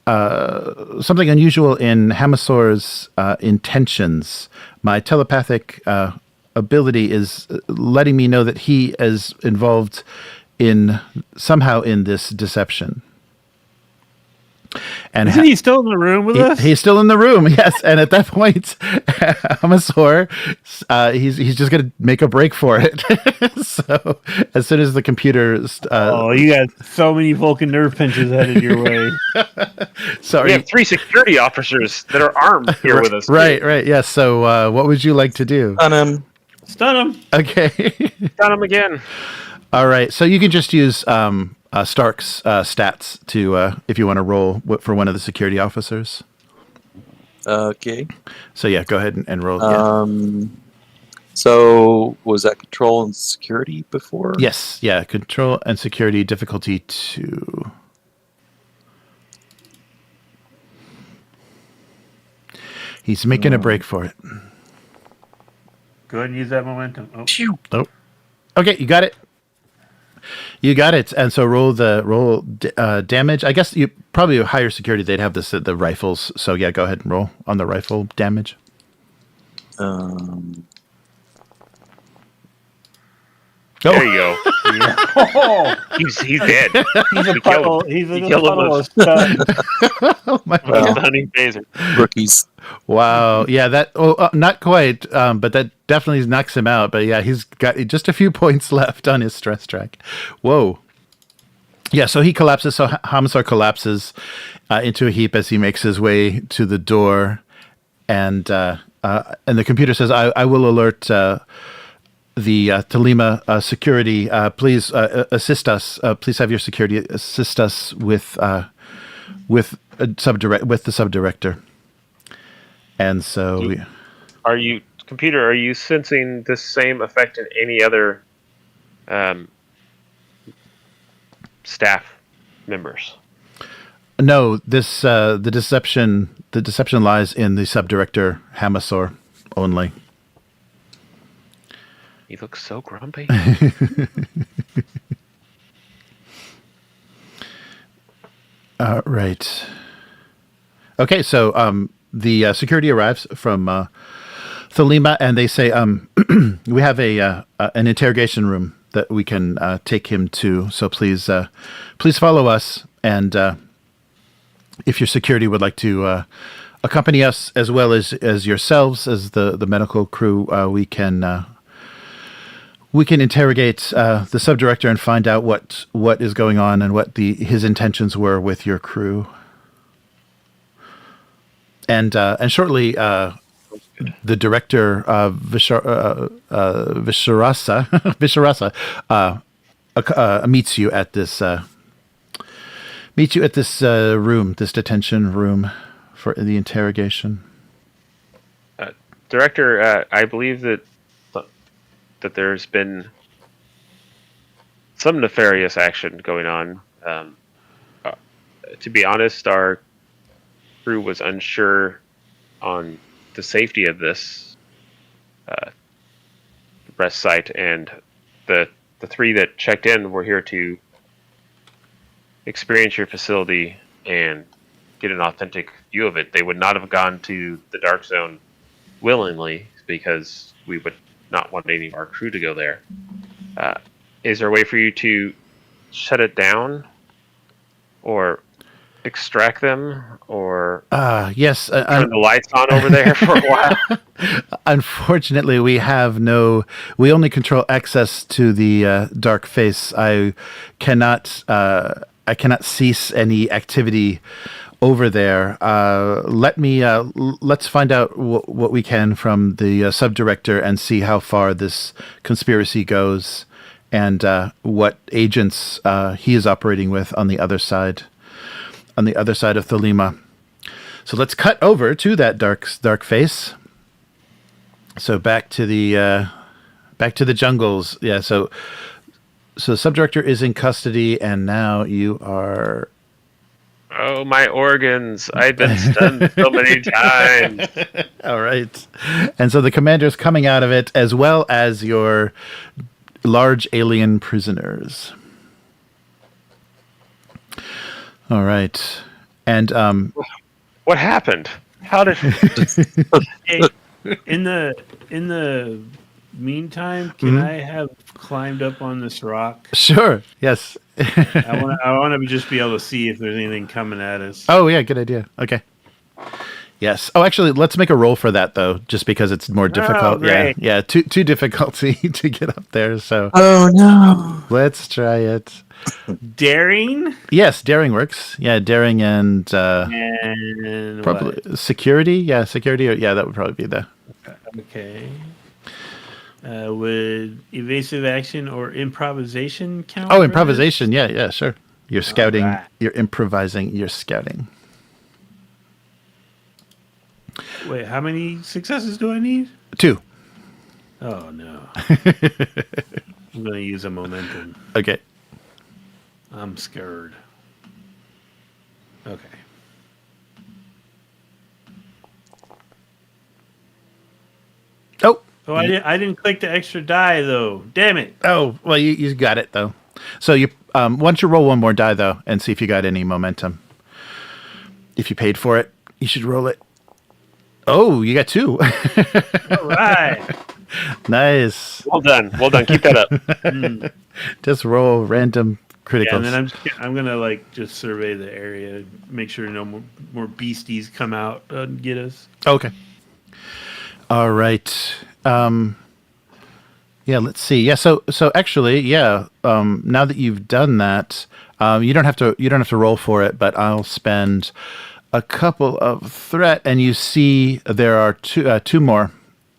unusual in Hamasor's intentions. My telepathic ability is letting me know that he is involved somehow in this deception. And isn't he still in the room with us? He's still in the room, yes. And at that point, Hamasor, he's just going to make a break for it. So as soon as the computer... you got so many Vulcan nerve pinches headed your way. Sorry. We have 3 security officers that are armed here with us. Right. Yes. So what would you like to do? Stun him. Okay. Stun him again. All right. So you can just use... Stark's stats to if you want to roll for one of the security officers. Okay. So yeah, go ahead and roll. So was that control and security before? Yes. Yeah. Control and security difficulty 2. He's making a break for it. Go ahead and use that momentum. Oh. Okay, you got it. You got it. And so roll damage. I guess you probably have higher security. They'd have the rifles. So yeah, go ahead and roll on the rifle damage. There you go. Oh, He's dead. he's a puddle. He's a puddle of Oh my God. Stunning phaser. Rookies. Wow. Yeah, not quite, but that definitely knocks him out. But yeah, he's got just a few points left on his stress track. Whoa. Yeah, so he collapses. So Hamasor collapses into a heap as he makes his way to the door. And the computer says, I will alert the Talima security. Please assist us. Please have your security assist us with the subdirector. And so, are you sensing this same effect in any other staff members? No, this the deception lies in the subdirector Hamasor only. He looks so grumpy. Right. Okay, so the security arrives from Thelema, and they say we have an interrogation room that we can take him to. So please follow us, and if your security would like to accompany us, as well as yourselves as the medical crew, we can interrogate the subdirector and find out what is going on and what his intentions were with your crew. And shortly, the director Visharasa meets you at this room, this detention room for the interrogation. Director, I believe that there's been some nefarious action going on. To be honest, our crew was unsure on the safety of this rest site, and the three that checked in were here to experience your facility and get an authentic view of it. They would not have gone to the Dark Zone willingly because we would not want any of our crew to go there. Is there a way for you to shut it down or extract them, or yes, turn the lights on over there for a while? Unfortunately, we only control access to the dark face. I cannot cease any activity over there. Let's find out what we can from the subdirector and see how far this conspiracy goes, and what agents he is operating with on the other side of Thelema. So let's cut over to that dark face. So back to the jungles. Yeah. So the subdirector is in custody, and now you are. Oh, my organs! I've been stunned so many times. All right. And so the commander's coming out of it, as well as your large alien prisoners. All right. And what happened? How did? Hey, in the meantime, can I have climbed up on this rock? Sure. Yes. I want to just be able to see if there's anything coming at us. Oh yeah, good idea. Okay. Yes. Oh, actually, let's make a roll for that though, just because it's more difficult. Great. Yeah. Too difficulty to get up there. So. Oh no. Let's try it. Daring? Yes, daring works. Yeah, daring and probably what? security. Yeah, security. Yeah, that would probably be the. Okay. Would evasive action or improvisation count? Oh, improvisation. Yeah, sure. You're scouting. Right. You're improvising. You're scouting. Wait, how many successes do I need? 2. Oh no. I'm gonna use a momentum. Okay. I'm scared. Okay. Oh. Oh, I didn't click the extra die though. Damn it. Oh, well, you got it though. So you why don't you roll one more die though, and see if you got any momentum. If you paid for it, you should roll it. Oh, you got 2. All right. Nice. Well done. Keep that up. Just roll random criticals. Yeah, and then I'm gonna just survey the area, make sure no more beasties come out and get us. Okay. All right. Yeah, let's see. Yeah, so actually, yeah, now that you've done that, you don't have to roll for it, but I'll spend a couple of threat, and you see there are two more.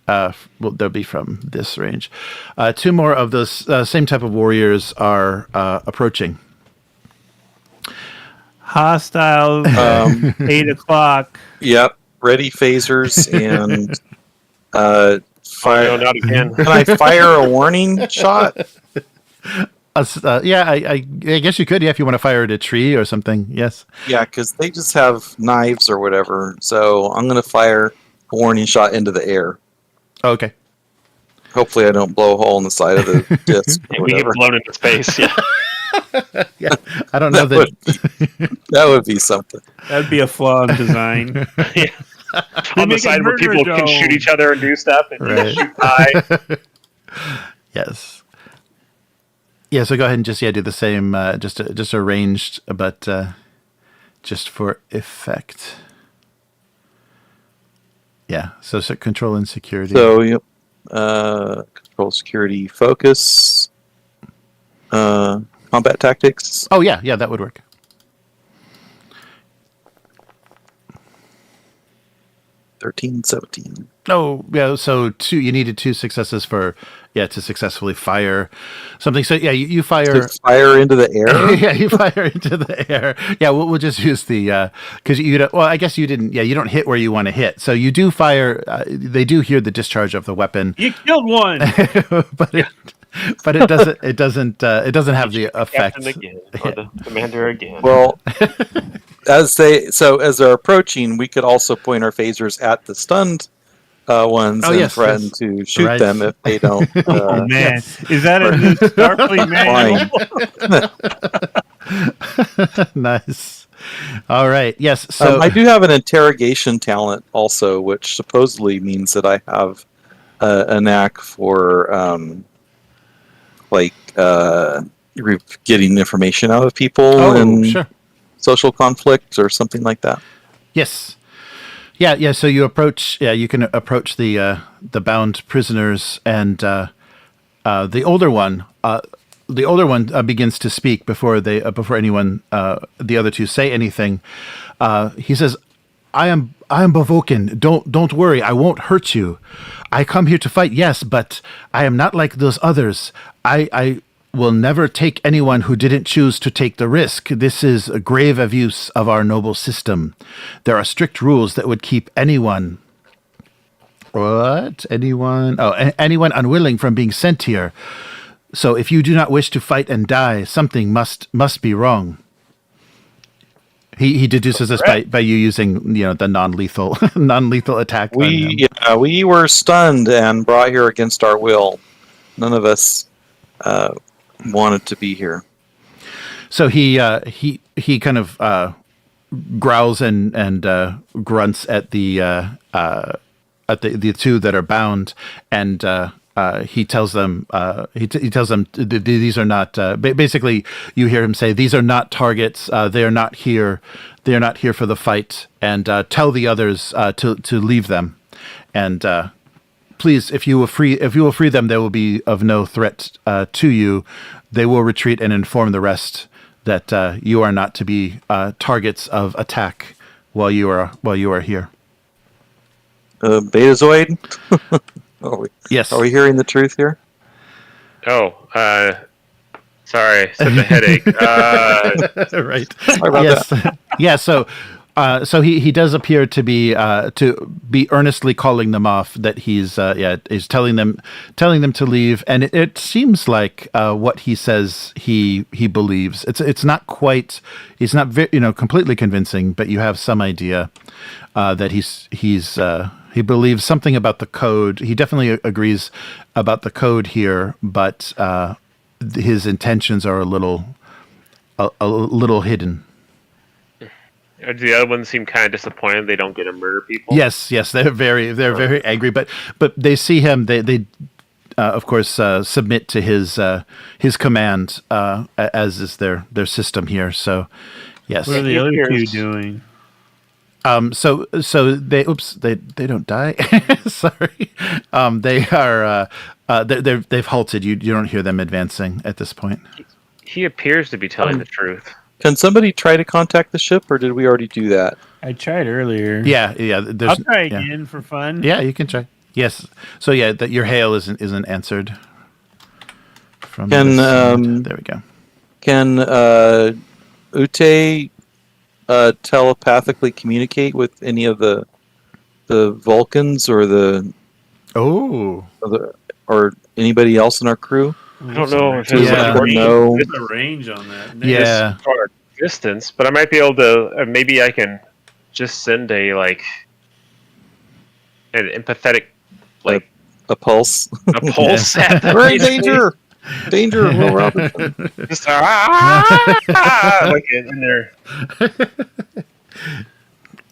Well, they'll be from this range. 2 more of those same type of warriors are approaching. Hostile. 8 o'clock. Yep. Ready phasers and fire. No, not again. Can I fire a warning shot? Yeah, I guess you could. Yeah, if you want to fire at a tree or something. Yes. Yeah, because they just have knives or whatever. So I'm going to fire a warning shot into the air. Okay. Hopefully, I don't blow a hole in the side of the disc. Or We get whatever. blown into space. Yeah. Yeah, I don't know that. That would be something. That'd be a flaw in design. On the make a side where murder people can shoot dome. each other and do stuff and Right. shoot high. Yes. Yeah. So go ahead and just do the same. Just arranged, but just for effect. Yeah. So control and security. So, yep. Control, security, focus, combat tactics. Oh yeah, that would work. 13, 17. Oh yeah. So you needed 2 successes to successfully fire something. So yeah, you fire. To fire into the air. Yeah, you fire into the air. Yeah, we'll just use the because you don't. Well, I guess you didn't. Yeah, you don't hit where you want to hit. So you do fire. They do hear the discharge of the weapon, You killed one. but it doesn't. It doesn't have the effect. Captain again, or the commander again. Well, as they're approaching, we could also point our phasers at the stunned ones Oh, and yes, threaten yes. to shoot Right. them if they don't. Oh man, is that in the Starfleet manual? Nice. All right. Yes. So I do have an interrogation talent also, which supposedly means that I have a knack for getting information out of people in sure. social conflict or something like that. Yes. Yeah. So you approach. Yeah, you can approach the bound prisoners, and the older one. The older one begins to speak before anyone the other two say anything. He says, "I am Vulcan. Don't worry. I won't hurt you. I come here to fight. Yes, but I am not like those others. I will never take anyone who didn't choose to take the risk. This is a grave abuse of our noble system. There are strict rules that would keep anyone anyone unwilling from being sent here. So if you do not wish to fight and die, something must be wrong." He deduces this by you using the non-lethal attack. We were stunned and brought here against our will. None of us wanted to be here. So he kind of growls and grunts at the two that are bound, and he tells them these are not basically, you hear him say, these are not targets. They are not here for the fight, and tell the others to leave them, and please, if you will free them, they will be of no threat to you. They will retreat and inform the rest that you are not to be targets of attack while you are here. Betazoid. Yes. Are we hearing the truth here? Oh, sorry, such a headache. Right. Sorry about Yes. that. Yeah. So he does appear to be earnestly calling them off. That he's telling them to leave, and it seems like what he says he believes. It's not quite. He's not completely convincing, but you have some idea that he believes something about the code. He definitely agrees about the code here, but his intentions are a little hidden. The other ones seem kind of disappointed they don't get to murder people. Yes, they're very angry, but they see him. They of course submit to his command, as is their system here. So yes. What are the other two doing? So they don't die. Sorry. They are they've halted. You don't hear them advancing at this point. He appears to be telling the truth. Can somebody try to contact the ship, or did we already do that? I tried earlier. Yeah. I'll try again for fun. Yeah, you can try. Yes. So yeah, that your hail isn't answered. From there we go. Can Ute telepathically communicate with any of the Vulcans or or anybody else in our crew? I don't know if there's there's a range on that. Yeah. Far distance, but I might be able to. Maybe I can just send an empathetic A pulse. A pulse at the We're in base. danger. Danger, Will Robertson. Just like in there.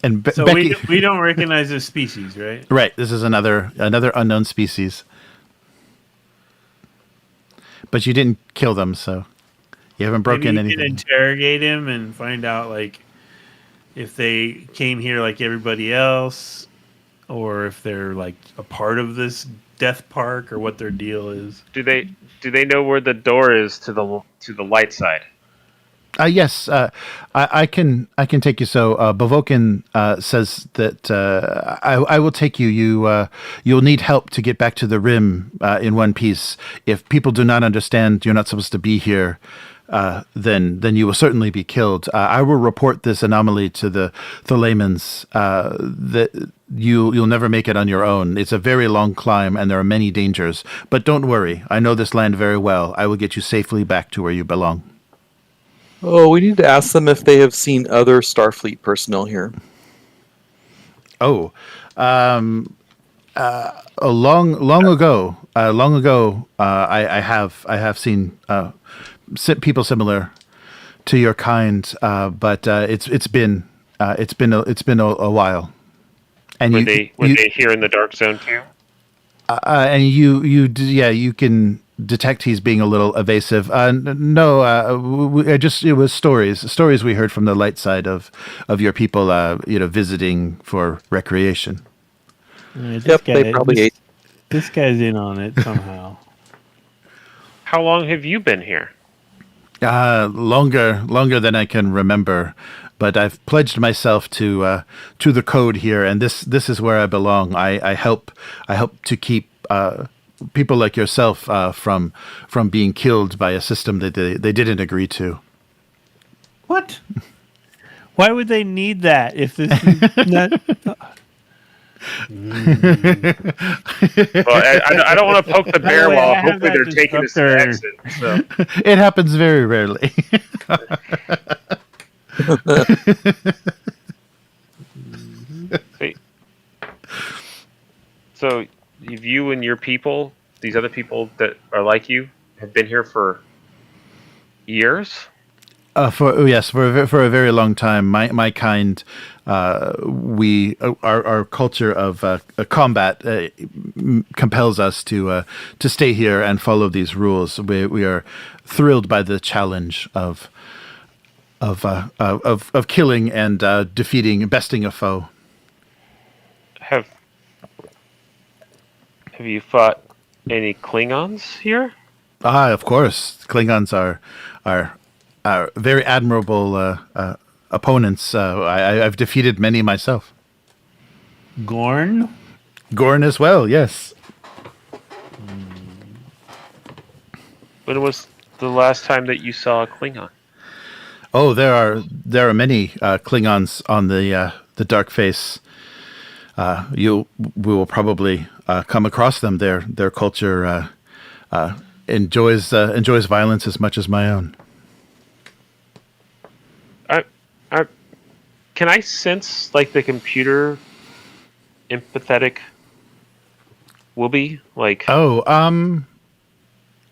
And So Becky, we don't recognize this species, right? right? This is another unknown species. But you didn't kill them, so you haven't broken Maybe you anything. can interrogate him and find out like if they came here like everybody else, or if they're like a part of this death park, or what their deal is. Do they know where the door is to the light side? Yes, I can take you. So Bavokin says that I will take you. You'll need help to get back to the rim in one piece. If people do not understand you're not supposed to be here, then you will certainly be killed. I will report this anomaly to the Thalemans. That you'll never make it on your own. It's a very long climb, and there are many dangers. But don't worry. I know this land very well. I will get you safely back to where you belong. Oh, we need to ask them if they have seen other Starfleet personnel here. Oh, long ago, I have seen people similar to your kind, but it's been a while. And Were they here in the dark zone too? And you can detect he's being a little evasive. No, it was stories we heard from the light side of your people, visiting for recreation. They probably ate. This guy's in on it somehow. How long have you been here? Longer than I can remember, but I've pledged myself to the code here, and this is where I belong. I help to keep people like yourself from being killed by a system that they didn't agree to. What? Why would they need that if this is not? Well, I don't want to poke the bear way, while I have hopefully that they're taking us to the exit. So. It happens very rarely. So you and your people, these other people that are like you, have been here for years? For a very long time. My kind, our culture of combat compels us to stay here and follow these rules. We are thrilled by the challenge of killing and besting a foe. Have you fought any Klingons here? Of course, Klingons are very admirable opponents. I've defeated many myself. Gorn as well, yes. When was the last time that you saw a Klingon? Oh, there are many Klingons on the dark face. We will probably come across them. Their culture enjoys violence as much as my own. Can I sense like the computer empathetic Wooby? Like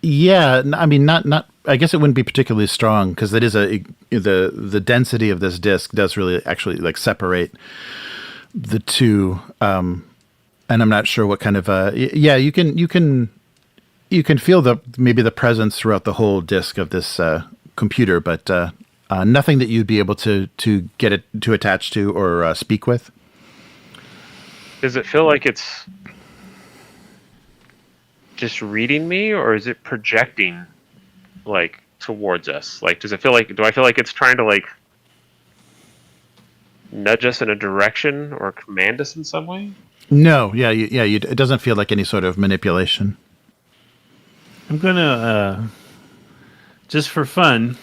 yeah. I mean, not. I guess it wouldn't be particularly strong because that is the density of this disk does really actually like separate the two. And I'm not sure what kind of you can feel maybe the presence throughout the whole disk of this computer, but nothing that you'd be able to get it to attach to or speak with. Does it feel like it's just reading me, or is it projecting like towards us? Like, do I feel like it's trying to like nudge us in a direction or command us in some way? No, it doesn't feel like any sort of manipulation. I'm gonna just for fun.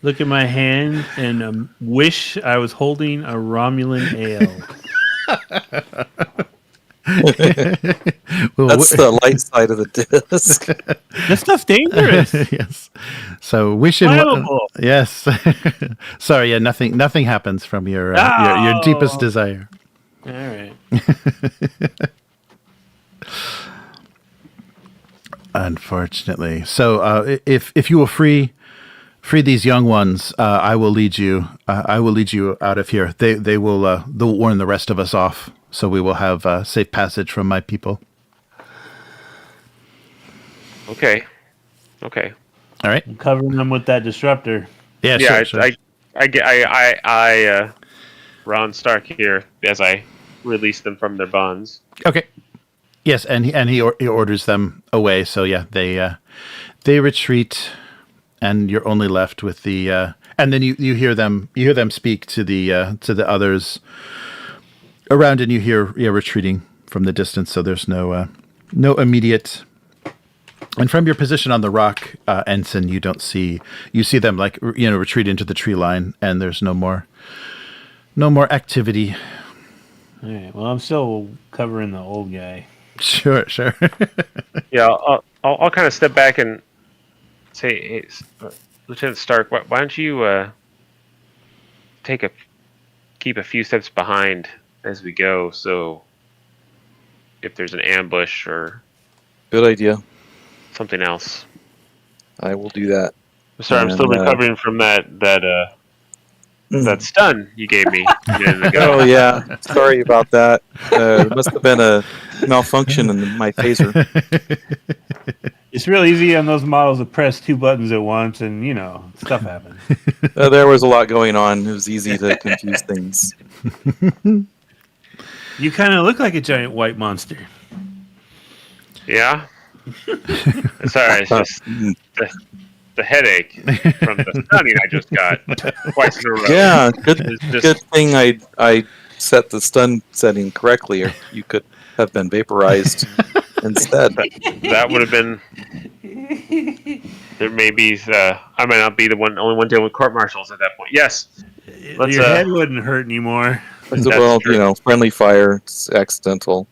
Look at my hand and wish I was holding a Romulan ale. That's the light side of the disc. This stuff's dangerous. Yes. So wish it. Yes. Sorry. Yeah. Nothing happens from your deepest desire. All right. Unfortunately. So if you will free these young ones, I will lead you. I will lead you out of here. They'll warn the rest of us off, so we will have safe passage from my people. Okay. All right. I'm covering them with that disruptor. Yeah. Sure. I Ron Stark here as I release them from their bonds. Okay. Yes, and he orders them away. So yeah, they retreat, and you're only left with the. And then you hear them speak to the others around, and you hear retreating from the distance. So there's no immediate. And from your position on the rock, Ensign, you see them retreat into the tree line, and there's no more activity. All right. Well, I'm still covering the old guy. Sure. Yeah, I'll kind of step back and say, hey, Lieutenant Stark, why don't you keep a few steps behind as we go, so if there's an ambush or Good idea. something else. I will do that. Sorry, I'm still recovering from that stun you gave me a minute ago. Oh yeah, sorry about that. It must have been a malfunction in my phaser. It's real easy on those models to press 2 buttons at once, and stuff happens. There was a lot going on. It was easy to confuse things. You kind of look like a giant white monster. Yeah. Sorry, it's just the headache from the stunning I just got twice in a row. Yeah, good thing I set the stun setting correctly, or you could have been vaporized instead. That would have been. There may be. I might not be the only one dealing with court martials at that point. Yes. Your head wouldn't hurt anymore. Well, friendly fire. It's accidental.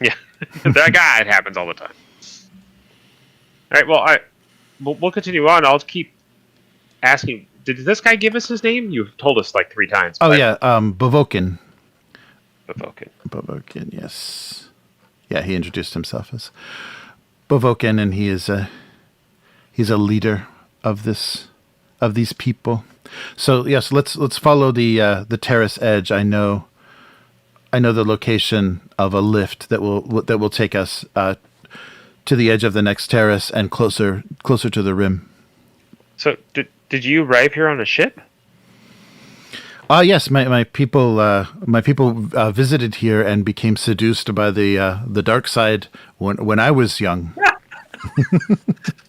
Yeah, that guy. It happens all the time. All right. Well, we'll continue on. I'll keep asking. Did this guy give us his name? You've told us like 3 times. Oh yeah, Bavokin. Bavokin. Yes. Yeah, he introduced himself as Bavokin, and he's a leader of these people. So yes, let's follow the terrace edge. I know the location of a lift that will take us to the edge of the next terrace and closer to the rim. So did you arrive here on a ship? Yes, my people visited here and became seduced by the dark side when I was young.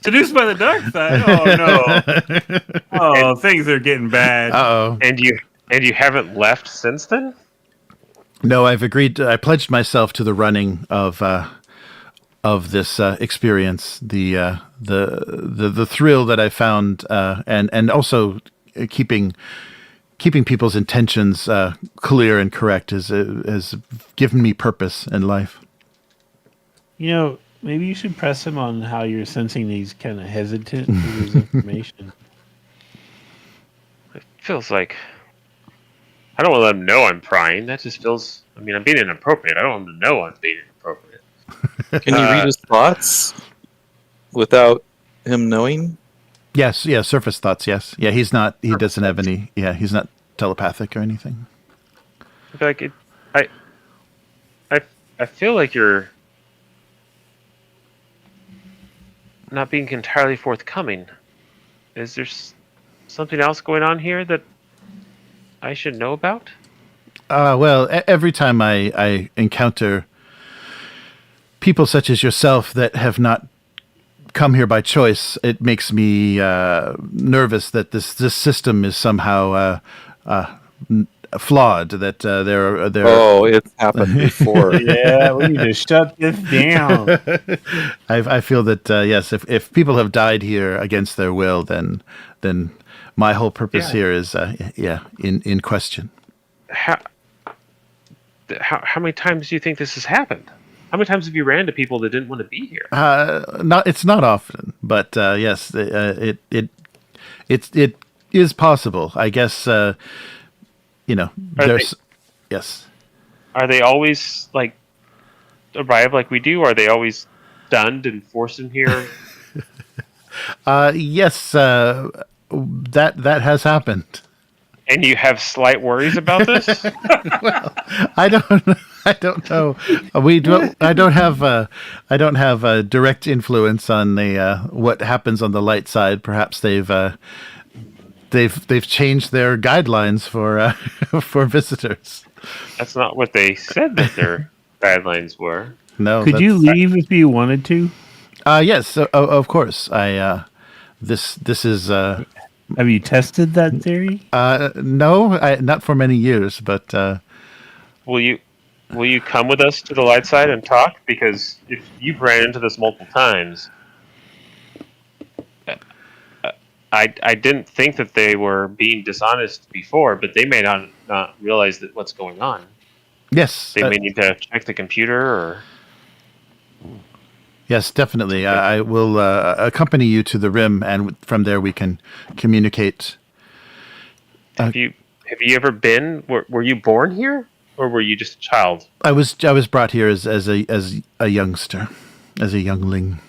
Seduced by the dark side? Oh no! Things are getting bad. Uh-oh. And you haven't left since then? No, I've agreed. I pledged myself to the running of this experience, the thrill that I found, and also keeping people's intentions clear and correct has given me purpose in life. Maybe you should press him on how you're sensing he's kind of hesitant with his information. It feels like I don't want to let him know I'm prying. That just feels. I mean, I'm being inappropriate. I don't want him to know I'm being inappropriate. Can you read his thoughts without him knowing? Yes, yeah, surface thoughts. Yes, yeah. He's not. He doesn't have any. Yeah, he's not telepathic or anything. I feel like I feel like you're not being entirely forthcoming. Is there something else going on here that I should know about? Well, every time I encounter people such as yourself that have not come here by choice, it makes me nervous that this system is somehow flawed. That there. Oh, it's happened before. Yeah, we need to shut this down. I feel that yes, if people have died here against their will, then my whole purpose here is in question. How many times do you think this has happened? How many times have you ran to people that didn't want to be here? It's not often, but yes, it is possible. I guess yes. Are they always like arrive like we do? Or are they always stunned and forced in here? Yes, that has happened. And you have slight worries about this? I don't know. I don't have a direct influence on the what happens on the light side. Perhaps they've changed their guidelines for for visitors. That's not what they said that their guidelines were. No. Could you leave if you wanted to? Yes, of course. This is. Have you tested that theory? No, not for many years, but. Will you come with us to the light side and talk? Because if you've ran into this multiple times, I didn't think that they were being dishonest before, but they may not realize that what's going on. Yes. They may need to check the computer or... Yes, definitely. I will accompany you to the rim, and from there we can communicate. Have you ever been... Were you born here? Or were you just a child? I was brought here as a youngster, as a youngling.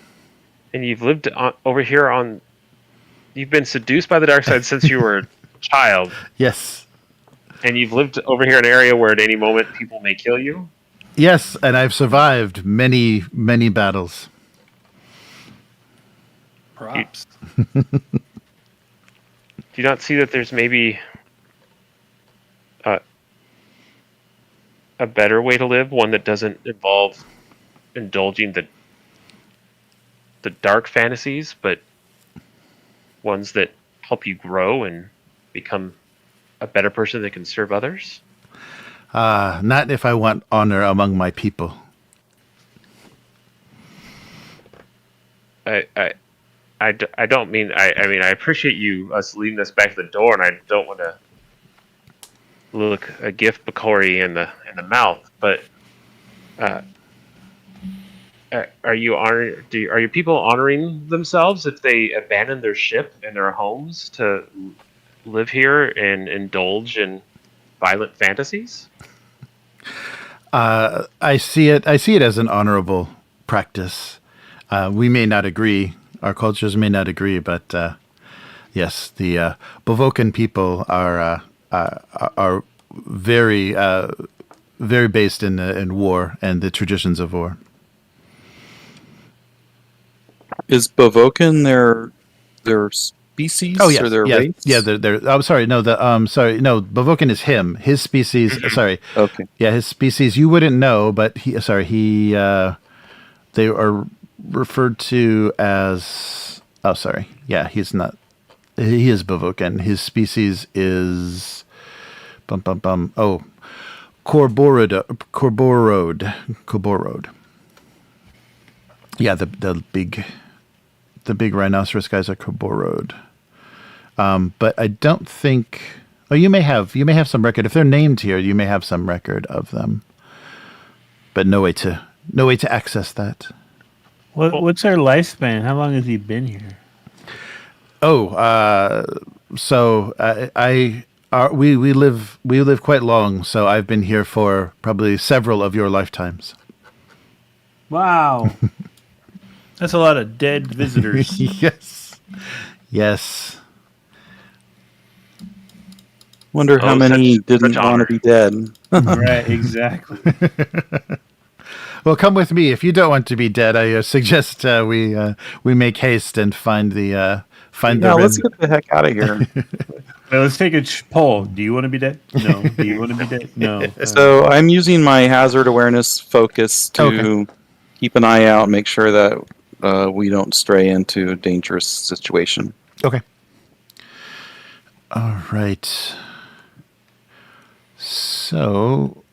And you've lived over here on... You've been seduced by the dark side since you were a child. Yes. And you've lived over here in an area where at any moment people may kill you? Yes, and I've survived many, many battles. Props. Do you not see that there's maybe a better way to live? One that doesn't involve indulging the dark fantasies, but ones that help you grow and become a better person that can serve others? Not if I want honor among my people. I don't mean... I mean, I appreciate us leading us back to the door, and I don't want to look a gift Bakori in the mouth, but are your people honoring themselves if they abandon their ship and their homes to live here and indulge in violent fantasies? I see it as an honorable practice. We may not agree. Our cultures may not agree, but yes, the Vulcan people are very very based in war and the traditions of war. Is Vulcan their species? Oh yes, or their race? Yeah. They're. I'm sorry. No, no. Vulcan is him. His species. Sorry. Okay. Yeah, his species. You wouldn't know, but he. They are referred to as. Oh, sorry. Yeah, he's not. He is Vulcan. His species is. Oh, Corborode. Yeah, the big rhinoceros guys are Corborode. But I don't think. Oh, you may have some record if they're named here. You may have some record of them, but no way to access that. What's our lifespan? How long has he been here? Oh, so we live quite long. So I've been here for probably several of your lifetimes. Wow, that's a lot of dead visitors. Yes. Wonder how many didn't want to be dead. Right, exactly. Well, come with me if you don't want to be dead. I suggest we make haste and find the let's get the heck out of here. Well, let's take a poll. Do you want to be dead? No. Do you want to be dead? No. So I'm using my hazard awareness focus to keep an eye out, make sure that we don't stray into a dangerous situation. Okay. All right. So,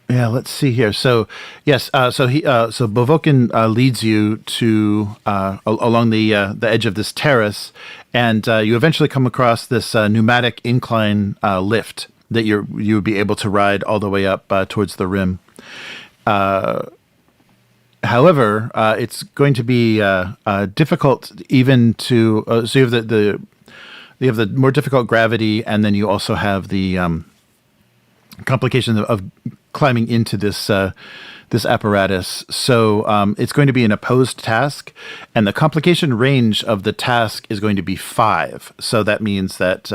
yeah, let's see here. So, yes, so Vulcan leads you to along the edge of this terrace, and you eventually come across this pneumatic incline lift that you would be able to ride all the way up towards the rim. However, it's going to be difficult even to. So you have you have the more difficult gravity, and then you also have the complications of climbing into this this apparatus. So it's going to be an opposed task, and the complication range of the task is going to be 5. So that means that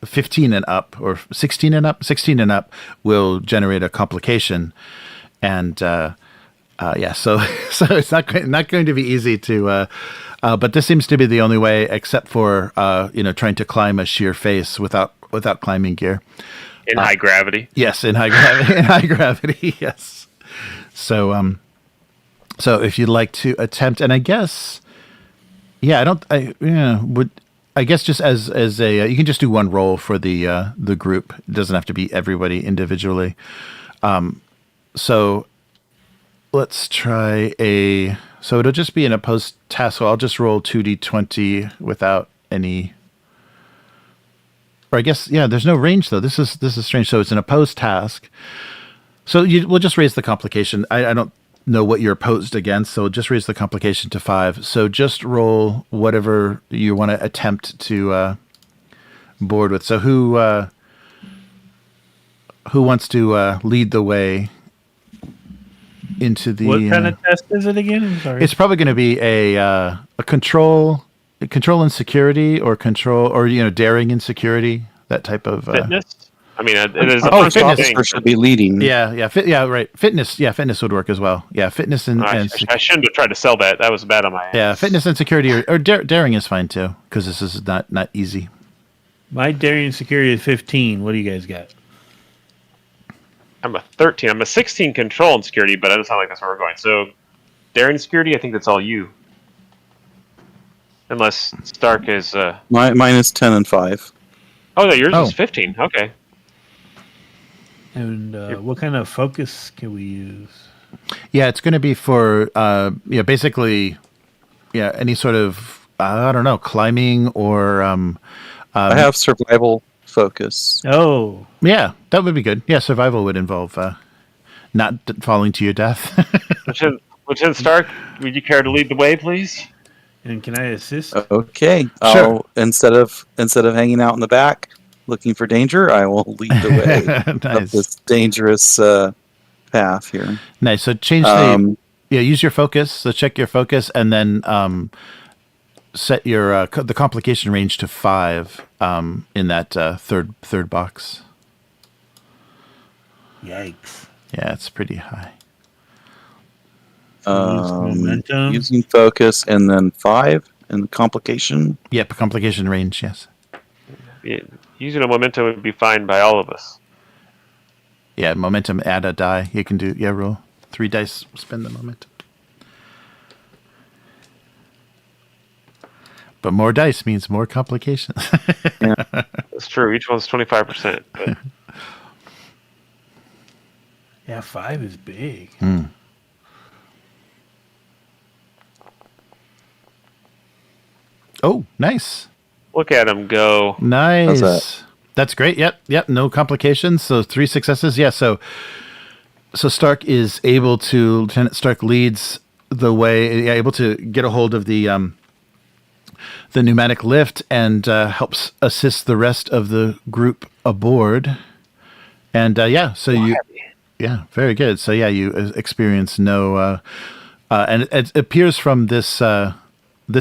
15 and up, or 16 and up, 16 and up will generate a complication, and yeah. So it's not going to be easy to. But this seems to be the only way, except for trying to climb a sheer face without climbing gear. In high gravity. Yes, in high gravity. In high gravity, yes. So if you'd like to attempt, and I guess, yeah, I guess just as a you can just do one roll for the group. It doesn't have to be everybody individually. So let's try so it'll just be an opposed task. So I'll just roll 2d20 without any. Or I guess, yeah, there's no range though. This is strange. So it's an opposed task. So we'll just raise the complication. I don't know what you're opposed against, so just raise the complication to 5. So just roll whatever you want to attempt to board with. So who wants to lead the way into the? What kind of test is it again? I'm sorry. It's probably going to be a control and security, or control, or daring and security, that type of fitness. I mean, it is. First officer should be leading. Yeah, right. Fitness would work as well. Yeah, fitness and I shouldn't have tried to sell that. That was bad on my end. Yeah, fitness and security, or daring is fine too, because this is not easy. My daring and security is 15. What do you guys got? I'm a 13. I'm a 16 control and security, but it doesn't sound like that's where we're going. So, daring security, I think that's all you. Unless Stark is. Mine is 10 and 5. Oh, no, yours is 15. Okay. And what kind of focus can we use? Yeah, it's going to be for basically, any sort of I don't know, climbing or. I have survival focus. Oh. Yeah, that would be good. Yeah, survival would involve not falling to your death. Lieutenant Stark, would you care to lead the way, please? And can I assist? Okay. Sure. Instead of hanging out in the back looking for danger, I will lead the way Nice. up this dangerous path here. Nice. So change use your focus. So check your focus, and then set your the complication range to 5 in that third box. Yikes. Yeah, it's pretty high. Momentum. Using focus and then 5 in the complication. Yep, complication range, yes. Yeah, using a momentum would be fine by all of us. Yeah, momentum, add a die. You can do, roll 3 dice, spend the momentum. But more dice means more complications. Yeah. That's true. Each one's 25%. But Yeah, 5 is big. Oh, nice. look at him go. Nice. How's that? That's great. Yep. No complications. So 3 successes. Yeah. So Stark is able to. Lieutenant Stark leads the way. Able to get a hold of the pneumatic lift and helps assist the rest of the group aboard. And very good. So you experience no, and it appears from this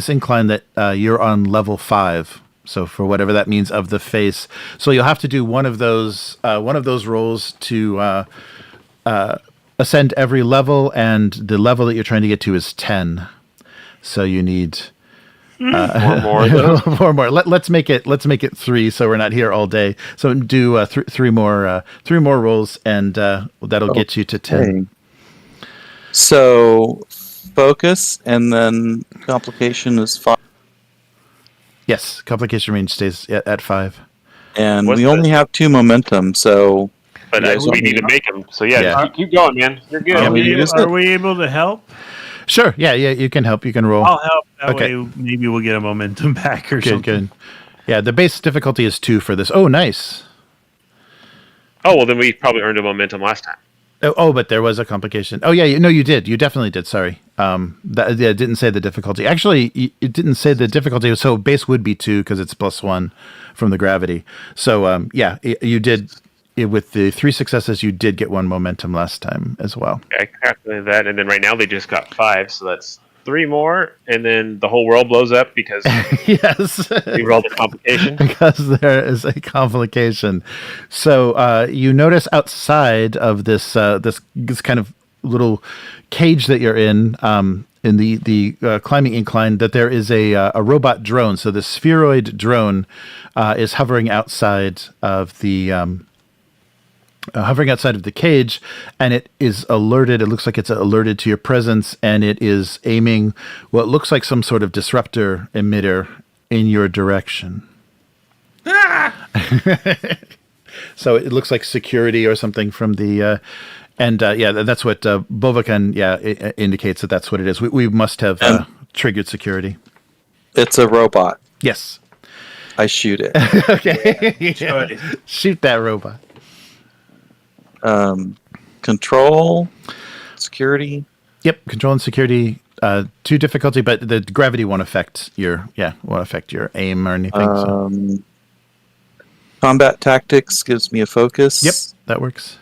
incline that you're on level 5. So for whatever that means of the face, so you'll have to do one of those rolls to ascend every level, and the level that you're trying to get to is 10. So you need. Four more. Let's make it 3, so we're not here all day. So do 3 more rolls, and that'll get you to 10. So focus and then complication is 5, Yes, complication range stays at 5. and What's we the- only have 2 momentum. So But You guys we want need me to make him. So yeah, Yeah. Keep going, man. You're good. Yeah, we use it. Are we able to help? Sure. Yeah. You can help. You can roll. I'll help. That Okay. way maybe we'll get a momentum back or something. Good. Yeah, the base difficulty is 2 for this. Oh, nice. Oh well, then we probably earned a momentum last time. Oh, but there was a complication. Oh, yeah. No, you did. You definitely did. Sorry. It didn't say the difficulty. Actually, it didn't say the difficulty. So base would be 2 because it's +1 from the gravity. So, you did with the 3 successes, you did get 1 momentum last time as well. I calculated that, and then right now they just got 5, so that's 3 more, and then the whole world blows up because Yes, we rolled a complication. because there is a complication. So you notice outside of this this kind of little cage that you're in the climbing incline, that there is a robot drone. So the spheroid drone is hovering outside of the cage, and it is alerted. It looks like it's alerted to your presence, and it is aiming what looks like some sort of disruptor emitter in your direction. So it looks like security or something from the that's what Vulcan indicates that's what it is. We must have triggered security. It's a robot. Yes. I shoot it. Okay. Yeah. Shoot that robot. Control, security. Yep, control and security. 2 difficulty, but the gravity won't affect your aim or anything. Combat tactics gives me a focus. Yep, that works.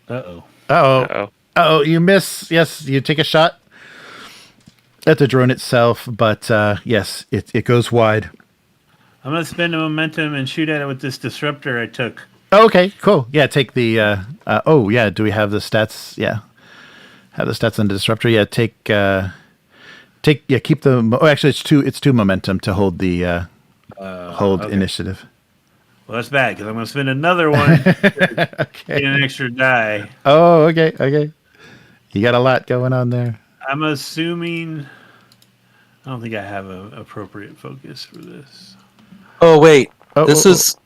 Uh-oh, you miss. Yes, you take a shot at the drone itself, but yes, it goes wide. I'm going to spend a momentum and shoot at it with this disruptor I took. Oh, okay, cool. Yeah, take the... do we have the stats? Yeah. Have the stats on the disruptor? Yeah, keep the... Oh, actually, it's two momentum to hold the... hold initiative. Well, that's bad, because I'm going to spend another one to get an extra die. Oh, okay. You got a lot going on there. I'm assuming... I don't think I have an appropriate focus for this. Oh, wait. This is...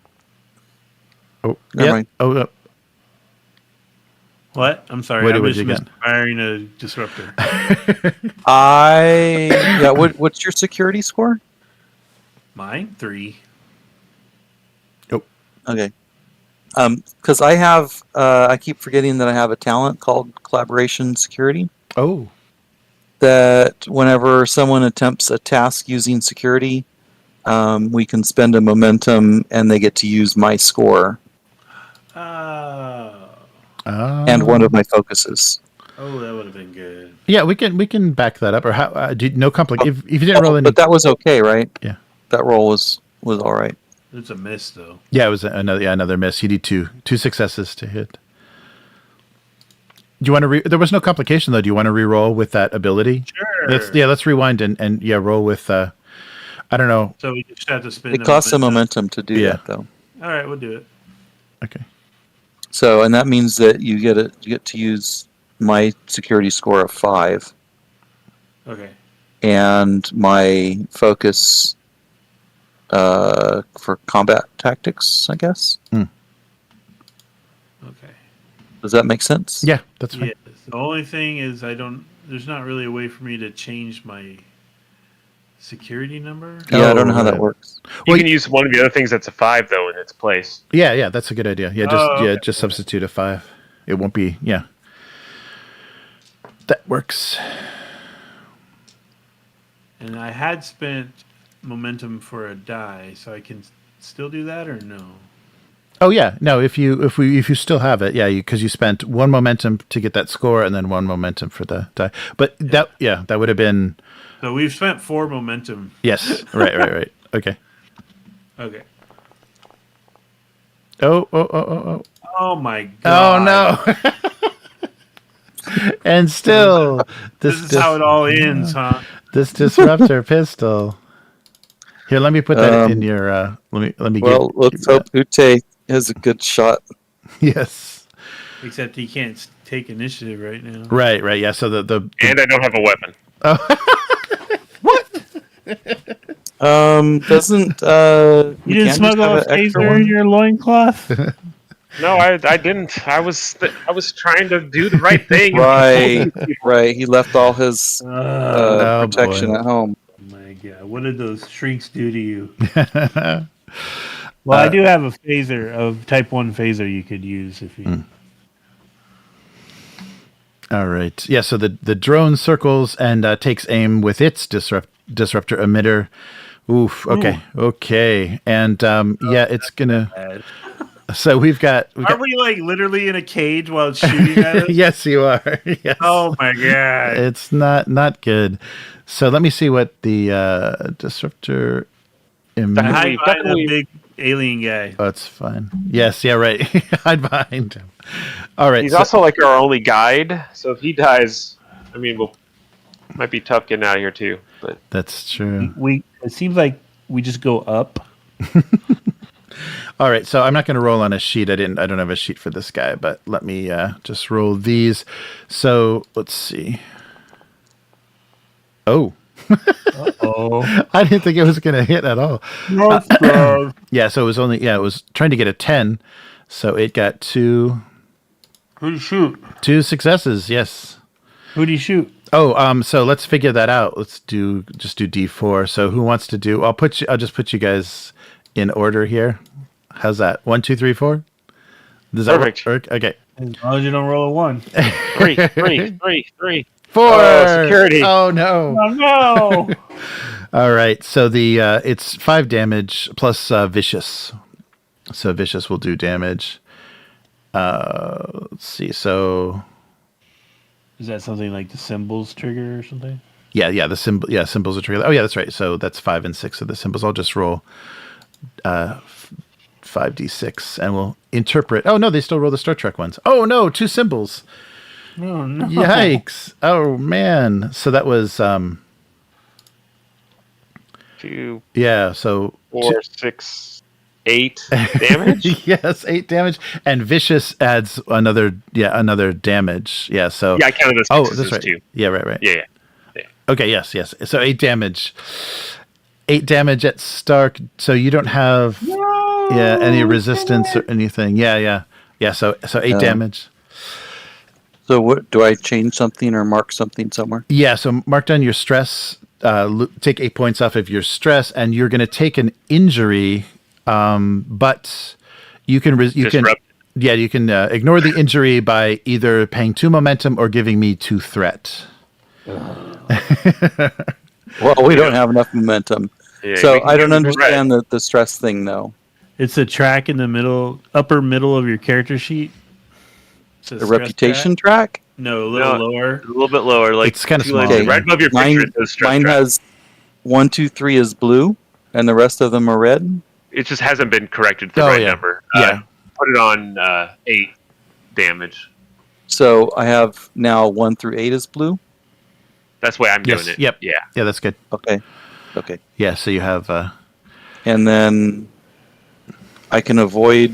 Oh, never mind. Oh, What? I'm sorry. I'm just firing a disruptor. What's your security score? Mine? 3. Oh. Okay. Because I have... I keep forgetting that I have a talent called Collaboration Security. Oh. That whenever someone attempts a task using security, we can spend a momentum and they get to use my score. And one of my focuses. Oh, that would have been good. Yeah, we can back that up. Or how? No complication. If you didn't roll any, but that was okay, right? Yeah, that roll was all right. It's a miss, though. Yeah, it was another miss. You need two successes to hit. Do you want to? There was no complication though. Do you want to re-roll with that ability? Sure. Let's rewind and roll with. I don't know. So we just have to spin. It costs some momentum to do that, though. All right, we'll do it. Okay. So, and that means that you get to use my security score of 5. Okay. And my focus for combat tactics, I guess. Hmm. Okay. Does that make sense? Yeah, that's fine. Yes. The only thing is there's not really a way for me to change my security number. Yeah, I don't know how that works. You can use one of the other things that's a 5 though in its place. Yeah, that's a good idea. Yeah, just substitute a 5. It won't be. Yeah, that works. And I had spent momentum for a die, so I can still do that or no? Oh yeah, no. If you still have it, yeah, because you spent 1 momentum to get that score, and then 1 momentum for the die. But that would have been. So we've spent 4 momentum. Yes. Right. Okay. Okay. Oh. Oh my god. Oh no. And still, this is how it all ends, huh? This disruptor pistol. Here, let me put that in your. Let me. Well, let's hope Ute has a good shot. Yes. Except he can't take initiative right now. Right. Yeah. So the and I don't have a weapon. Oh. Doesn't you didn't smuggle a phaser in your loincloth? No, I didn't. I was trying to do the right thing. Right. He left all his protection at home. Oh my god! What did those shrieks do to you? Well, I do have a phaser of Type 1 phaser you could use if you. All right. Yeah. So the drone circles and takes aim with its disruptor emitter. Oof. Okay. Ooh. Okay. And yeah, it's gonna. Bad. So we've got. Are we like literally in a cage while it's shooting at us? Yes, you are. Yes. Oh my god! It's not good. So let me see what the disruptor. Hide behind Definitely- a big alien guy. Oh, it's fine. Yes. Yeah. Right. Hide behind him. All right. He's so- also like our only guide, so if he dies, I mean, might be tough getting out of here too. But That's true. It seems like we just go up. All right, so I'm not going to roll on a sheet. I don't have a sheet for this guy, but let me just roll these. So let's see. Oh, Oh, I didn't think it was going to hit at all. no, Yeah, so it was trying to get a 10, so it got two who do you shoot? successes. Yes. Who do you shoot? Oh, so let's figure that out. Let's just do D4. So who wants to do? I'll just put you guys in order here. How's that? 1, 2, 3, 4. Does that Perfect. work? Okay. As long as you don't roll a 1. 3, 3. 4. Oh, security. Oh no. Oh no! All right. So the it's 5 damage plus vicious. So vicious will do damage. Let's see. So Is that something like the symbols trigger or something? yeah, the symbol. Yeah, symbols are triggered. Oh yeah, that's right. So that's 5 and 6 of the symbols. I'll just roll 5d6 and we'll interpret. Oh no, they still roll the Star Trek ones. Oh no, 2 symbols. Oh no! Yikes. Oh man. So that was 2, yeah, so 4, 6, 8 damage. yes, 8 damage, and vicious adds another damage. Yeah, so Yeah, I counted the oh, sixes that's right. too. Yeah, right. Yeah. Okay, yes. So 8 damage. 8 damage at Stark. So you don't have any resistance or anything. Yeah. So 8 damage. So what do I change something or mark something somewhere? Yeah. So mark down your stress. Take 8 points off of your stress, and you're going to take an injury. But you can Disrupt. you can ignore the injury by either paying 2 momentum or giving me 2 threat. Well, we don't have enough momentum. Yeah, So we can I don't give him understand the stress thing, though. It's a track in the upper middle of your character sheet. It's a The stress reputation track. track? No, a little No. lower. A little bit lower, like It's kinda 2 lines small. right above your Mine, picture. It says stress mine track. has 1, 2, 3 is blue, and the rest of them are red. It just hasn't been corrected to the Oh, right yeah. number. Yeah. Put it on 8 damage. So I have now 1 through 8 is blue. That's the way I'm Yes. doing it. Yep. Yeah. Yeah, that's good. Okay. Yeah. So you have And then I can avoid.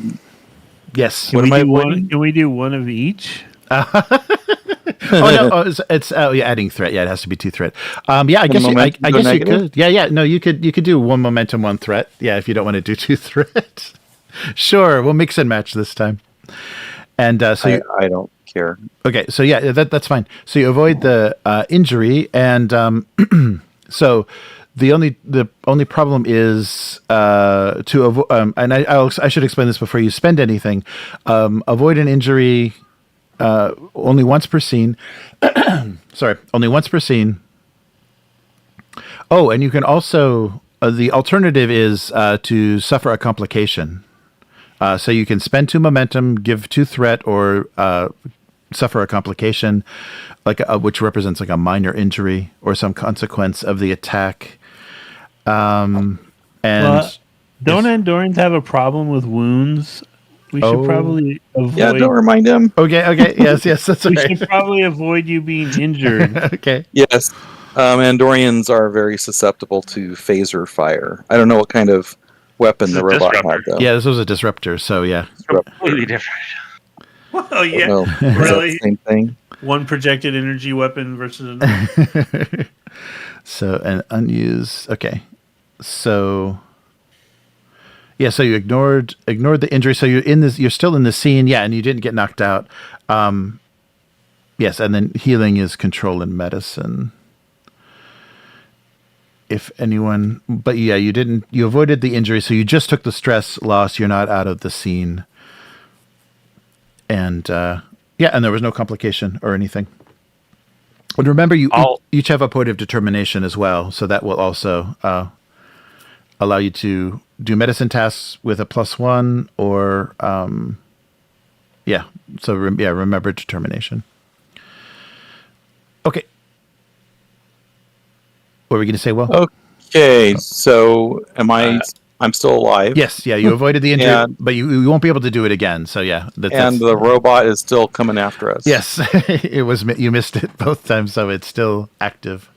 yes. What am I avoiding? Can we do one of each? Oh no, it's adding threat. Yeah, it has to be 2 threat. Yeah, I guess momentum I go guess you negative? could. Yeah. No, you could do 1 momentum, 1 threat. Yeah, if you don't want to do 2 threat. Sure, we'll mix and match this time. And so I don't care. okay, so yeah, that's fine. So you avoid the injury, and so the only problem is to avoid. And I should explain this before you spend anything. Avoid an injury only once per scene. Sorry, only once per scene. Oh, and you can also the alternative is to suffer a complication. So you can spend 2 momentum, give 2 threat, or suffer a complication, which represents like a minor injury or some consequence of the attack. And Don't Andorians have a problem with wounds? We should probably avoid. Yeah, don't remind him. okay, yes, that's we okay. should probably avoid you being injured. Okay. Yes. Andorians are very susceptible to phaser fire. I don't know what kind of weapon This the is a robot disruptor. had, though. Yeah, this was a disruptor, so yeah. Completely different. Oh yeah, No, is that really? the same thing? One projected energy weapon versus another. So an unused. Okay, so yeah, so you ignored the injury. So you're still in the scene, yeah, and you didn't get knocked out. Yes, and then healing is control and medicine. If anyone, but yeah, you avoided the injury, so you just took the stress loss. You're not out of the scene. And yeah, and there was no complication or anything. And remember, you each have a point of determination as well, so that will also allow you to do medicine tasks with a +1, or remember determination. Okay. What were we going to say, Will? Okay, so I'm still alive. Yes, yeah, you avoided the injury, but you won't be able to do it again. So yeah, and the robot is still coming after us. Yes, you missed it both times, so it's still active.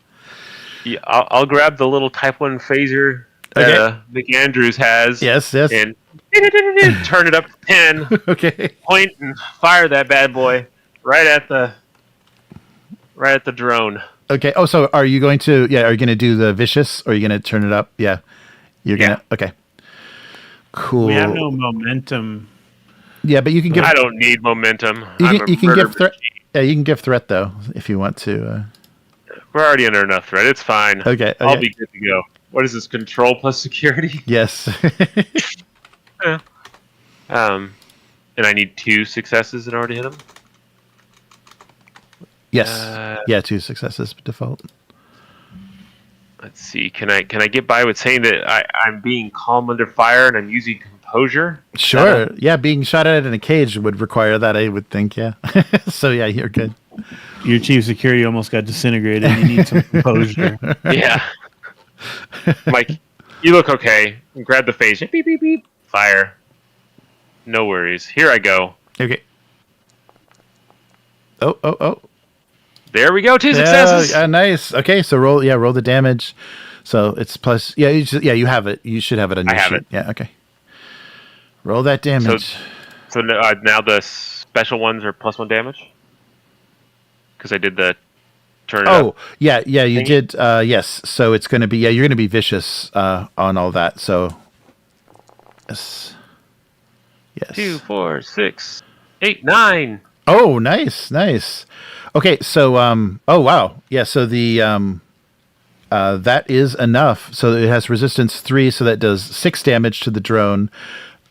Yeah, I'll grab the little Type 1 phaser that McAndrews has. Yes. And turn it up to 10. Okay. Point and fire that bad boy right at the drone. Okay. Oh, so are you going to do the vicious, or are you going to turn it up? Yeah. Okay. Cool. We have no momentum. Yeah, but you can give. I don't need momentum. You can give threat. Yeah, you can give threat though if you want to. We're already under enough threat. It's fine. Okay. I'll be good to go. What is this? Control plus security? Yes. And I need 2 successes in order to hit him. Yes. 2 successes default. Let's see. Can I get by with saying that I'm being calm under fire and I'm using composure? Sure. Yeah, being shot at in a cage would require that, I would think. Yeah. So yeah, you're good. Your chief security almost got disintegrated. You need some composure. Yeah. Mike, you look okay. Grab the phase. Beep, beep, beep. Fire. No worries. Here I go. Okay. Oh. There we go. 2 successes. Nice. Okay, so roll the damage. So it's plus. Yeah, you have it. You should have it on your sheet. I have it. Yeah. Okay. Roll that damage. So now the special ones are +1 damage. Because I did the turn. Oh, yeah. You did. Yes. So it's going to be. Yeah, you're going to be vicious on all that. So. Yes. 2, 4, 6, 8, 9. Oh, nice. Okay, so oh wow, yeah. So the that is enough. So it has resistance 3, so that does 6 damage to the drone.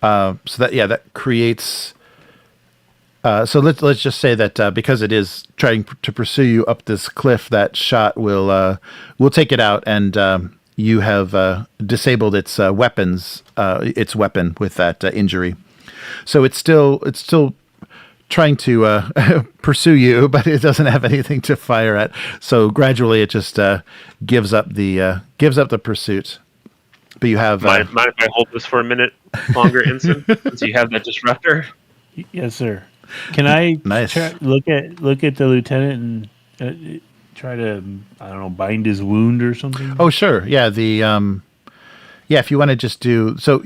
So that creates. So let's just say that because it is trying to pursue you up this cliff, that shot will take it out, and you have disabled its weapons, its weapon with that injury. So it's still trying to pursue you, but it doesn't have anything to fire at. So gradually, it just gives up the pursuit. But you have mind if I hold this for a minute longer, Ensign? Since you have that disruptor. Yes, sir. Can I nice. Look at the lieutenant and try to bind his wound or something? Oh sure, yeah. If you want to just do so.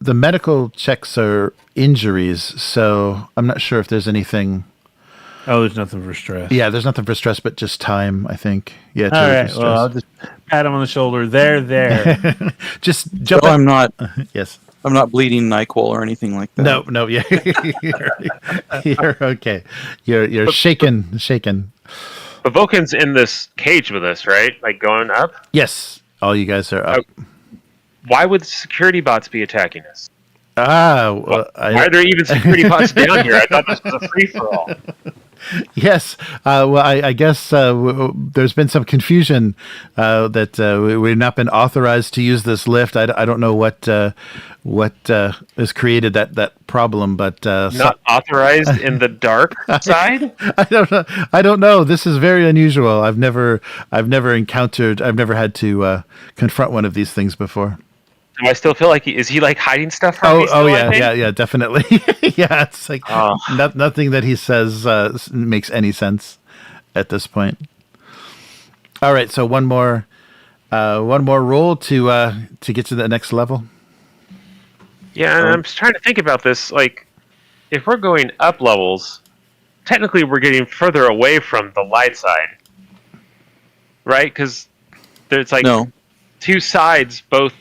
The medical checks are injuries, so I'm not sure if there's anything. Oh, there's nothing for stress. Yeah, there's nothing for stress, but just time, I think. Yeah. All right. Well, I'll just pat him on the shoulder. There. Just jump. I'm not. Yes. I'm not bleeding NyQuil or anything like that. No. Yeah. You're okay. You're shaken. But Vulcan's in this cage with us, right? Like going up. Yes. All you guys are up. Why would security bots be attacking us? Why are there even security bots down here? I thought this was a free-for-all. Yes. I guess there's been some confusion that we've not been authorized to use this lift. I don't know what has created that problem, but not authorized in the dark side. I don't know. This is very unusual. I've never had to confront one of these things before. Do I still feel like is he like hiding stuff from me? Yeah, definitely. Yeah, it's like nothing that he says makes any sense at this point. All right, so one more roll to get to the next level. Yeah, and I'm just trying to think about this. Like, if we're going up levels, technically we're getting further away from the light side, right? Because there's like 2 sides both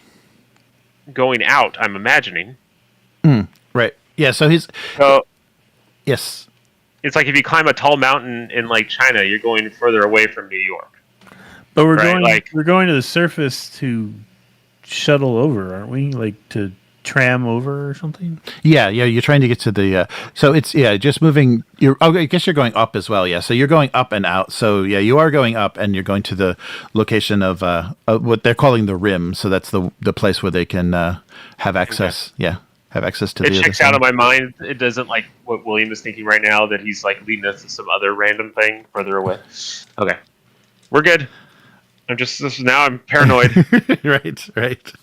going out, I'm imagining. Right. Yeah, so yes. It's like if you climb a tall mountain in like China, you're going further away from New York. But we're going to the surface to shuttle over, aren't we? Like to tram over or something? Yeah, you're trying to get to the so it's just moving. I guess you're going up as well. Yeah, so you're going up and out. So yeah, you are going up and you're going to the location of what they're calling the rim. So that's the place where they can have access. Okay. Yeah, have access to it the checks out of my mind. It doesn't like what William is thinking right now, that he's like leading us to some other random thing further away. Okay, we're good. Now I'm paranoid. Right.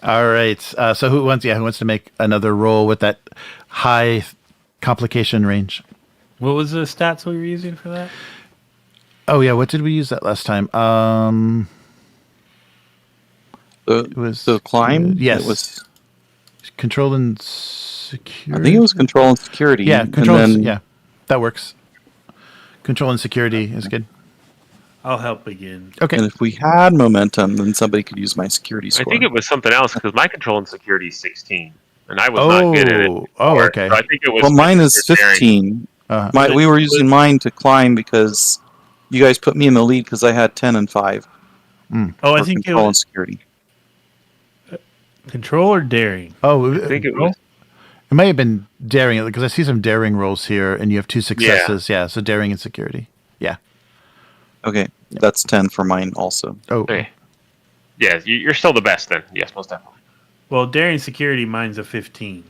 All right. So who wants to make another roll with that high complication range? What was the stats we were using for that? Oh yeah, what did we use that last time? It was the climb. Yes, it was control and security. I think it was control and security. Yeah, control. And then, yeah, that works. Control and security is good. I'll help again. Okay. And if we had momentum, then somebody could use my security score. I think it was something else because my control and security is 16, and I was not good at it. Oh, okay. So I think it was. Well, mine is 15. We were using mine to climb because you guys put me in the lead because I had 10 and 5. Oh, I think control it and was security. Control or daring. Oh, I think it was. It may have been daring because I see some daring rolls here, and you have 2 successes. Yeah, so daring and security. Yeah. Okay, that's 10 for mine also. Oh. Okay. Yeah, you're still the best then. Yes, most definitely. Well, daring security, mine's a 15.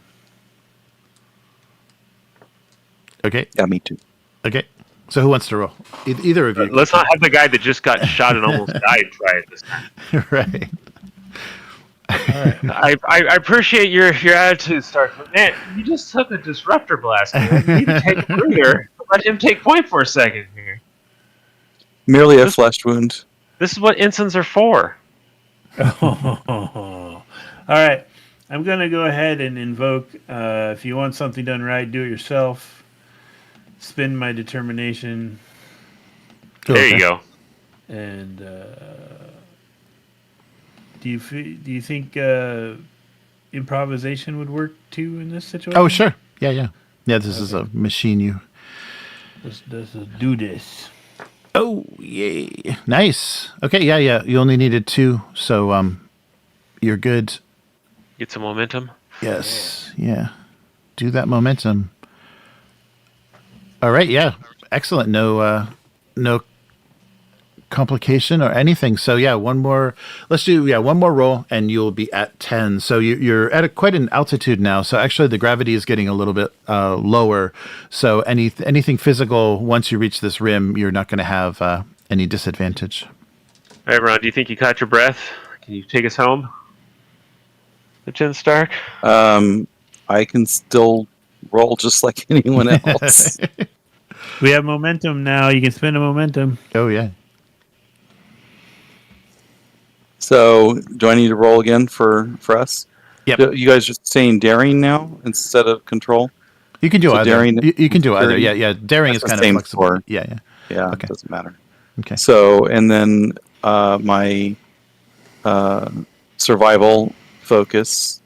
Okay. Yeah, me too. Okay. So who wants to roll? Either of you. Let's not have the guy that just got shot and almost died try it this time. Right. I appreciate your attitude, Stark. But man, you just took a disruptor blast. Man. You need to take a breather. Let him take point for a second here. Merely a flesh wound. This is what ensigns are for. All right. I'm going to go ahead and invoke, if you want something done right, do it yourself. Spend my determination. There you go. And do you think improvisation would work too in this situation? Oh, sure. Yeah. This is a machine. Let's do this. Oh, yay. Nice. Okay, yeah. You only needed 2, so you're good. Get some momentum. Yes. Yeah. Do that momentum. All right, yeah. Excellent. No complication or anything. So yeah, one more. Let's do one more roll, and you'll be at 10. So you're at quite an altitude now. So actually, the gravity is getting a little bit lower. So anything physical, once you reach this rim, you're not going to have any disadvantage. All right, Ron. Do you think you caught your breath? Can you take us home? Lieutenant Stark. I can still roll just like anyone else. We have momentum now. You can spend a momentum. Oh yeah. So, do I need to roll again for us? Yep. You guys are saying daring now instead of control? You can do either. Daring, you can do either. security? Yeah. Daring is That's kind the of same flexible. for- Yeah. Yeah, Okay. it doesn't matter. Okay. So, and then my survival focus.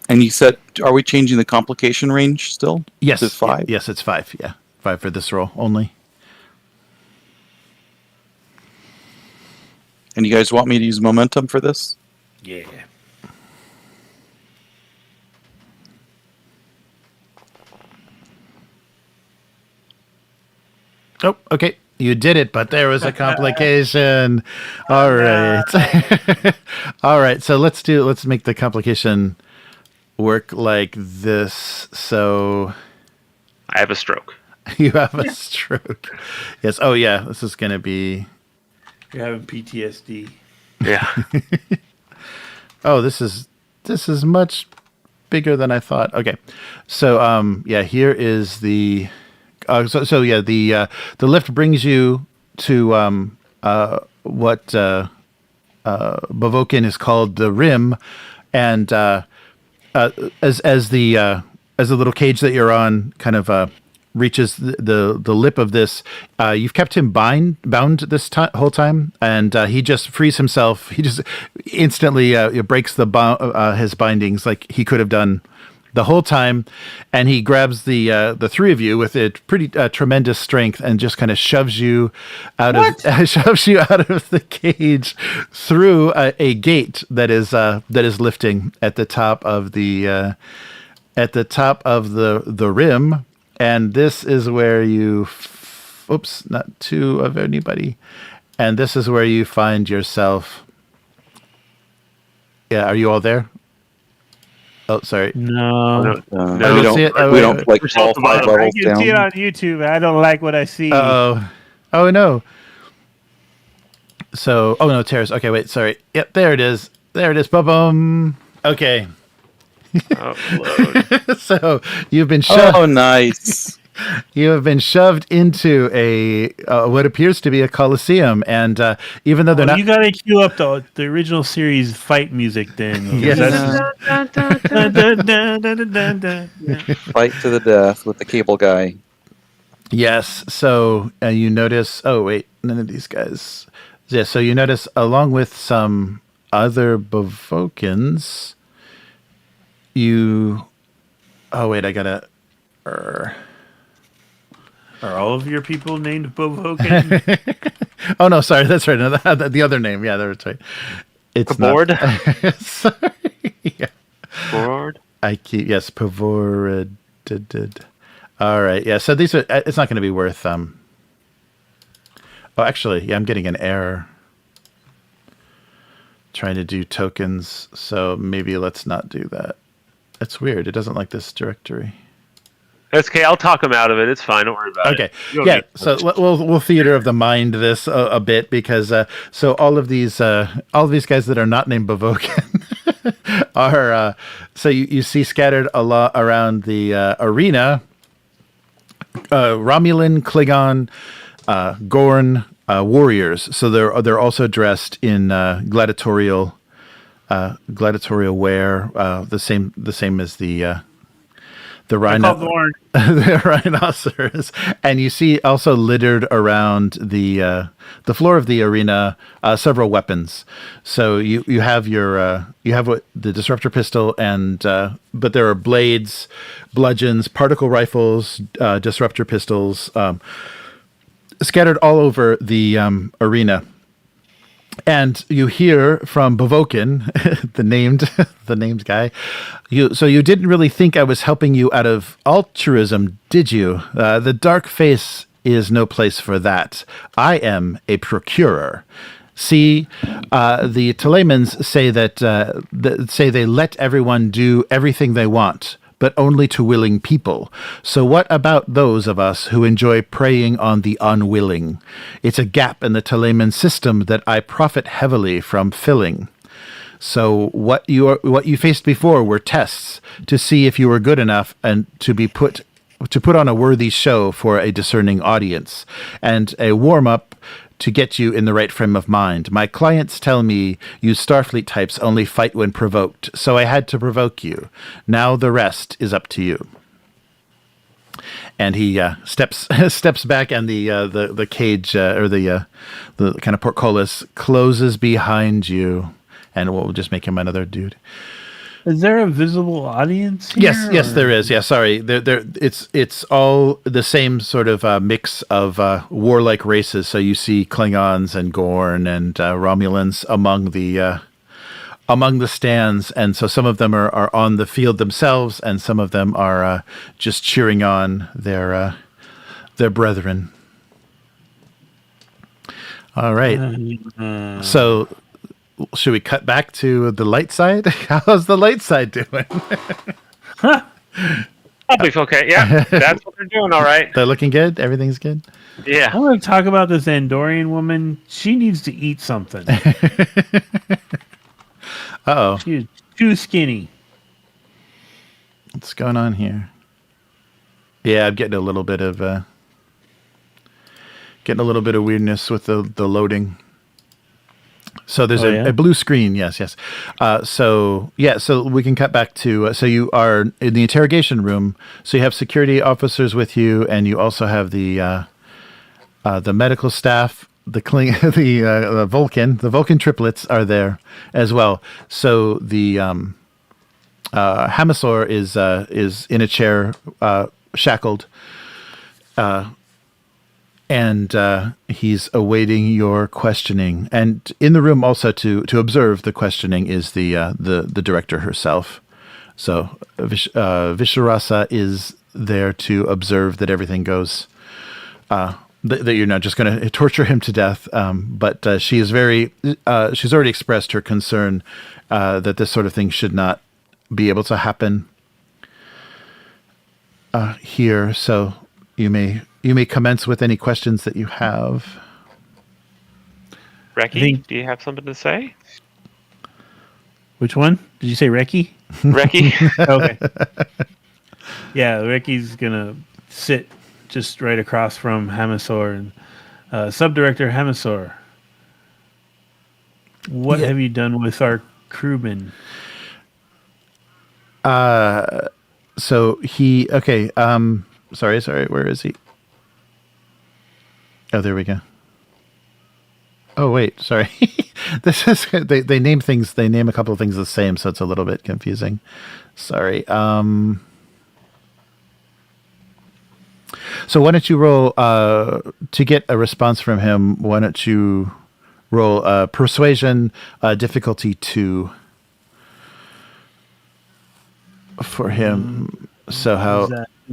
And you said, are we changing the complication range still? Yes. To 5? Yes, it's 5. Yeah. 5 for this roll only. And you guys want me to use momentum for this? Yeah. Oh, okay. You did it, but there was a complication. All right. All right. So let's make the complication work like this. So I have a stroke. you have a stroke. Yes. Oh yeah. This is going to be. You're having PTSD. Yeah. Oh, this is much bigger than I thought. Okay. So here is the the lift brings you to what Bavokin is called the rim, and as the little cage that you're on kind of reaches the lip of this, you've kept him bound this whole time, and he just frees himself. He just instantly breaks his bindings like he could have done the whole time, and he grabs the three of you with a pretty tremendous strength and just kind of shoves you out of the cage through a gate that is lifting at the top of the rim, and this is where you not two of anybody, and this is where you find yourself. Yeah, are you all there? Oh, sorry. No. We don't like all 5 I levels can down. see it on YouTube. I don't like what I see. Oh no. So, oh no, Terrace. Okay, wait, sorry. Yep, there it is. Boom. Okay. Upload. So you've been shoved. Oh, nice. You have been shoved into a what appears to be a coliseum, and even though they're not, You got to cue up the original series fight music then. Yes. Fight to the death with the cable guy. yes. So you notice. Oh wait, none of these guys. Yeah. So you notice, along with some other Bavokans, you. Oh wait, I gotta. Are all of your people named Vulcan? Oh no, sorry, that's right. No, the other name, yeah, that's right. It's Pavored? Not. Sorry. Yeah. Board. Pavored. All right, yeah. So these are. It's not going to be worth. Oh, actually, yeah, I'm getting an error. Trying to do tokens, so maybe let's not do that. That's weird. It doesn't like this directory. That's okay. I'll talk him out of it. It's fine. Don't worry about it. Okay. You don't Yeah. need- So we'll theater of the mind this a bit, because so all of these guys that are not named Bavokan are so you see scattered a lot around the arena. Romulan, Klingon, Gorn warriors. So they're also dressed in gladiatorial wear, the same as the rhino, the rhinoceros, and you see also littered around the floor of the arena several weapons. So you have the disruptor pistol, and but there are blades, bludgeons, particle rifles, disruptor pistols scattered all over the arena. And you hear from Bavokan, the named guy. So you didn't really think I was helping you out of altruism, did you? The dark face is no place for that. I am a procurer. See, the Telemans say say they let everyone do everything they want, but only to willing people. So what about those of us who enjoy preying on the unwilling? It's a gap in the Teleman system that I profit heavily from filling. So what you faced before were tests to see if you were good enough and to put on a worthy show for a discerning audience, and a warm-up to get you in the right frame of mind. My clients tell me you Starfleet types only fight when provoked, so I had to provoke you. Now the rest is up to you. And he steps back, and the cage or the kind of portcullis closes behind you, and we'll just make him another dude. Is there a visible audience here? Yes, there is. Yeah, sorry. It's all the same sort of mix of warlike races. So you see Klingons and Gorn and Romulans among the stands, and so some of them are on the field themselves, and some of them are just cheering on their brethren. All right. So should we cut back to the light side? How's the light side doing? Probably okay. Yeah, that's what they're doing. All right. They're looking good. Everything's good. I Yeah. want to talk about this Andorian woman. She needs to eat something. Uh-oh. She's too skinny. What's going on here? Yeah, I'm getting a little bit of weirdness with the loading. So there's a blue screen. Yes. So we can cut back to. So you are in the interrogation room. So you have security officers with you, and you also have the medical staff. The Vulcan triplets are there as well. So the Hamasaur is in a chair, shackled, and he's awaiting your questioning. And in the room also to observe the questioning is the director herself. So Visharasa is there to observe that everything goes. That you're not just going to torture him to death, but she is she's already expressed her concern that this sort of thing should not be able to happen here. So you may commence with any questions that you have. Reki, do you have something to say? Which one? Did you say Reki? Reki? Okay. Yeah, Reki's gonna sit just right across from Hamasaur and Subdirector Hamasaur. What have you done with our crewman? So he sorry, where is he? Oh, there we go. Oh wait, sorry. This is they name things. They name a couple of things the same, so it's a little bit confusing. Sorry. So why don't you roll to get a response from him? Why don't you roll persuasion difficulty 2 for him? So how is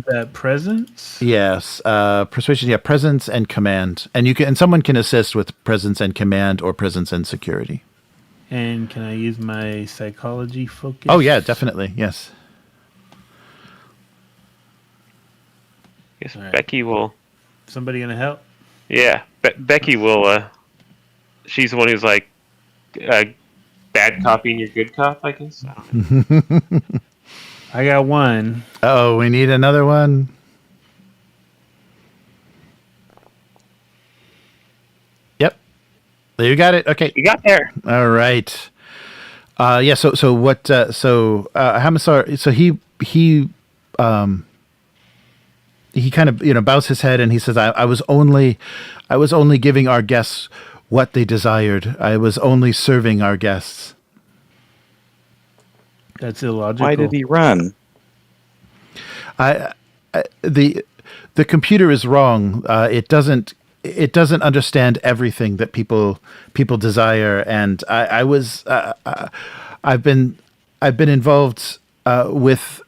that presence? Yes, persuasion. Yeah, presence and command, and someone can assist with presence and command or presence and security. And can I use my psychology focus? Oh yeah, definitely. Yes. Yes, All right. Becky will. Somebody gonna help? Yeah, Becky will. She's the one who's like bad cop and you're good cop, I guess. I don't know. I got one. Oh, we need another one. Yep. There, you got it. Okay. You got there. All right. Yeah. So what? Hamasaur. So he kind of bows his head and he says, I was only giving our guests what they desired. I was only serving our guests. That's illogical. Why did he run? The computer is wrong. It doesn't understand everything that people desire, and I've been involved with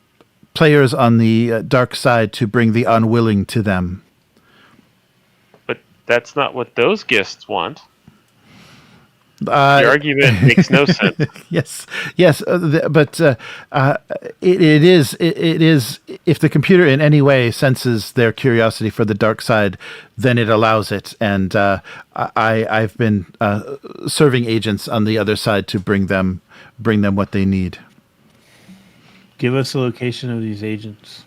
players on the dark side to bring the unwilling to them. But that's not what those guests want. The The argument makes no sense. Yes, but it is if the computer in any way senses their curiosity for the dark side, then it allows it. And I've been serving agents on the other side to bring them what they need. Give us the location of these agents.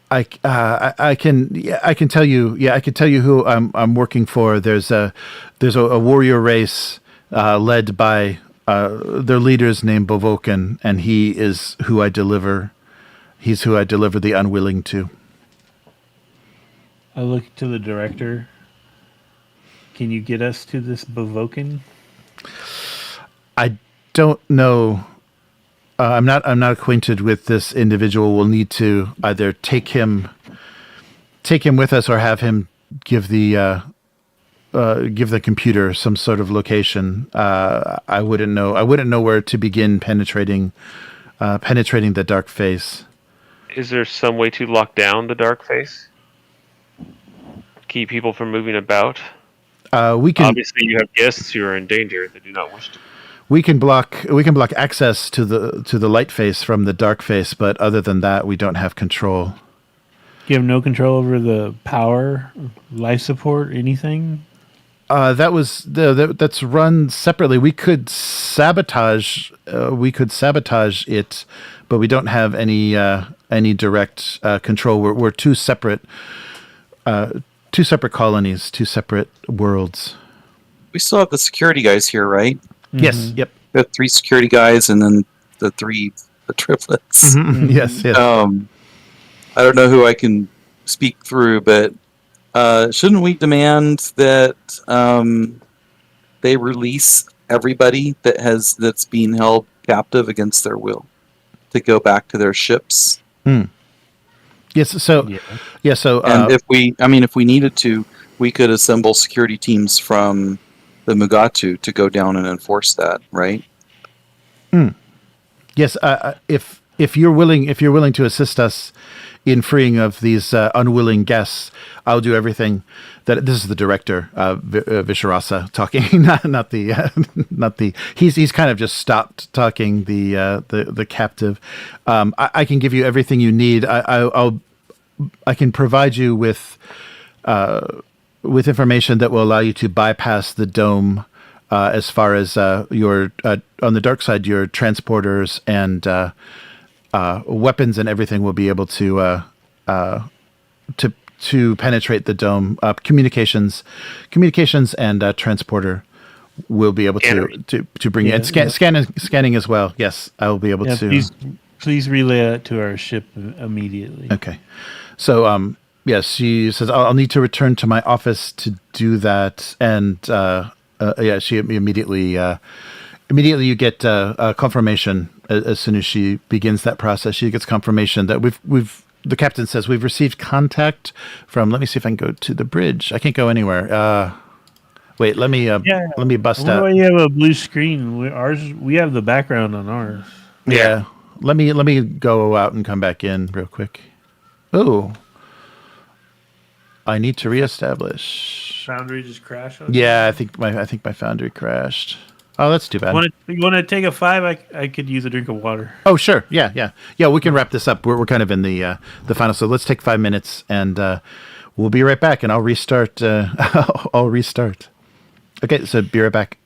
I can tell you. Yeah, I can tell you who I'm working for. There's a warrior race led by their leaders named Vulcan, and he is who I deliver. He's who I deliver the unwilling to. I look to the director. Can you get us to this Vulcan? I don't know. I'm not acquainted with this individual. We'll need to either take him with us or have him give the computer some sort of location. I wouldn't know where to begin penetrating the dark face. Is there some way to lock down the dark face? Keep people from moving about? We can Obviously, you have guests who are in danger that do not wish to. We can block access to the light face from the dark face, but other than that, we don't have control. You have no control over the power, life support, anything? That's run separately. We could sabotage it, but we don't have any direct control. We're two separate colonies, two separate worlds. We still have the security guys here, right? Mm-hmm. Yes. Yep. We have 3 security guys and then the triplets. Mm-hmm. Yes. I don't know who I can speak through, but shouldn't we demand that they release everybody that's being held captive against their will to go back to their ships. Yes. So yeah. So And if we needed to, we could assemble security teams from the Mugato to go down and enforce that, right? yes. If you're willing to assist us in freeing of these unwilling guests, I'll do everything. This is the director, Visharasa, talking, not the. He's kind of just stopped talking. The captive. I can give you everything you need. I can provide you with information that will allow you to bypass the dome. As far as your on the dark side, your transporters and weapons and everything will be able to penetrate the dome. Communications and transporter will be able to bring in scanning as well. Yes, I will be able to. Please relay that to our ship immediately. Okay, so yes, she says I'll need to return to my office to do that, and she immediately you get confirmation as soon as she begins that process. She gets confirmation that the captain says we've received contact from. Let me see if I can go to the bridge. I can't go anywhere. Wait, let me bust out. Why you have a blue screen? We have the background on ours. Yeah. Let me go out and come back in real quick. Oh. I need to reestablish. Foundry just crashed. Yeah, I think my Foundry crashed. Oh, that's too bad. You want to take a 5? I could use a drink of water. Oh, sure. Yeah. We can wrap this up. We're kind of in the final. So let's take 5 minutes, and we'll be right back. And I'll restart. I'll restart. Okay, so be right back.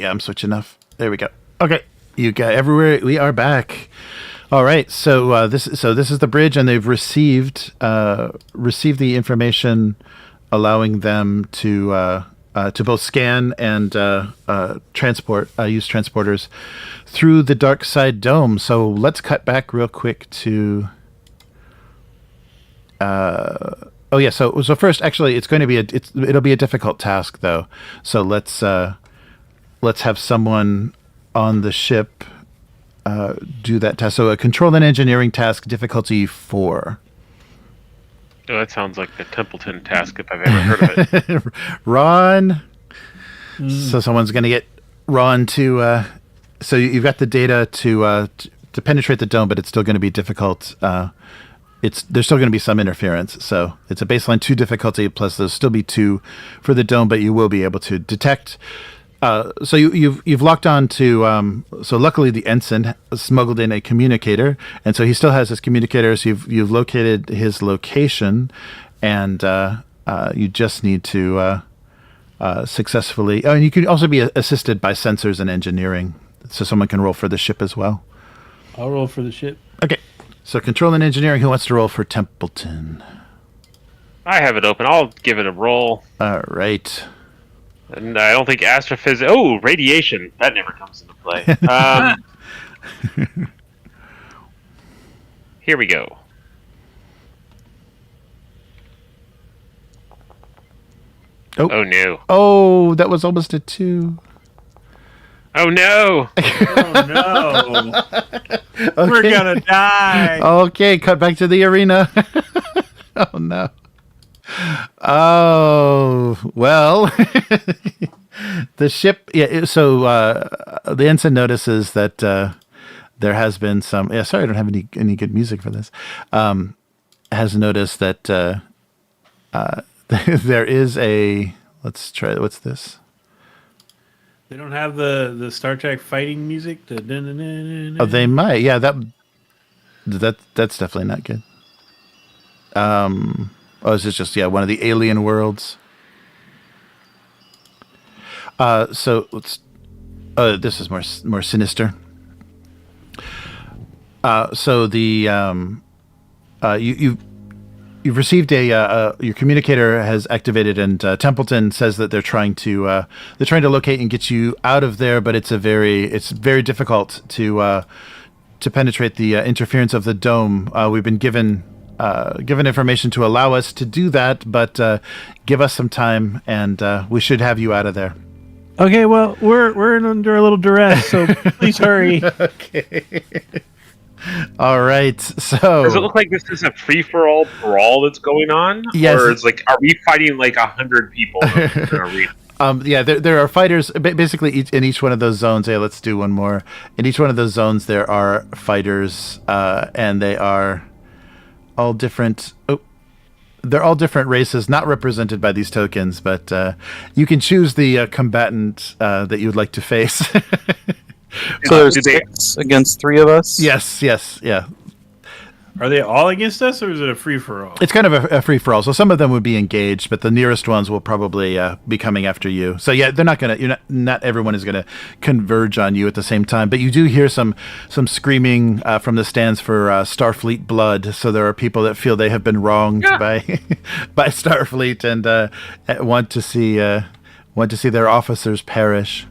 yeah, I'm switching off. There we go. Okay, you got everywhere. We are back. All right, so this is the bridge, and they've received the information, allowing them to both scan and transport, use transporters through the dark side dome. So let's cut back real quick to. Oh yeah, so first, actually, it's going to be it'll be a difficult task though. So let's have someone on the ship do that task. So a control and engineering task, difficulty 4. Oh, that sounds like the Templeton task if I've ever heard of it. Ron. So someone's going to get Ron to. So you've got the data to penetrate the dome, but it's still going to be difficult. There's still going to be some interference. So it's a baseline 2 difficulty, plus there'll still be 2 for the dome, but you will be able to detect. So you've locked on to. So luckily the Ensign smuggled in a communicator, and so he still has his communicator. So you've located his location, and you just need to successfully. Oh, and you can also be assisted by sensors and engineering, so someone can roll for the ship as well. I'll roll for the ship. Okay. So control and engineering. Who wants to roll for Templeton? I have it open. I'll give it a roll. All right. And I don't think astrophysics. Oh, radiation. That never comes into play. Here we go. Oh no. Oh, that was almost a 2. Oh no. Oh no. Okay. We're gonna die. Okay, cut back to the arena. Oh no. Oh well. The ship. Yeah. So the ensign notices that there has been some. Yeah. Sorry, I don't have any good music for this. Has noticed that there is a. Let's try. What's this? They don't have the Star Trek fighting music. Oh, they might. Yeah. That's definitely not good. Oh, is this just one of the alien worlds? So let's. This is more sinister. So the you've received your communicator has activated, and Templeton says that they're trying to locate and get you out of there, but it's very difficult to penetrate the interference of the dome. We've been given information to allow us to do that, but give us some time, and we should have you out of there. Okay, well, we're under a little duress, so please hurry. Okay. All right. So does it look like this is a free-for-all brawl that's going on? Yes. Or it's like, are we fighting like 100 people in a arena? Yeah, there are fighters basically in each one of those zones. Yeah, let's do one more. In each one of those zones, there are fighters, and they are all different. Oh, they're all different races, not represented by these tokens, but you can choose the combatant that you would like to face. So there's 6 against 3 of us? Yes, yeah. Are they all against us, or is it a free for all? It's kind of a free for all. So some of them would be engaged, but the nearest ones will probably be coming after you. So yeah, they're not gonna. Not everyone is gonna converge on you at the same time. But you do hear some screaming from the stands for Starfleet blood. So there are people that feel they have been wronged by Starfleet and want to see their officers perish.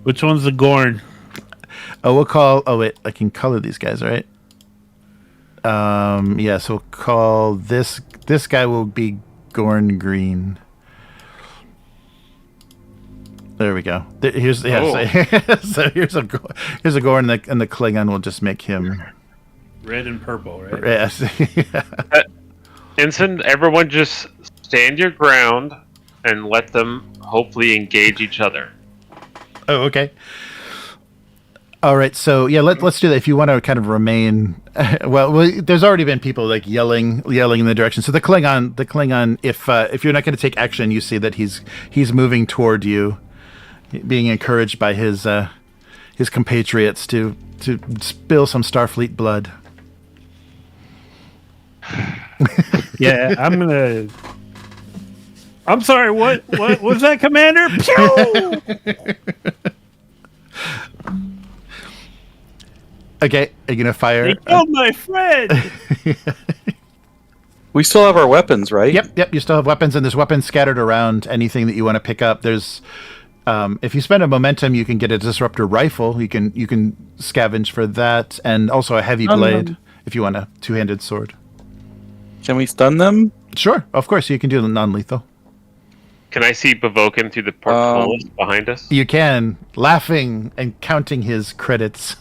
Which one's the Gorn? Oh, we'll call. Oh wait, I can color these guys, right? Yeah, so we'll call this guy will be Gorn Green. There we go. Here's so here's a Gorn, and the Klingon will just make him Red and purple, right? Yes. Ensign, everyone just stand your ground and let them hopefully engage each other. Oh, okay. All right, so yeah, let's do that. If you want to kind of remain, well, there's already been people like yelling in the direction. So the Klingon, if you're not going to take action, you see that he's moving toward you, being encouraged by his compatriots to spill some Starfleet blood. Yeah, I'm sorry. What was that, Commander? Pew! Okay, are you gonna fire? They killed my friend. We still have our weapons, right? Yep. You still have weapons, and there's weapons scattered around. Anything that you want to pick up. There's, if you spend a momentum, you can get a disruptor rifle. You can scavenge for that, and also a heavy blade if you want a two-handed sword. Can we stun them? Sure, of course you can do the non-lethal. Can I see Bavoken through the portfolio behind us? You can, laughing and counting his credits.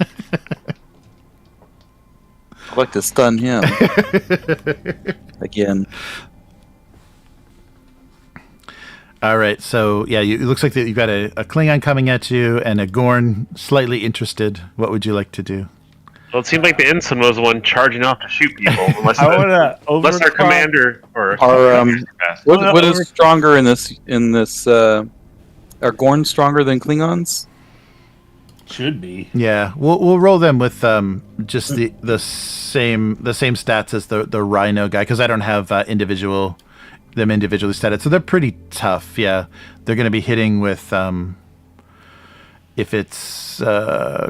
I'd like to stun him. Again. All right, so yeah, it looks like that you've got a Klingon coming at you and a Gorn slightly interested. What would you like to do? Well, it seemed like the Ensign was the one charging off to shoot people. Unless, I want to unless our commander or What is stronger in this? Are Gorn stronger than Klingons? Should be. Yeah, we'll roll them with just the same stats as the Rhino guy because I don't have them individually statted, so they're pretty tough. Yeah, they're going to be hitting with if it's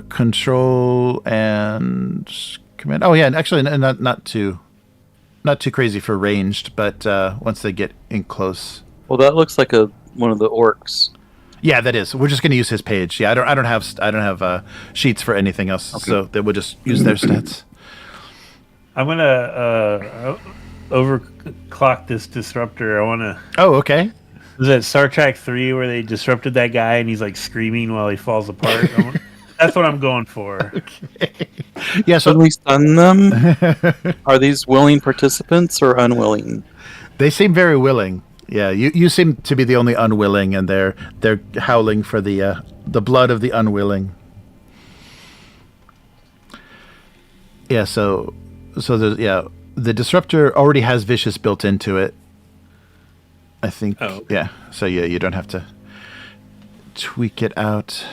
control and command. Oh yeah, and actually not too crazy for ranged, but once they get in close. Well, that looks like one of the orcs. Yeah, that is. We're just going to use his page. Yeah, I don't have sheets for anything else, okay. So we'll just use their stats. I'm gonna overclock this disruptor. I want to. Oh, okay. Was it Star Trek 3 where they disrupted that guy and he's like screaming while he falls apart? That's what I'm going for. Okay. Yeah. So can we stun them? Are these willing participants or unwilling? They seem very willing. Yeah, you seem to be the only unwilling, and they're howling for the blood of the unwilling. Yeah, so the disruptor already has vicious built into it. I think. Oh, okay. Yeah. So yeah, you don't have to tweak it out.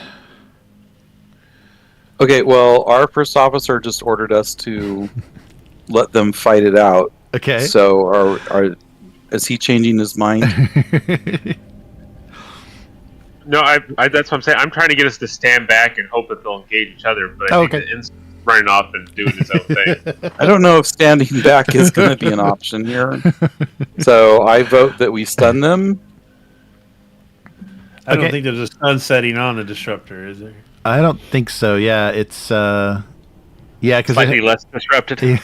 Okay. Well, our first officer just ordered us to let them fight it out. Okay. So is he changing his mind? No, that's what I'm saying. I'm trying to get us to stand back and hope that they'll engage each other, but I think the Ensign's running off and doing his own thing. I don't know if standing back is going to be an option here. So I vote that we stun them. I don't think there's a stun setting on a disruptor, is there? I don't think so. Yeah, it's because slightly less disrupted. You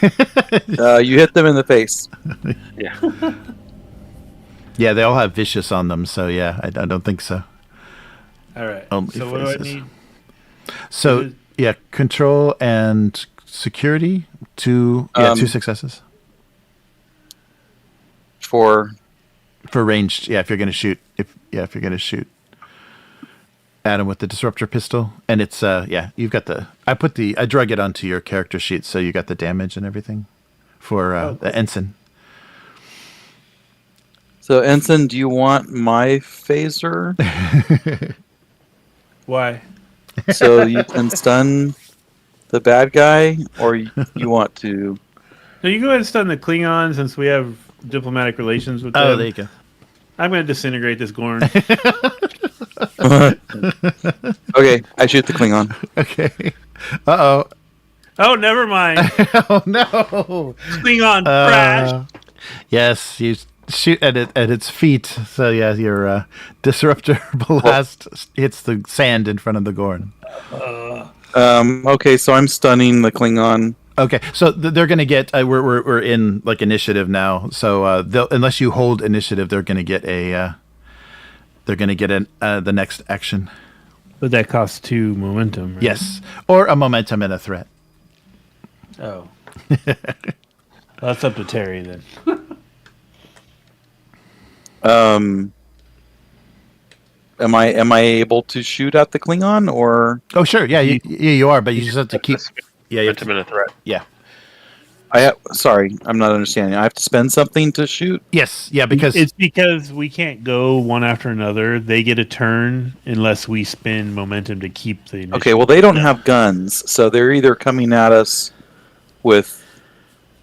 hit them in the face. Yeah. Yeah, they all have vicious on them, so yeah, I don't think so. All right. So what do I need? So yeah, control and security. Two successes. For ranged, yeah. If you're gonna shoot, if you're gonna shoot Adam with the disruptor pistol, and it's you've got I drug it onto your character sheet, so you got the damage and everything for the Ensign. So, Ensign, do you want my phaser? Why? So you can stun the bad guy, or you want to? No, you go ahead and stun the Klingon since we have diplomatic relations with them. Oh, there you go. I'm going to disintegrate this Gorn. Okay, I shoot the Klingon. Okay. Uh-oh. Oh, never mind. Oh, no. Klingon crash. Yes, you shoot at its feet. So yeah, your disruptor blast hits the sand in front of the Gorn. Okay, so I'm stunning the Klingon. Okay, so they're gonna get. We're in like initiative now. So unless you hold initiative, they're gonna get the next action. But that costs 2 momentum. Right? Yes, or a momentum and a threat. Oh, that's up to Terry then. Am I able to shoot at the Klingon or? Oh sure, yeah, you are, but you just have to keep. Yeah, you have to a threat. Yeah. Sorry, I'm not understanding. I have to spend something to shoot? Yes, yeah, because we can't go one after another. They get a turn unless we spend momentum to keep the initiative. Okay, well they don't have guns, so they're either coming at us with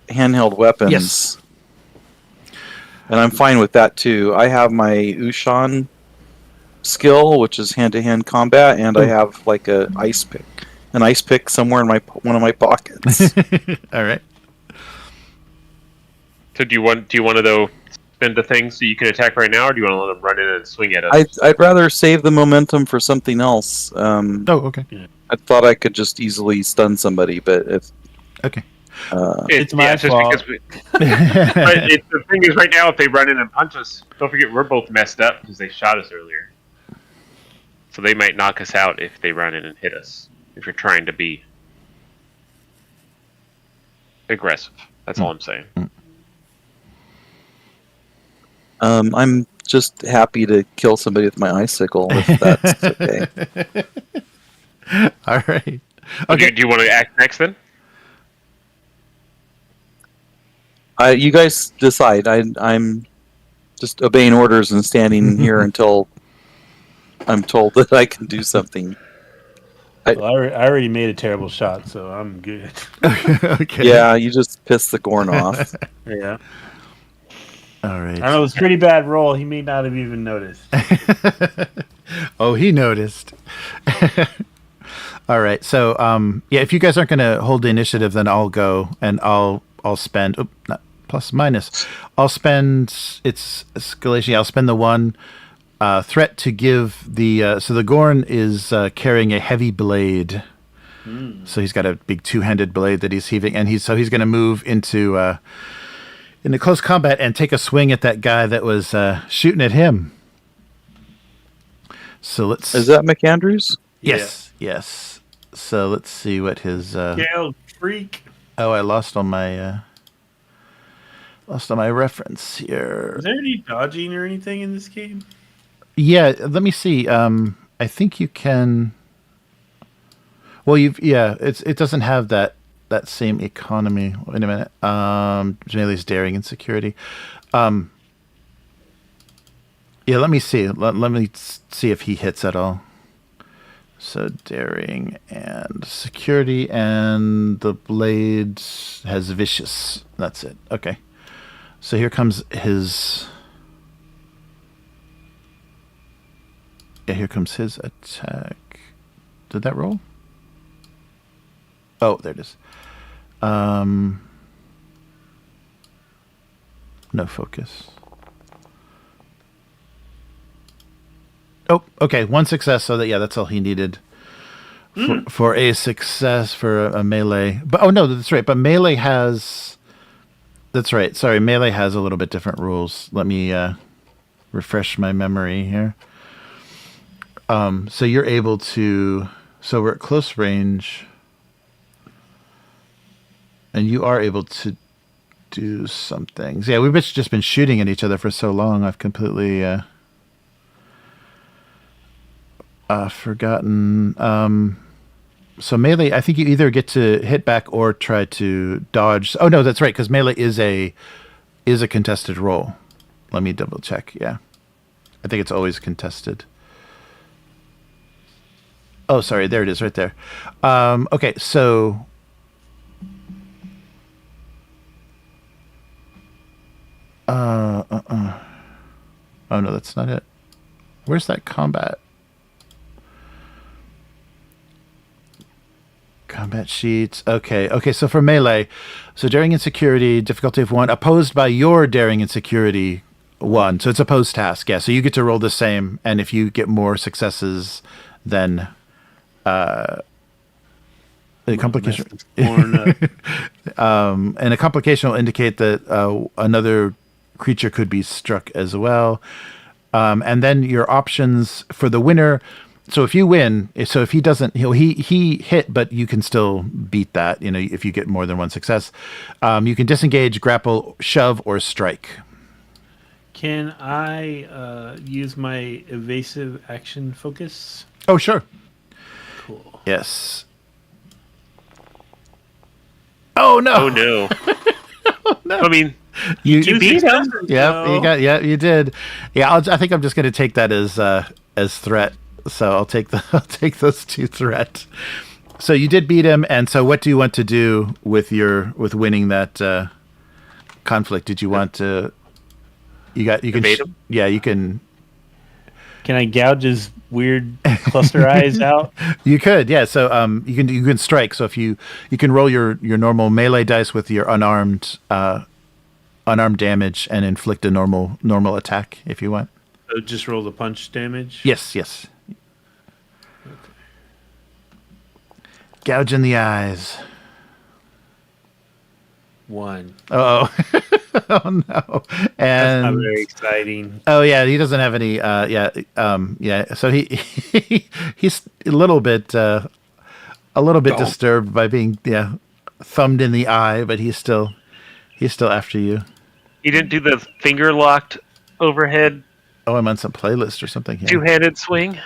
handheld weapons. Yes. And I'm fine with that too. I have my Ushan skill, which is hand-to-hand combat, and I have like an ice pick somewhere in one of my pockets. All right. So do you want to though spend the thing so you can attack right now, or do you want to let them run in and swing at us? I'd rather save the momentum for something else. Okay. I thought I could just easily stun somebody, but if Okay. It's my fault. The thing is, right now, if they run in and punch us, don't forget we're both messed up because they shot us earlier. So they might knock us out if they run in and hit us. If you're trying to be aggressive, that's all I'm saying. I'm just happy to kill somebody with my icicle, if that's okay. All right. Okay. Do you want to act next then? You guys decide. I'm just obeying orders and standing here until I'm told that I can do something. Well, I already made a terrible shot, so I'm good. Okay. Yeah, you just pissed the Gorn off. Yeah. All right. I know it was a pretty bad roll. He may not have even noticed. Oh, he noticed. All right. So, yeah, if you guys aren't going to hold the initiative, then I'll go and I'll spend not plus minus. I'll spend its escalation. I'll spend the one threat to give the so the Gorn is carrying a heavy blade. So he's got a big two-handed blade that he's heaving, and he's going to move into close combat and take a swing at that guy that was shooting at him. So let's. Is that McAndrews? Yes. Yes. So let's see what his. Scale freak. Oh, I lost on my reference here. Is there any dodging or anything in this game? Yeah, let me see. I think you can. Well, it doesn't have that same economy. Wait a minute. Melee's daring and security. Yeah, let me see. Let me see if he hits at all. So daring and security, and the blade has vicious. That's it. Okay. So here comes his. Yeah, here comes his attack. Did that roll? Oh, there it is. No focus. Oh, okay. One success. So that's all he needed for a success for a melee. But no, that's right. But melee has. That's right. Sorry, melee has a little bit different rules. Let me refresh my memory here. So you're able to. So we're at close range. And you are able to do some things. Yeah, we've just been shooting at each other for so long. I've completely forgotten. So melee, I think you either get to hit back or try to dodge. Oh no, that's right, because melee is a contested roll. Let me double check. Yeah, I think it's always contested. Oh, sorry, there it is, right there. Okay, so. Oh no, that's not it. Where's that combat? Combat sheets. Okay. So for melee, so daring and security, difficulty of 1, opposed by your daring and security 1. So it's a post task. Yeah. So you get to roll the same, and if you get more successes, then the complication. And a complication will indicate that another creature could be struck as well. And then your options for the winner. So if you win, so if he doesn't, he hit, but you can still beat that. If you get more than one success, you can disengage, grapple, shove, or strike. Can I use my evasive action focus? Oh, sure. Cool. Yes. Oh no! Oh no! Oh, no. I mean, you beat him. Yeah, you did. Yeah, I think I'm just going to take that as threat. So I'll take those 2 threat. So you did beat him, and so what do you want to do with winning that conflict? Did you want to? You can. Evade him? Yeah, you can. Can I gouge his weird cluster eyes out? You could, yeah. So you can strike. So if you can roll your normal melee dice with your unarmed damage and inflict a normal attack if you want. So just roll the punch damage? Yes. Gouge in the eyes. 1. Oh, oh no! That's And not very exciting. oh yeah, he doesn't have any. So he's a little bit disturbed by being thumbed in the eye, but he's still after you. He didn't do the finger locked overhead Oh, I'm on some playlist or something here. two-handed swing.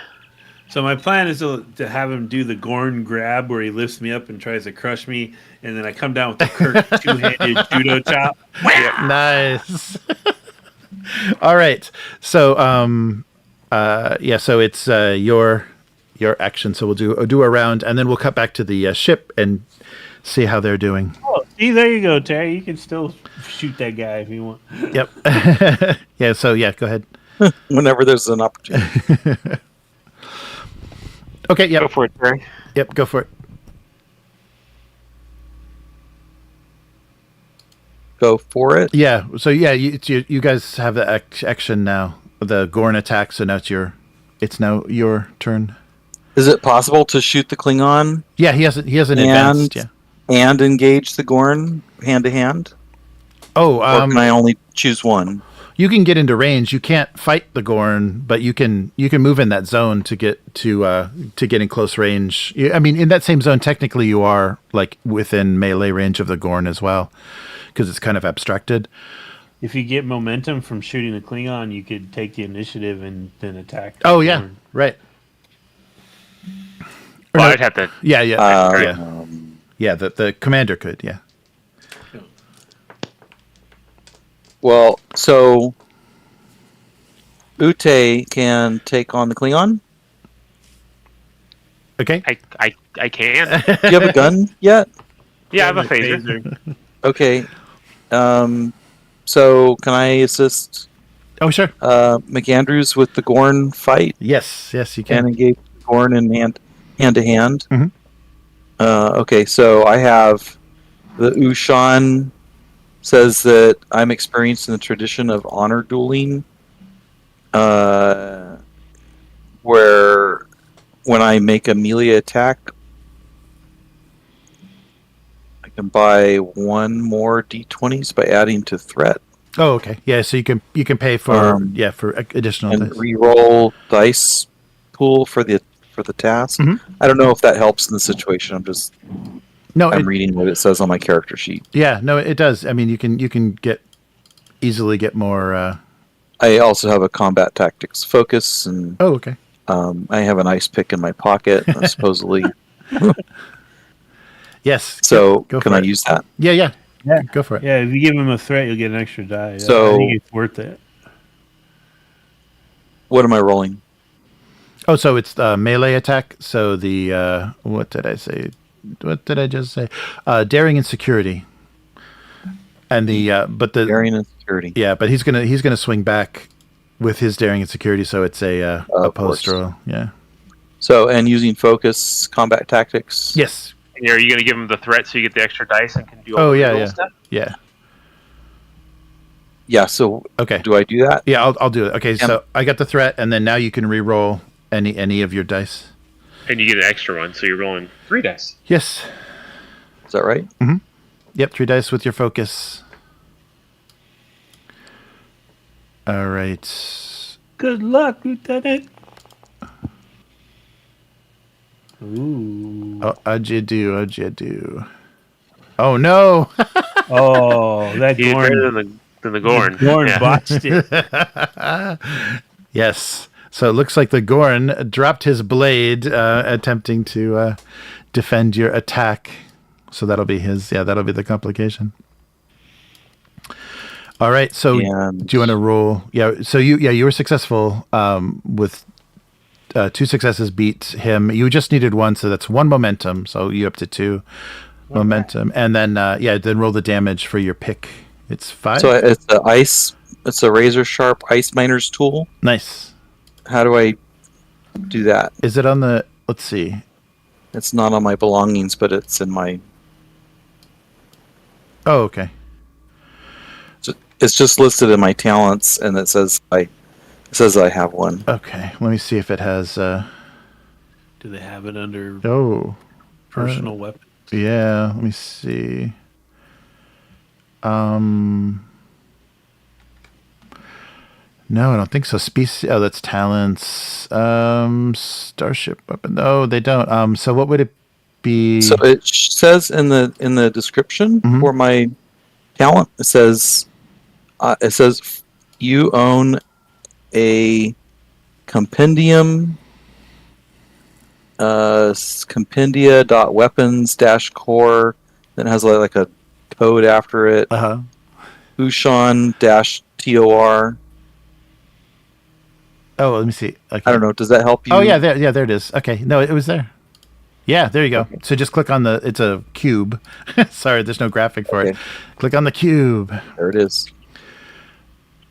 So my plan is to have him do the Gorn grab where he lifts me up and tries to crush me, and then I come down with the Kirk two-handed judo chop. Nice. All right. So so it's your action. So we'll do a round, and then we'll cut back to the ship and see how they're doing. Oh, see, there you go, Terry. You can still shoot that guy if you want. Yep. Yeah. So go ahead. Whenever there's an opportunity. Okay. Yep. Go for it, Terry. Yep. Go for it. Go for it. Yeah. So you guys have the action now. The Gorn attack. So now it's now your turn. Is it possible to shoot the Klingon? Yeah. He has an advanced. Yeah. And engage the Gorn hand to hand? Oh. Or can I only choose one? You can get into range. You can't fight the Gorn, but you can move in that zone to get in close range. I mean, in that same zone, technically, you are like within melee range of the Gorn as well, because it's kind of abstracted. If you get momentum from shooting the Klingon, you could take the initiative and then attack. Oh yeah, Gorn. right. Well, I'd have to. Yeah. Um, Yeah. The commander could. Yeah. Well, so Ute can take on the Klingon. Okay. I can. Do you have a gun yet? Yeah, I have a phaser. Okay. So can I assist Oh sure. McAndrews with the Gorn fight Yes. You and can. engage the Gorn in hand to hand? Mhm. Okay, so I have the Ushan says that I'm experienced in the tradition of honor dueling, where when I make a melee attack, I can buy one more d20s by adding to threat Oh okay. Yeah. So you can pay for for additional. and dice. re-roll dice pool for the task. Mhm. I don't know if that helps in the situation. No. I'm reading what it says on my character sheet. Yeah. No. It does. I mean, you can easily get more. I also have a combat tactics focus, and Oh okay. I have an ice pick in my pocket, supposedly. Yes. So Go can for I it. use that? Yeah. Yeah. Go for it. Yeah, if you give him a threat, you'll get an extra die. So- I think it's worth it. What am I rolling? Oh, so it's melee attack. So the what did I say? What did I just say? Daring and security. And the Daring and security. yeah, but he's gonna swing back with his daring and security. So it's a Of post course. roll. Yeah. So, and using focus combat tactics. Yes. And are you going to give him the threat so you get the extra dice and can do all Oh, the yeah, reroll yeah. stuff? Yeah. Yeah. So Okay. do I do that? Yeah, I'll do it. Okay, Yeah. so I got the threat, and then now you can re-roll any of your dice. And you get an extra one, so you're rolling 3 dice. Yes. Is that right? Yep, 3 dice with your focus. All right. Good luck, Lieutenant. Ooh. Oh, how'd you do? Oh no! Oh, that You did better Gorn. than the Gorn. Gorn Yeah. botched it. Yes. So it looks like the Gorn dropped his blade, attempting to defend your attack. So that'll be his. Yeah, that'll be the complication. All right. So And- do you want to roll? Yeah. So you were successful with 2 successes. Beat him. You just needed 1, so that's 1 momentum. So you up to 2 momentum, and then then roll the damage for your pick. It's 5. So it's a razor sharp ice miner's tool. Nice. How do I do that? Is it on the? Let's see. It's not on my belongings, but it's in my. Oh, okay. It's just listed in my talents, and it says I have one. Okay. Let me see if it has. Do they have it under Oh. personal weapons? Yeah. Let me see. No, I don't think so. Species. Oh, that's talents. Starship weapon. No, they don't. So what would it be? So it says in the description for my talent, it says you own a compendium, compendia.weapons-core. Then it has like a code after it. Ushan-TOR. Oh, let me see. Okay. I don't know. Does that help you? Oh yeah, there it is. Okay, no, it was there. Yeah, there you go. Okay. So just click on the. It's a cube. Sorry, there's no graphic for it. Click on the cube. There it is.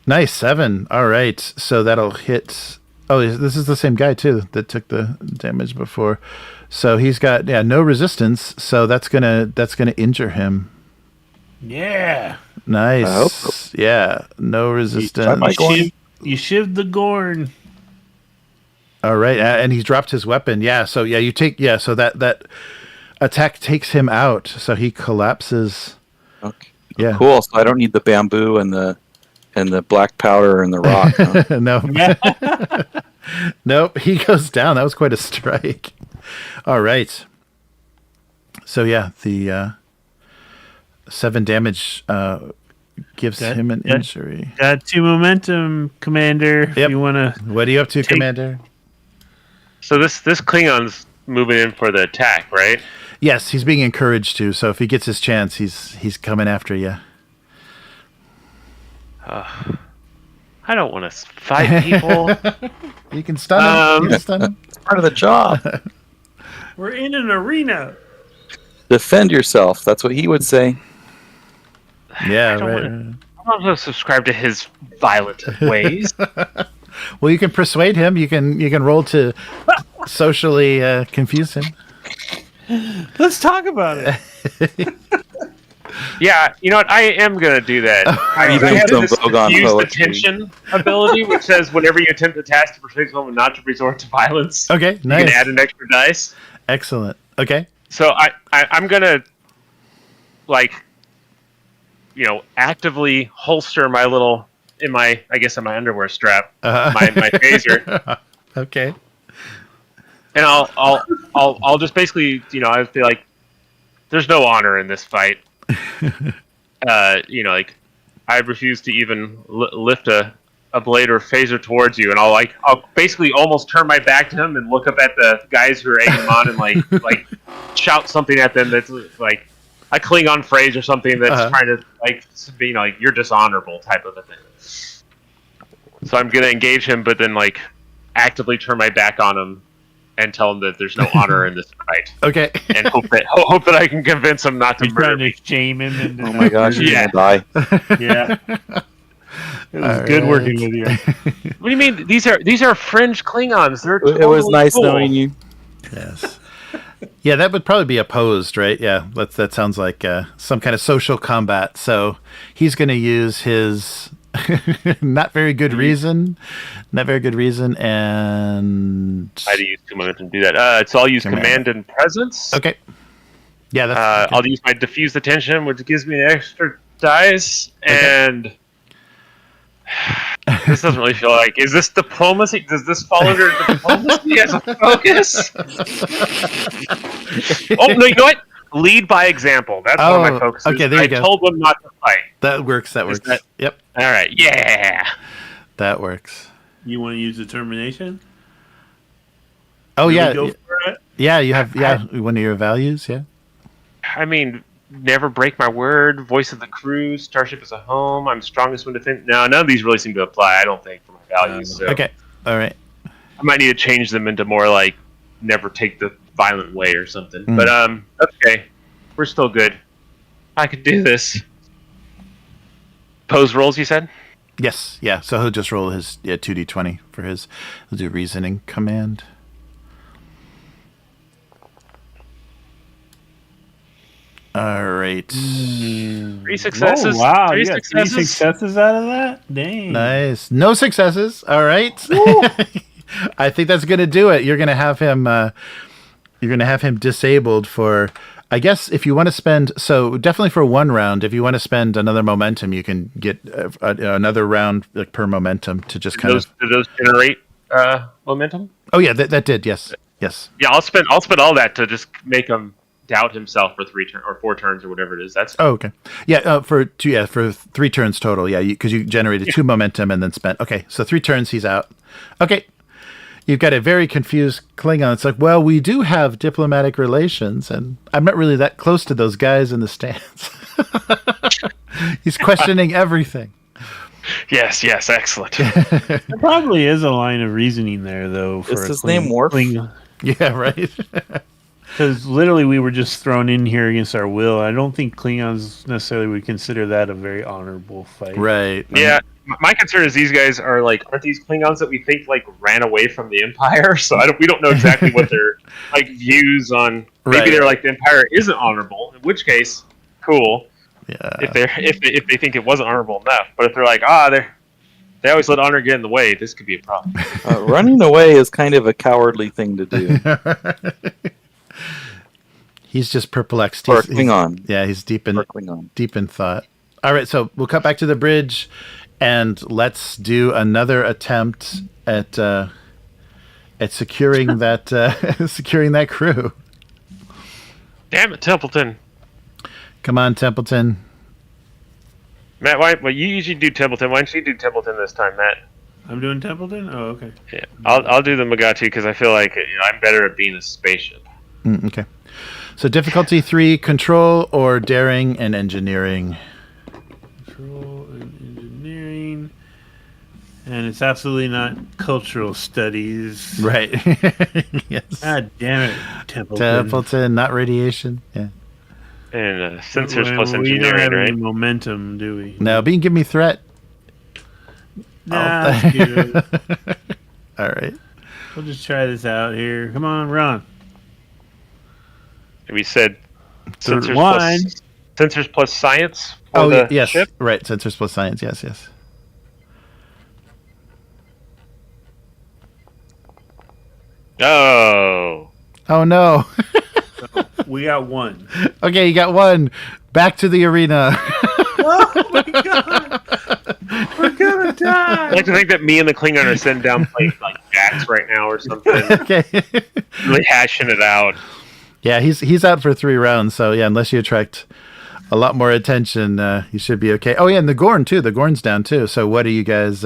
Nice 7. All right, so that'll hit. Oh, this is the same guy too that took the damage before. So he's got no resistance. So that's gonna injure him. Yeah. Nice. Yeah, no resistance. You shivved the Gorn. All right, and he's dropped his weapon. Yeah, so you take so that attack takes him out. So he collapses. Okay. Yeah. Cool. So I don't need the bamboo and the black powder and the rock. Huh? No. Nope. He goes down. That was quite a strike. All right. So the 7 damage gives him an injury. Got 2 momentum, Commander. Yep. If you wanna. What are you up to, Commander? So this Klingon's moving in for the attack, right? Yes, he's being encouraged to. So if he gets his chance, he's coming after you. I don't want to fight people. You can stun him. You can stun him. It's part of the job. We're in an arena. Defend yourself. That's what he would say. Yeah, I don't want to subscribe to his violent ways. Well, you can persuade him. You can roll to socially confuse him. Let's talk about it. Yeah, you know what? I am going to do that. I have this diffuse attention ability, which says whenever you attempt a task to persuade someone not to resort to violence, okay, nice. You can add an extra dice. Excellent. Okay. So I'm going to, actively holster my little, in my underwear strap, my phaser. Okay. And I'll just basically, I'll be like, there's no honor in this fight. I refuse to even lift a blade or phaser towards you, and I'll basically almost turn my back to him and look up at the guys who are egging him on and like shout something at them that's like a Klingon phrase or something that's trying to be you're dishonorable type of a thing. So I'm gonna engage him, but then actively turn my back on him and tell him that there's no honor in this fight. Okay. And hope that I can convince him not to He's murder trying me. to shame him. Into Oh my gosh, you're gonna die. Yeah. It was good working with you. What do you mean? These are fringe Klingons. They're It was nice cool. knowing you. Yes. Yeah, that would probably be opposed, right? Yeah, that sounds like some kind of social combat. So he's going to use his not very good reason, and I had to use 2 momentum to do that. So I'll use command and presence. Okay. Yeah, that's okay. I'll use my diffuse attention, which gives me an extra dice, and this doesn't really feel like. Is this diplomacy? Does this fall under diplomacy as a focus? Oh no! You know what? Lead by example. That's one of my focuses. Okay, there you go. I told them not to fight. That works. Yep. All right. Yeah. That works. You want to use determination? Oh yeah. Go for it? Yeah, you have one of your values. Yeah. I mean, never break my word. Voice of the crew. Starship is a home. I'm strongest when defend. No, none of these really seem to apply. I don't think for my values. So okay. All right. I might need to change them into more never take the violent way or something. But okay, we're still good. I could do this. Pose rolls, you said? Yes, yeah. So he'll just roll his 2d20 for his. He'll do reasoning command. All right. 3 successes. Oh, wow, 3 you got 3 successes out of that? Dang. Nice. No successes. All right. I think that's gonna do it. You're gonna have him. You're gonna have him disabled for. I guess if you want to spend, so definitely for 1 round. If you want to spend another momentum, you can get another round like, per momentum to just kind of. Do those generate momentum? Oh yeah, that did. Yes. Yes. Yeah, I'll spend all that to just make him doubt himself for 3 or 4 turns or whatever it is. That's okay. Yeah, for 3 turns total. Yeah, because you generated 2 momentum and then spent. Okay, so 3 turns, he's out. Okay, you've got a very confused Klingon. It's like, well, we do have diplomatic relations, and I'm not really that close to those guys in the stands. He's questioning everything. Yes, excellent. There probably is a line of reasoning there, though. For Is his name Worf? Yeah, right. Because literally we were just thrown in here against our will. I don't think Klingons necessarily would consider that a very honorable fight. Right. Yeah, my concern is these guys are like, aren't these Klingons that we think like ran away from the Empire? So we don't know exactly what their like views on. Maybe they're like the Empire isn't honorable. In which case, cool. Yeah. If they think it wasn't honorable enough, but if they're like they always let honor get in the way, this could be a problem. Running away is kind of a cowardly thing to do. He's just perplexed. Or Klingon. Yeah, he's deep in Klingon. thought. All right, so we'll cut back to the bridge, and let's do another attempt at securing that crew. Damn it, Templeton. Come on, Templeton. Matt, well, you usually do Templeton. Why don't you do Templeton this time, Matt? I'm doing Templeton? Oh, okay. Yeah, I'll do the Mugato because I feel like I'm better at being a spaceship. Okay. So difficulty 3, control or daring and engineering. Control and engineering. And it's absolutely not cultural studies. Right. Yes. God damn it, Templeton. Templeton, not radiation. Yeah. And sensors plus We don't engineering, have any right? momentum, do we? No, being give me threat. Nah, let's do it. All right. We'll just try this out here. Come on, Ron. We said sensors plus science for Oh, the yes. ship? Right. Sensors plus science. Yes, yes. Oh. Oh, no. We got 1. Okay, you got 1. Back to the arena. Oh my god! We're gonna die! I like to think that me and the Klingon are sitting down playing like jacks right now or something. Okay. Really hashing it out. Yeah, he's out for 3 rounds, so yeah, unless you attract a lot more attention, you should be okay. Oh yeah, and the Gorn too. The Gorn's down too. So what are you guys?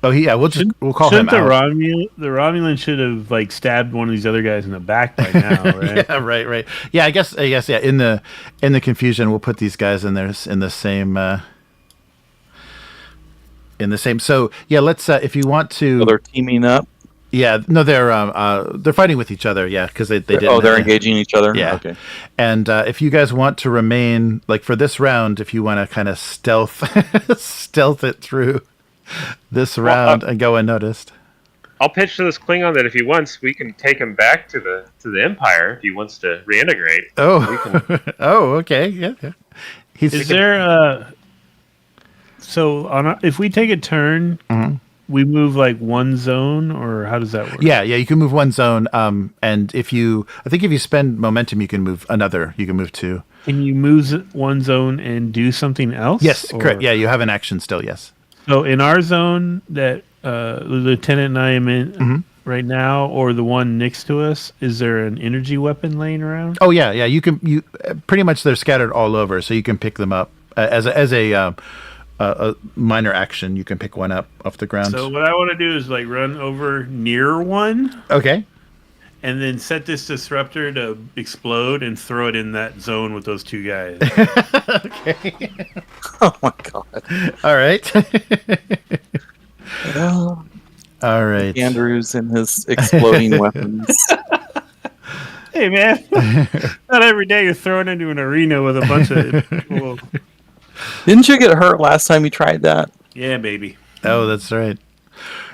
We'll call him out. The Romulan should have like stabbed one of these other guys in the back by now, right? Yeah, right. Yeah, I guess. Yeah, in the confusion, we'll put these guys in there in the same. So yeah, let's. If you want to. So they're teaming up. Yeah, no, they're fighting with each other. Yeah, because they did. Oh, they're engaging each other. Yeah. Okay. And if you guys want to remain like for this round, if you want to kind of stealth it through this round and go unnoticed. I'll pitch to this Klingon that if he wants, we can take him back to the Empire if he wants to reintegrate. Oh, oh, okay, yeah. Is there if we take a turn, we move like one zone, or how does that work? Yeah, you can move one zone. And if you spend momentum, you can move another. You can move 2. Can you move one zone and do something else? Yes, correct. Yeah, you have an action still. Yes. So in our zone that the lieutenant and I am in right now, or the one next to us, is there an energy weapon laying around? Oh yeah. You can. You pretty much they're scattered all over, so you can pick them up as a minor action. You can pick one up off the ground. So what I want to do is like run over near one. Okay. And then set this disruptor to explode and throw it in that zone with those 2 guys. Okay. Oh my god. All right. All right. McAndrews and his exploding weapons. Hey man, not every day you're thrown into an arena with a bunch of Didn't you get hurt last time you tried that? Yeah, baby. Oh, that's right.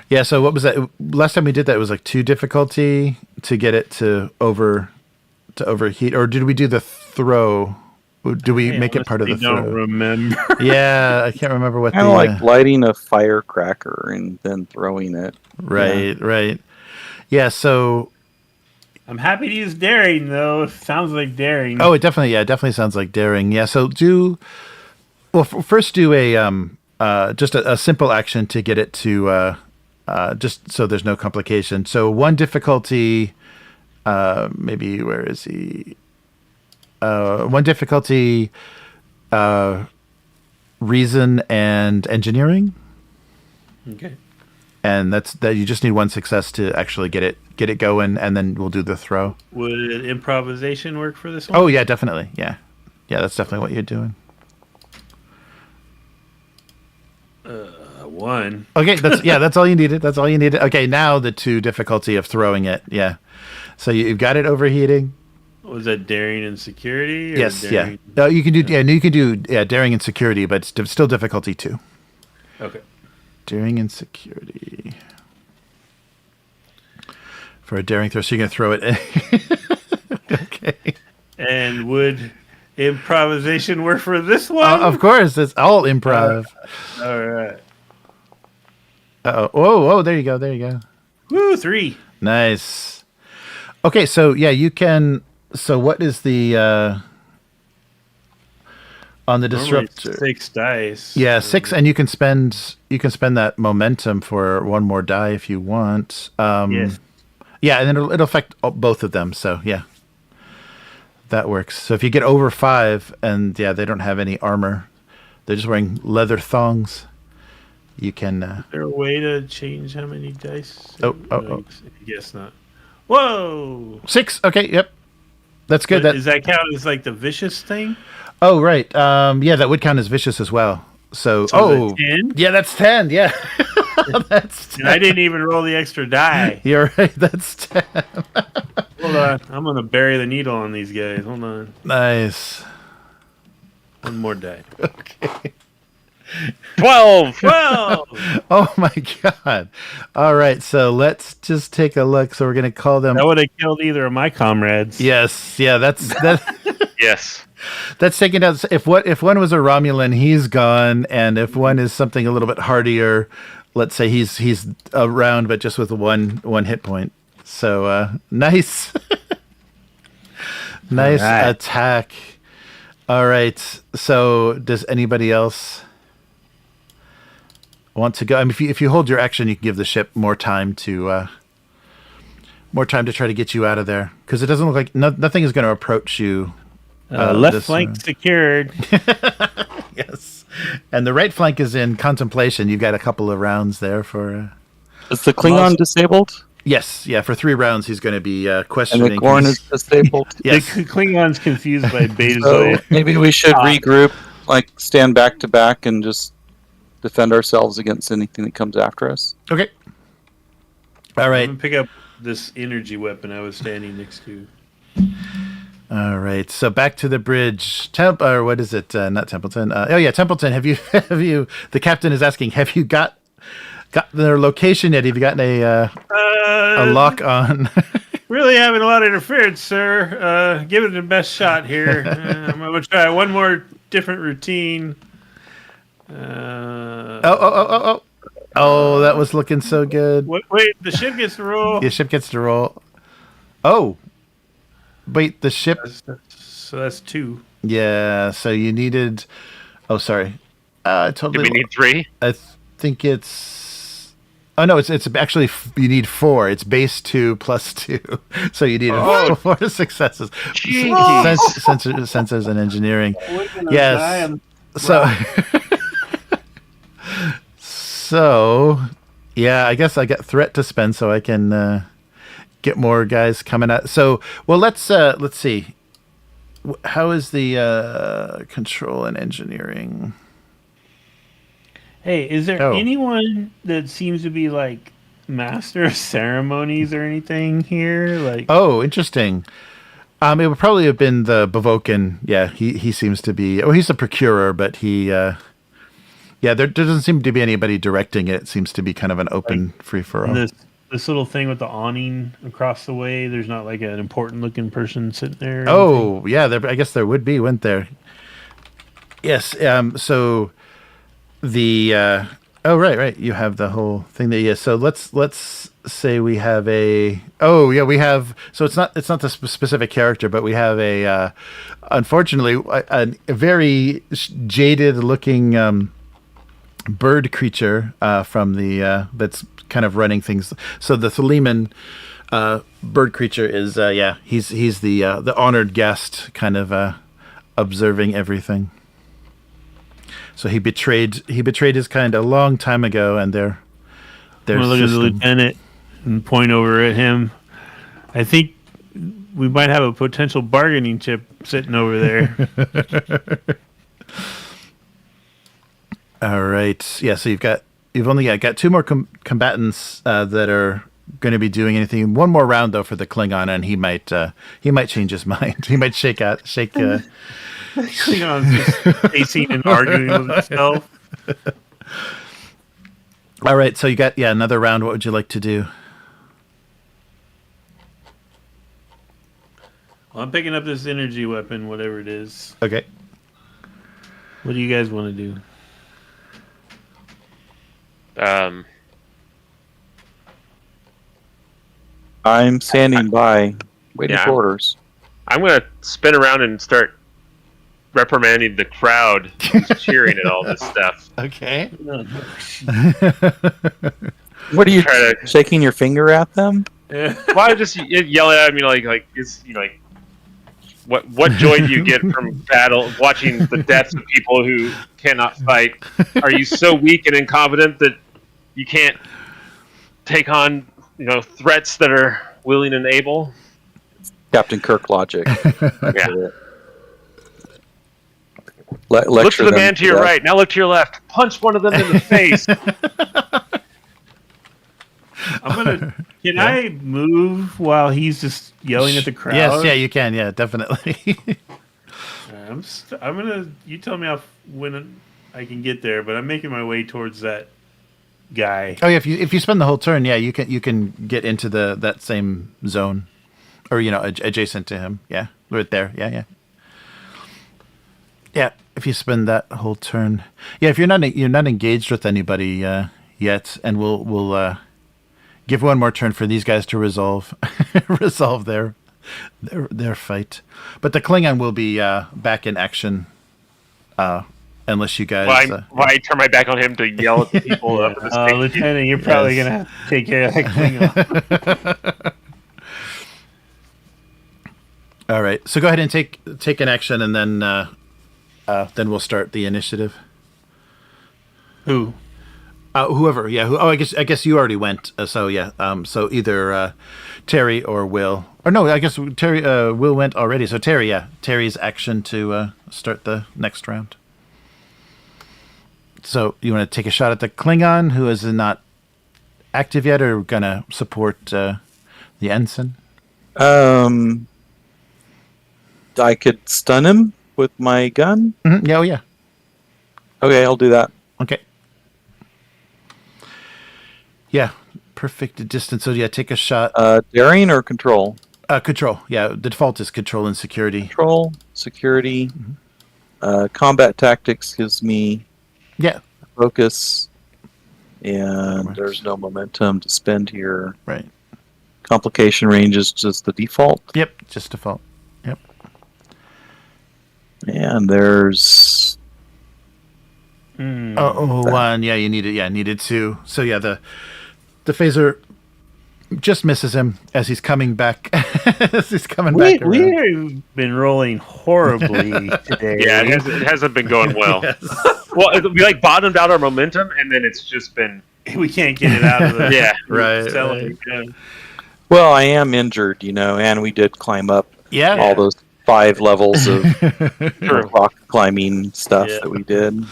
Yeah, so what was that? Last time we did that, it was like 2 difficulty to get it to overheat. Or did we do the throw? Do we make it part of the throw? I don't remember. Yeah, I can't remember what Kind of like lighting a firecracker and then throwing it. Right. Yeah, so... Mm-hmm. I'm happy to use daring, though. It sounds like daring. Oh, it definitely sounds like daring. Yeah, so first do a just a simple action to get it to just so there's no complication. So 1 difficulty, maybe where is he? 1 difficulty, reason and engineering. Okay. And that you just need 1 success to actually get it going, and then we'll do the throw. Would improvisation work for this one? Oh yeah, definitely. Yeah, that's definitely what you're doing. 1. Okay, that's all you needed. That's all you needed. Okay, now the 2 difficulty of throwing it. Yeah, so you've got it overheating. Was that daring and security? Or Yes, daring? yeah. No, you can do. Yeah, you can do. Yeah, daring and security, but it's still difficulty 2. Okay. Daring and security for a daring throw. So you're gonna throw it. Okay. And would improvisation work for this one? Of course, it's all improv. All right. Oh, whoa! There you go. Woo, 3. Nice. Okay, so yeah, you can. So what is the on the disruptor? 6 dice. Yeah, 6, and you can spend that momentum for 1 more die if you want. Yes. Yeah, and then it'll affect both of them. So yeah, that works. So if you get over 5, and yeah, they don't have any armor, they're just wearing leather thongs. You can. Is there a way to change how many dice? Oh. I guess not. Whoa! 6. Okay. Yep. That's good. Does that count as like the vicious thing? Oh, right. Yeah, that would count as vicious as well. So 10? Yeah, that's 10. Yeah. That's 10. And I didn't even roll the extra die. You're right. That's 10. Hold on. I'm going to bury the needle on these guys. Hold on. Nice. 1 more die. Okay. 12! 12! Oh, my God. All right. So let's just take a look. So we're going to call them. That would have killed either of my comrades. Yes. Yeah, that's. Yes. That's taking out. If one was a Romulan, he's gone, and if one is something a little bit hardier, let's say he's around, but just with one hit point. So nice, nice attack. All right. So does anybody else want to go? I mean, if you hold your action, you can give the ship more time to try to get you out of there, because it doesn't look like nothing is going to approach you. Left flank secured. Yes, and the right flank is in contemplation. You've got a couple of rounds there for. Is the Klingon disabled? Yes, yeah. For 3 rounds, he's going to be questioning. And the Gorn is disabled. Yes. The Klingon's confused by So Betazoid. maybe we should regroup, like stand back to back, and just defend ourselves against anything that comes after us. Okay. All right. I'm gonna pick up this energy weapon I was standing next to. All right. So back to the bridge. Or what is it? Not Templeton. Oh yeah, Templeton. Have you? The captain is asking. Have you got their location yet? Have you gotten a lock on? Really having a lot of interference, sir. Give it the best shot here. I'm going to try one more different routine. Oh, that was looking so good. Wait, the ship gets to roll. The ship gets to roll. Oh. Wait, the ship. So that's 2. Yeah, so you needed. Oh, sorry. Totally. Do we need 3? I think it's. Oh no, it's actually you need 4. It's base 2 plus 2, so you need 4 successes. Sensors and engineering. Yes. So, yeah, I guess I got threat to spend, so I can get more guys coming out. So, well, let's see. How is the control and engineering? Hey, is there anyone that seems to be like master of ceremonies or anything here? Like, oh, interesting. It would probably have been the Vulcan. Yeah, he seems to be. Oh, he's a procurer, but he. Yeah, there doesn't seem to be anybody directing it. It seems to be kind of an open free for all. This little thing with the awning across the way. There's not like an important looking person sitting there. Or Oh, yeah. I guess there would be, wouldn't there? Yes. So the. Oh, right. You have the whole thing there. Yeah. So let's say we have a. Oh, yeah. We have. So it's not the specific character, but we have a. Unfortunately, a very jaded looking. Bird creature from the that's kind of running things. So the Theleman bird creature is he's the honored guest, kind of observing everything. So he betrayed his kind a long time ago, and they're I'm gonna look at the lieutenant and point over at him. I think we might have a potential bargaining chip sitting over there. All right. Yeah. So you've only got two more combatants that are going to be doing anything. One more round though for the Klingon, and he might change his mind. He might shake. Klingon's just pacing and arguing with himself. All right. So you got another round. What would you like to do? Well, I'm picking up this energy weapon, whatever it is. Okay. What do you guys want to do? I'm standing by, waiting for orders. I'm going to spin around and start reprimanding the crowd who's cheering at all this stuff. Okay. What are you shaking your finger at them? Why just yell at me like is like what joy do you get from battle watching the deaths of people who cannot fight? Are you so weak and incompetent that you can't take on threats that are willing and able? Captain Kirk logic. Yeah. Look to the man to your right. Now look to your left. Punch one of them in the face. Can I move while he's just yelling at the crowd? Yes, yeah, you can. Yeah, definitely. You tell me when I can get there, but I'm making my way towards that guy. Oh yeah, if you spend the whole turn, yeah, you can get into that same zone, or adjacent to him. Yeah, right there. Yeah. Yeah, if you spend that whole turn. Yeah, if you're not engaged with anybody yet, and we'll give one more turn for these guys to resolve their fight. But the Klingon will be back in action, unless you guys. Why I turn my back on him to yell at the people up in the stage? Lieutenant, you're probably gonna have to take care of that Klingon. All right, so go ahead and take an action, and then we'll start the initiative. Who? Whoever, yeah. I guess you already went. So yeah. So either Terry or Will, or no, I guess Terry. Will went already. So Terry, yeah. Terry's action to start the next round. So you want to take a shot at the Klingon who is not active yet, or gonna support the Ensign? I could stun him with my gun. Mm-hmm. Yeah. Oh yeah. Okay, I'll do that. Okay. Yeah, perfect distance. So yeah, take a shot. Daring or control? Control. Yeah, the default is control and security. Control, security. Mm-hmm. Combat tactics gives me focus, and there's no momentum to spend here. Right. Complication range is just the default. Yep, just default. Yep. And there's. One. Yeah, you needed. Yeah, needed two. So yeah, the phaser just misses him as he's coming back. As he's coming back around. We've been rolling horribly today. Yeah, it hasn't been going well. Yes. Well, we bottomed out our momentum, and then it's just been we can't get it out of the right. Yeah. Well, I am injured, and we did climb up all those 5 levels of rock climbing stuff that we did.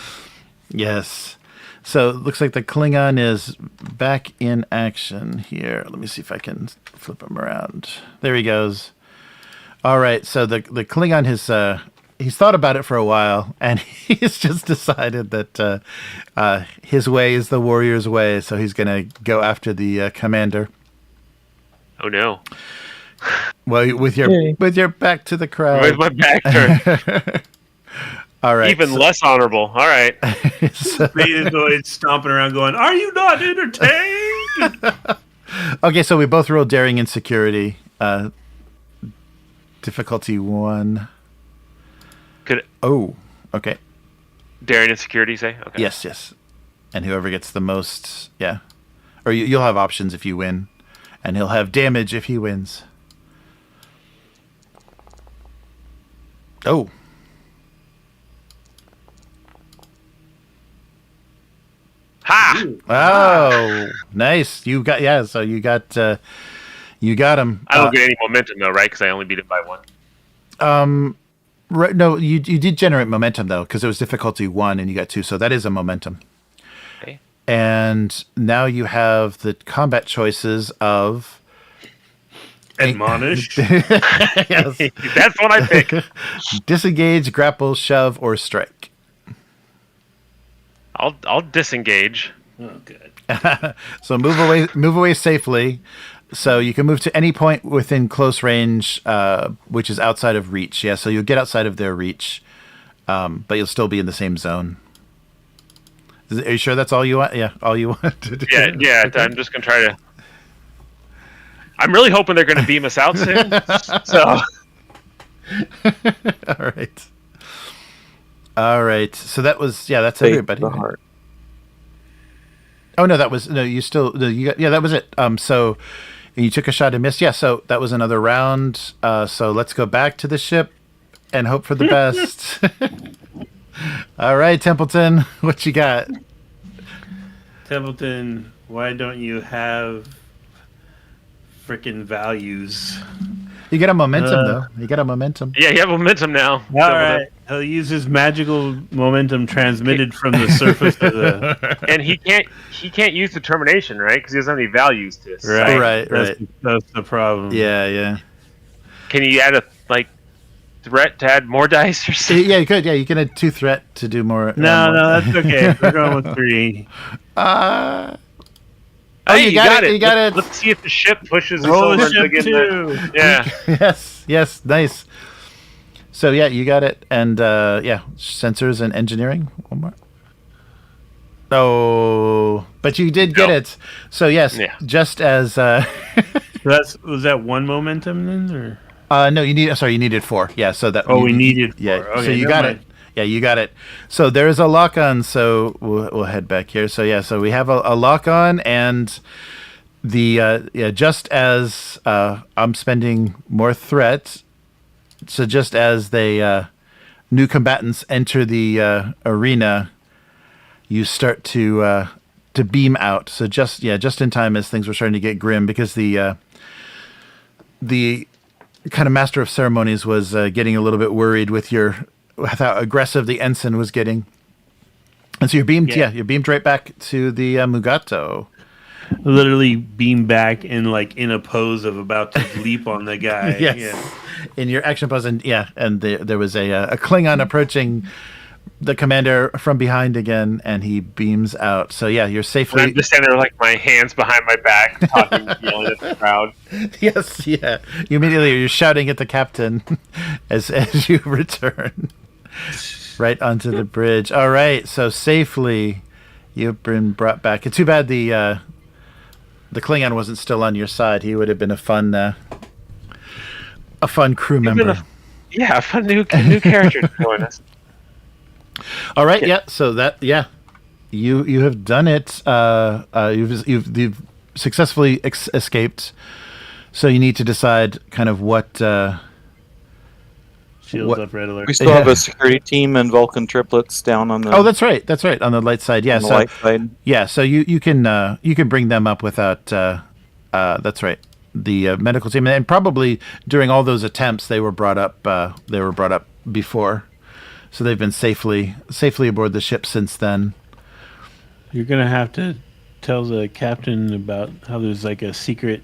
Yes. So it looks like the Klingon is back in action here. Let me see if I can flip him around. There he goes. All right, so the Klingon he's thought about it for a while, and he's just decided that his way is the warrior's way, so he's going to go after the commander. Oh no! Well, with your back to the crowd. With my back turned. All right. Even less honorable. All right. Betazoid stomping around going, "Are you not entertained?" Okay, so we both rolled daring and security. Difficulty 1. Okay. Daring and security, say? Okay. Yes. And whoever gets the most, yeah. Or you'll have options if you win. And he'll have damage if he wins. Oh. Ha! Oh, nice. You got him. I don't get any momentum though, right? Because I only beat him by 1. Right, no, you did generate momentum though, because it was difficulty 1 and you got 2, so that is a momentum. Okay. And now you have the combat choices of Admonish. Yes. That's what I pick. Disengage, grapple, shove, or strike. I'll disengage. Oh, good. So move away safely. So you can move to any point within close range, which is outside of reach. Yeah, so you'll get outside of their reach, but you'll still be in the same zone. Are you sure that's all you want? Yeah, all you want to do? Yeah. Okay. I'm just going to try to... I'm really hoping they're going to beam us out soon. So... All right. So that was... Yeah, that's everybody. The heart. Oh, no, that was... No, you still... No, yeah, that was it. So... You took a shot and missed. Yeah, so that was another round. So let's go back to the ship and hope for the best. All right, Templeton, what you got? Templeton, why don't you have freaking values? You get a momentum, though. You get a momentum. Yeah, you have momentum now. All right. He'll use his magical momentum transmitted from the surface of the... And he can't use determination, right? Because he doesn't have any values to it. Right. That's the problem. Yeah. Can you add a threat to add more dice or something? Yeah, you could. Yeah, you can add 2 threat to do more. No, that's okay. We're going with 3. Hey, you got it. You got it. Let's see if the ship pushes us Roll over the ship too. Yeah. Yes, nice. So yeah, you got it. And sensors and engineering. One more. Oh, but you did get it. So yes, just as was that 1 momentum then, or no, you needed 4. Yeah, so that we needed 4. Yeah, okay, so you got it. Yeah, you got it. So there's a lock on. So we'll head back here. So yeah, so we have a lock on, and the just as I'm spending more threat. So just as they new combatants enter the arena, you start to beam out. So just in time as things were starting to get grim, because the kind of master of ceremonies was getting a little bit worried with how aggressive the ensign was getting, and so you're beamed. Yeah, you're beamed right back to the Mugato. Literally beam back in a pose of about to leap on the guy. Yes. Yeah. In your action pose, and there was a Klingon approaching the commander from behind again, and he beams out. So yeah, you're safely. I'm just standing there like my hands behind my back, talking, yelling at the crowd. Yes, yeah. You're shouting at the captain as you return right onto the bridge. All right, so safely you've been brought back. It's too bad the Klingon wasn't still on your side. He would have been a fun crew member. A fun new character to join us. All right, so you have done it. You've successfully escaped. So you need to decide kind of what. Shields up, red alert. We still have a security team and Vulcan triplets down on the. Oh, that's right. On the light side. Yeah. On the light side. Yeah. So you can bring them up without. That's right. The medical team, and probably during all those attempts, they were brought up. Before, so they've been safely aboard the ship since then. You're gonna have to tell the captain about how there's a secret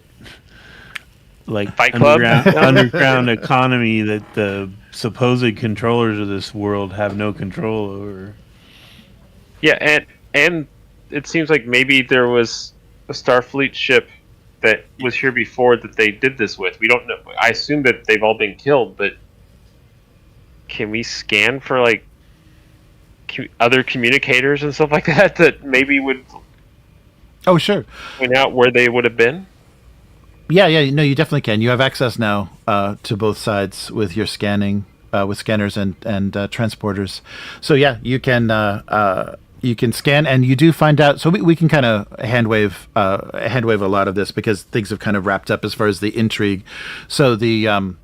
like Fight Club? underground economy that the supposed controllers of this world have no control over. Yeah, and it seems like maybe there was a Starfleet ship that was here before that they did this with. We don't know. I assume that they've all been killed, but can we scan for like other communicators and stuff like that maybe would? Oh, sure. Point out where they would have been. Yeah, no, you definitely can. You have access now to both sides with your scanning, with scanners and transporters. So yeah, you can scan, and you do find out. So we can kind of handwave a lot of this because things have kind of wrapped up as far as the intrigue. So the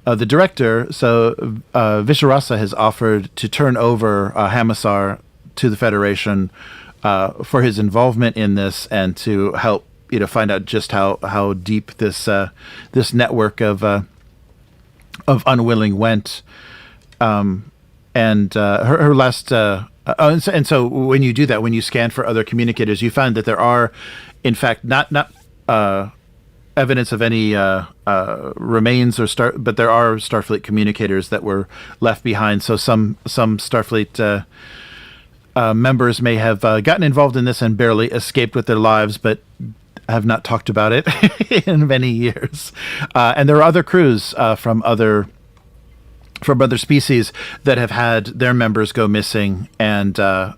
director, so Visharasa, has offered to turn over Hamasar to the Federation for his involvement in this and to help find out just how deep this network of unwilling went. And her last and so when you do that, when you scan for other communicators, you find that there are, in fact, not evidence of any remains but there are Starfleet communicators that were left behind. So some Starfleet members may have gotten involved in this and barely escaped with their lives, but have not talked about it in many years. And there are other crews from other species that have had their members go missing, and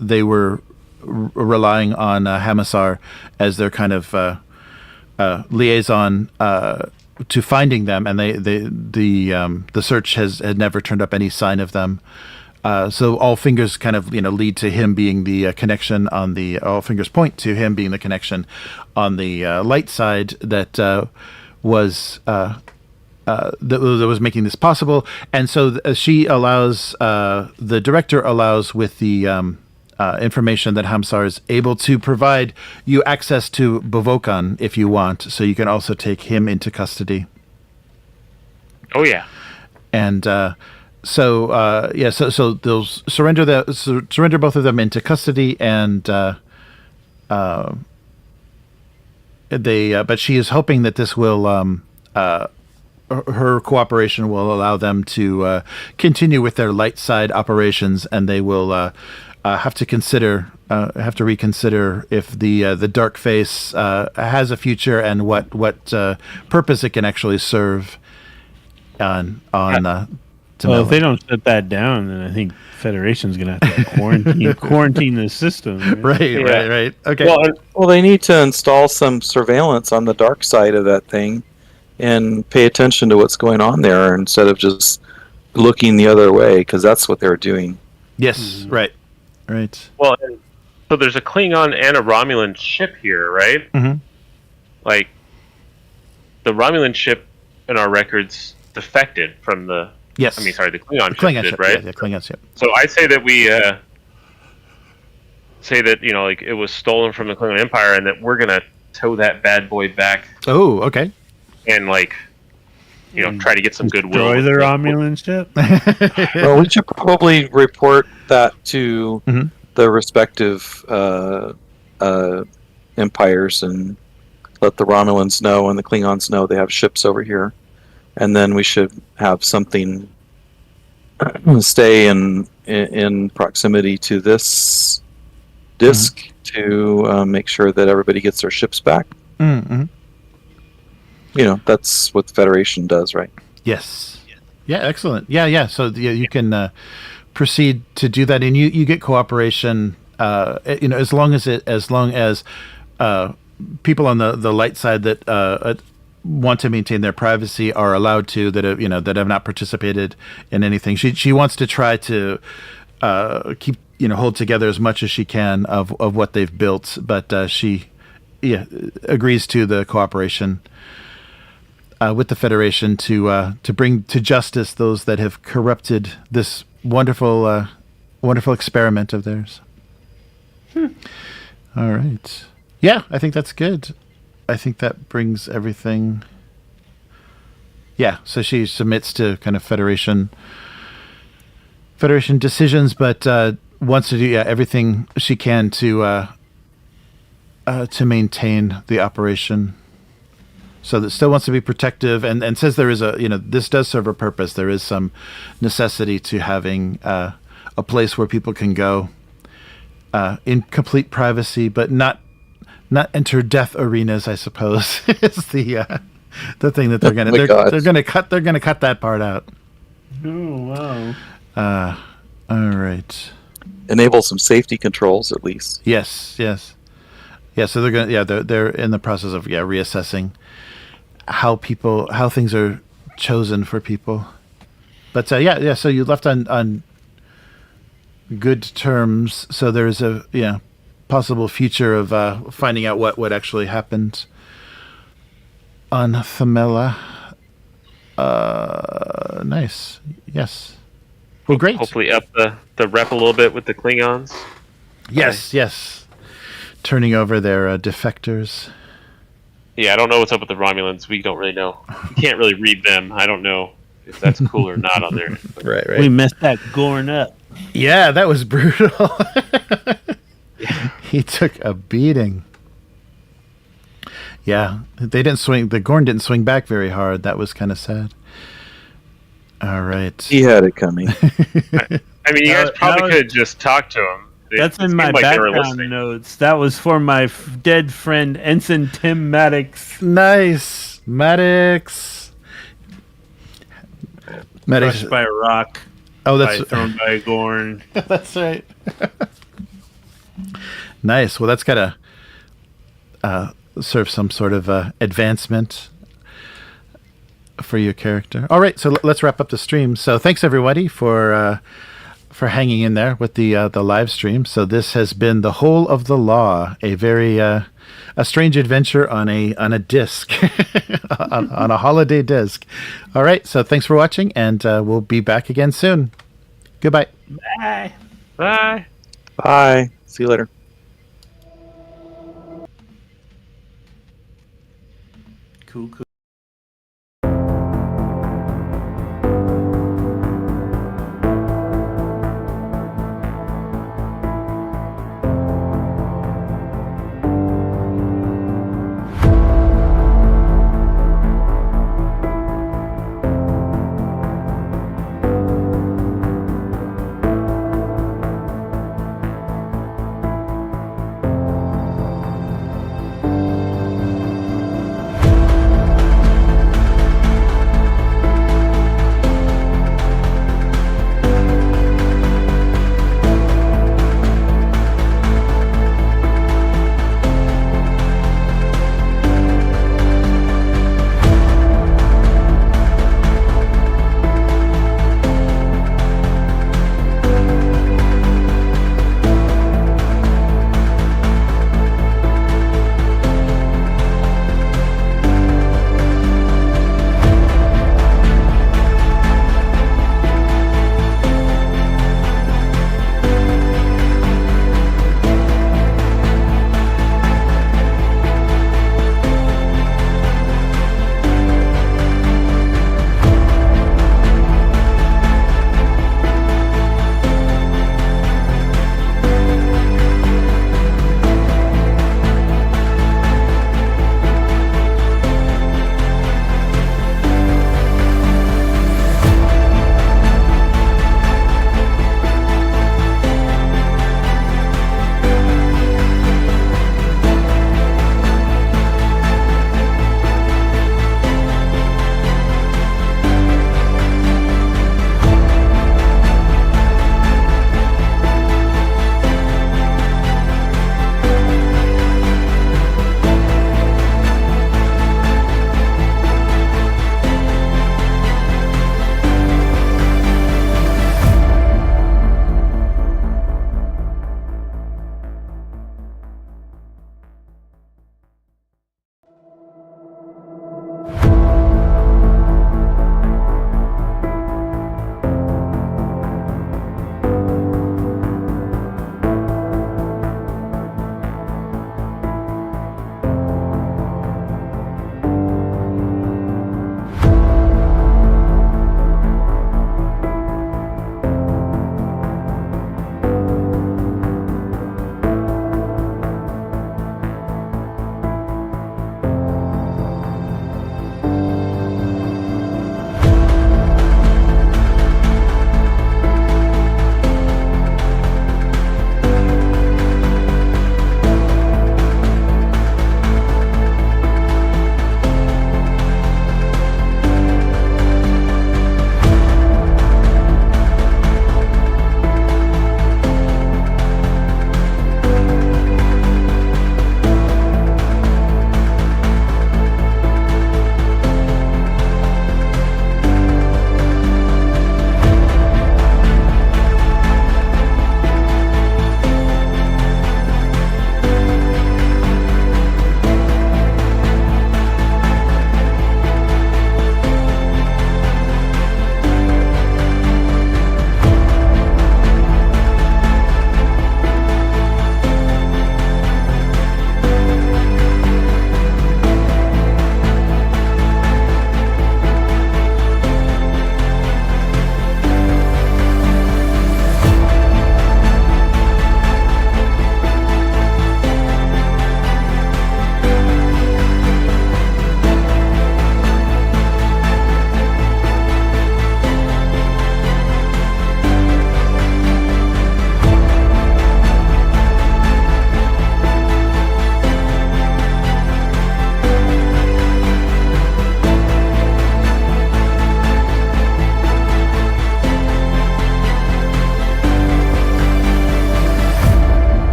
they were relying on Hamasar as their kind of liaison to finding them, and the search had never turned up any sign of them. So all fingers kind of lead to him being the connection on the all fingers point to him being the connection on the light side that was making this possible. And so she allows the director allows with the information that Hamsar is able to provide you access to Bovokan if you want, so you can also take him into custody. Oh yeah, and so they'll surrender both of them into custody, and but she is hoping that this will her cooperation will allow them to continue with their light side operations, and they will have to reconsider if the dark face has a future and what purpose it can actually serve on. Well, if they don't shut that down, then I think Federation's going to have to quarantine the system. Right. Okay. Well, they need to install some surveillance on the dark side of that thing and pay attention to what's going on there instead of just looking the other way, because that's what they're doing. Yes, right. Well, so there's a Klingon and a Romulan ship here, right? Mm-hmm. Like, the Romulan ship in our records defected from the... Yes. the Klingon ship did, right? Yeah, the Klingon ship. So I say that we say that, like, it was stolen from the Klingon Empire and that we're going to tow that bad boy back. Oh, okay. And, like, try to get some goodwill. Destroy the Romulan ship? Well, we should probably report that to the respective empires and let the Romulans know and the Klingons know they have ships over here. And then we should have something stay in proximity to this disk to make sure that everybody gets their ships back. Mm-hmm. That's what the Federation does, right? Yes. Yeah, excellent. Yeah. So you can proceed to do that, and you get cooperation. As long as people on the light side that want to maintain their privacy are allowed to, that have not participated in anything. She wants to try to keep hold together as much as she can of what they've built, but she agrees to the cooperation with the Federation to bring to justice those that have corrupted this wonderful experiment of theirs. All right. Yeah, I think that's good. I think that brings everything. Yeah, so she submits to kind of Federation decisions, but wants to do everything she can to maintain the operation. So that still wants to be protective, and says there is this does serve a purpose. There is some necessity to having a place where people can go in complete privacy, but not enter death arenas, I suppose, is the thing that they're gonna cut that part out. Oh wow! All right. Enable some safety controls at least. Yes. So they're gonna they're in the process of reassessing how things are chosen for people. But so you left on good terms. So there's a possible future of finding out what actually happened on Thamela. Nice. Yes. Well, great. Hopefully up the rep a little bit with the Klingons. Yes. Turning over their defectors. Yeah, I don't know what's up with the Romulans. We don't really know. We can't really read them. I don't know if that's cool or not on there. Right. We messed that Gorn up. Yeah, that was brutal. He took a beating. Yeah, they didn't swing. The Gorn didn't swing back very hard. That was kind of sad. All right. He had it coming. I mean, you guys probably could just talk to him. That's in my background notes. That was for my dead friend Ensign Tim Maddox. Nice, Maddox. Crushed by a rock. Oh, that's thrown by a Gorn. That's right. Nice. Well, that's got to serve some sort of advancement for your character. All right, so let's wrap up the stream. So thanks everybody for hanging in there with the live stream. So this has been The Whole of the Law, a very a strange adventure on a disc, on a holiday disc. All right, so thanks for watching, and we'll be back again soon. Goodbye. Bye. Bye. Bye. See you later. Cool.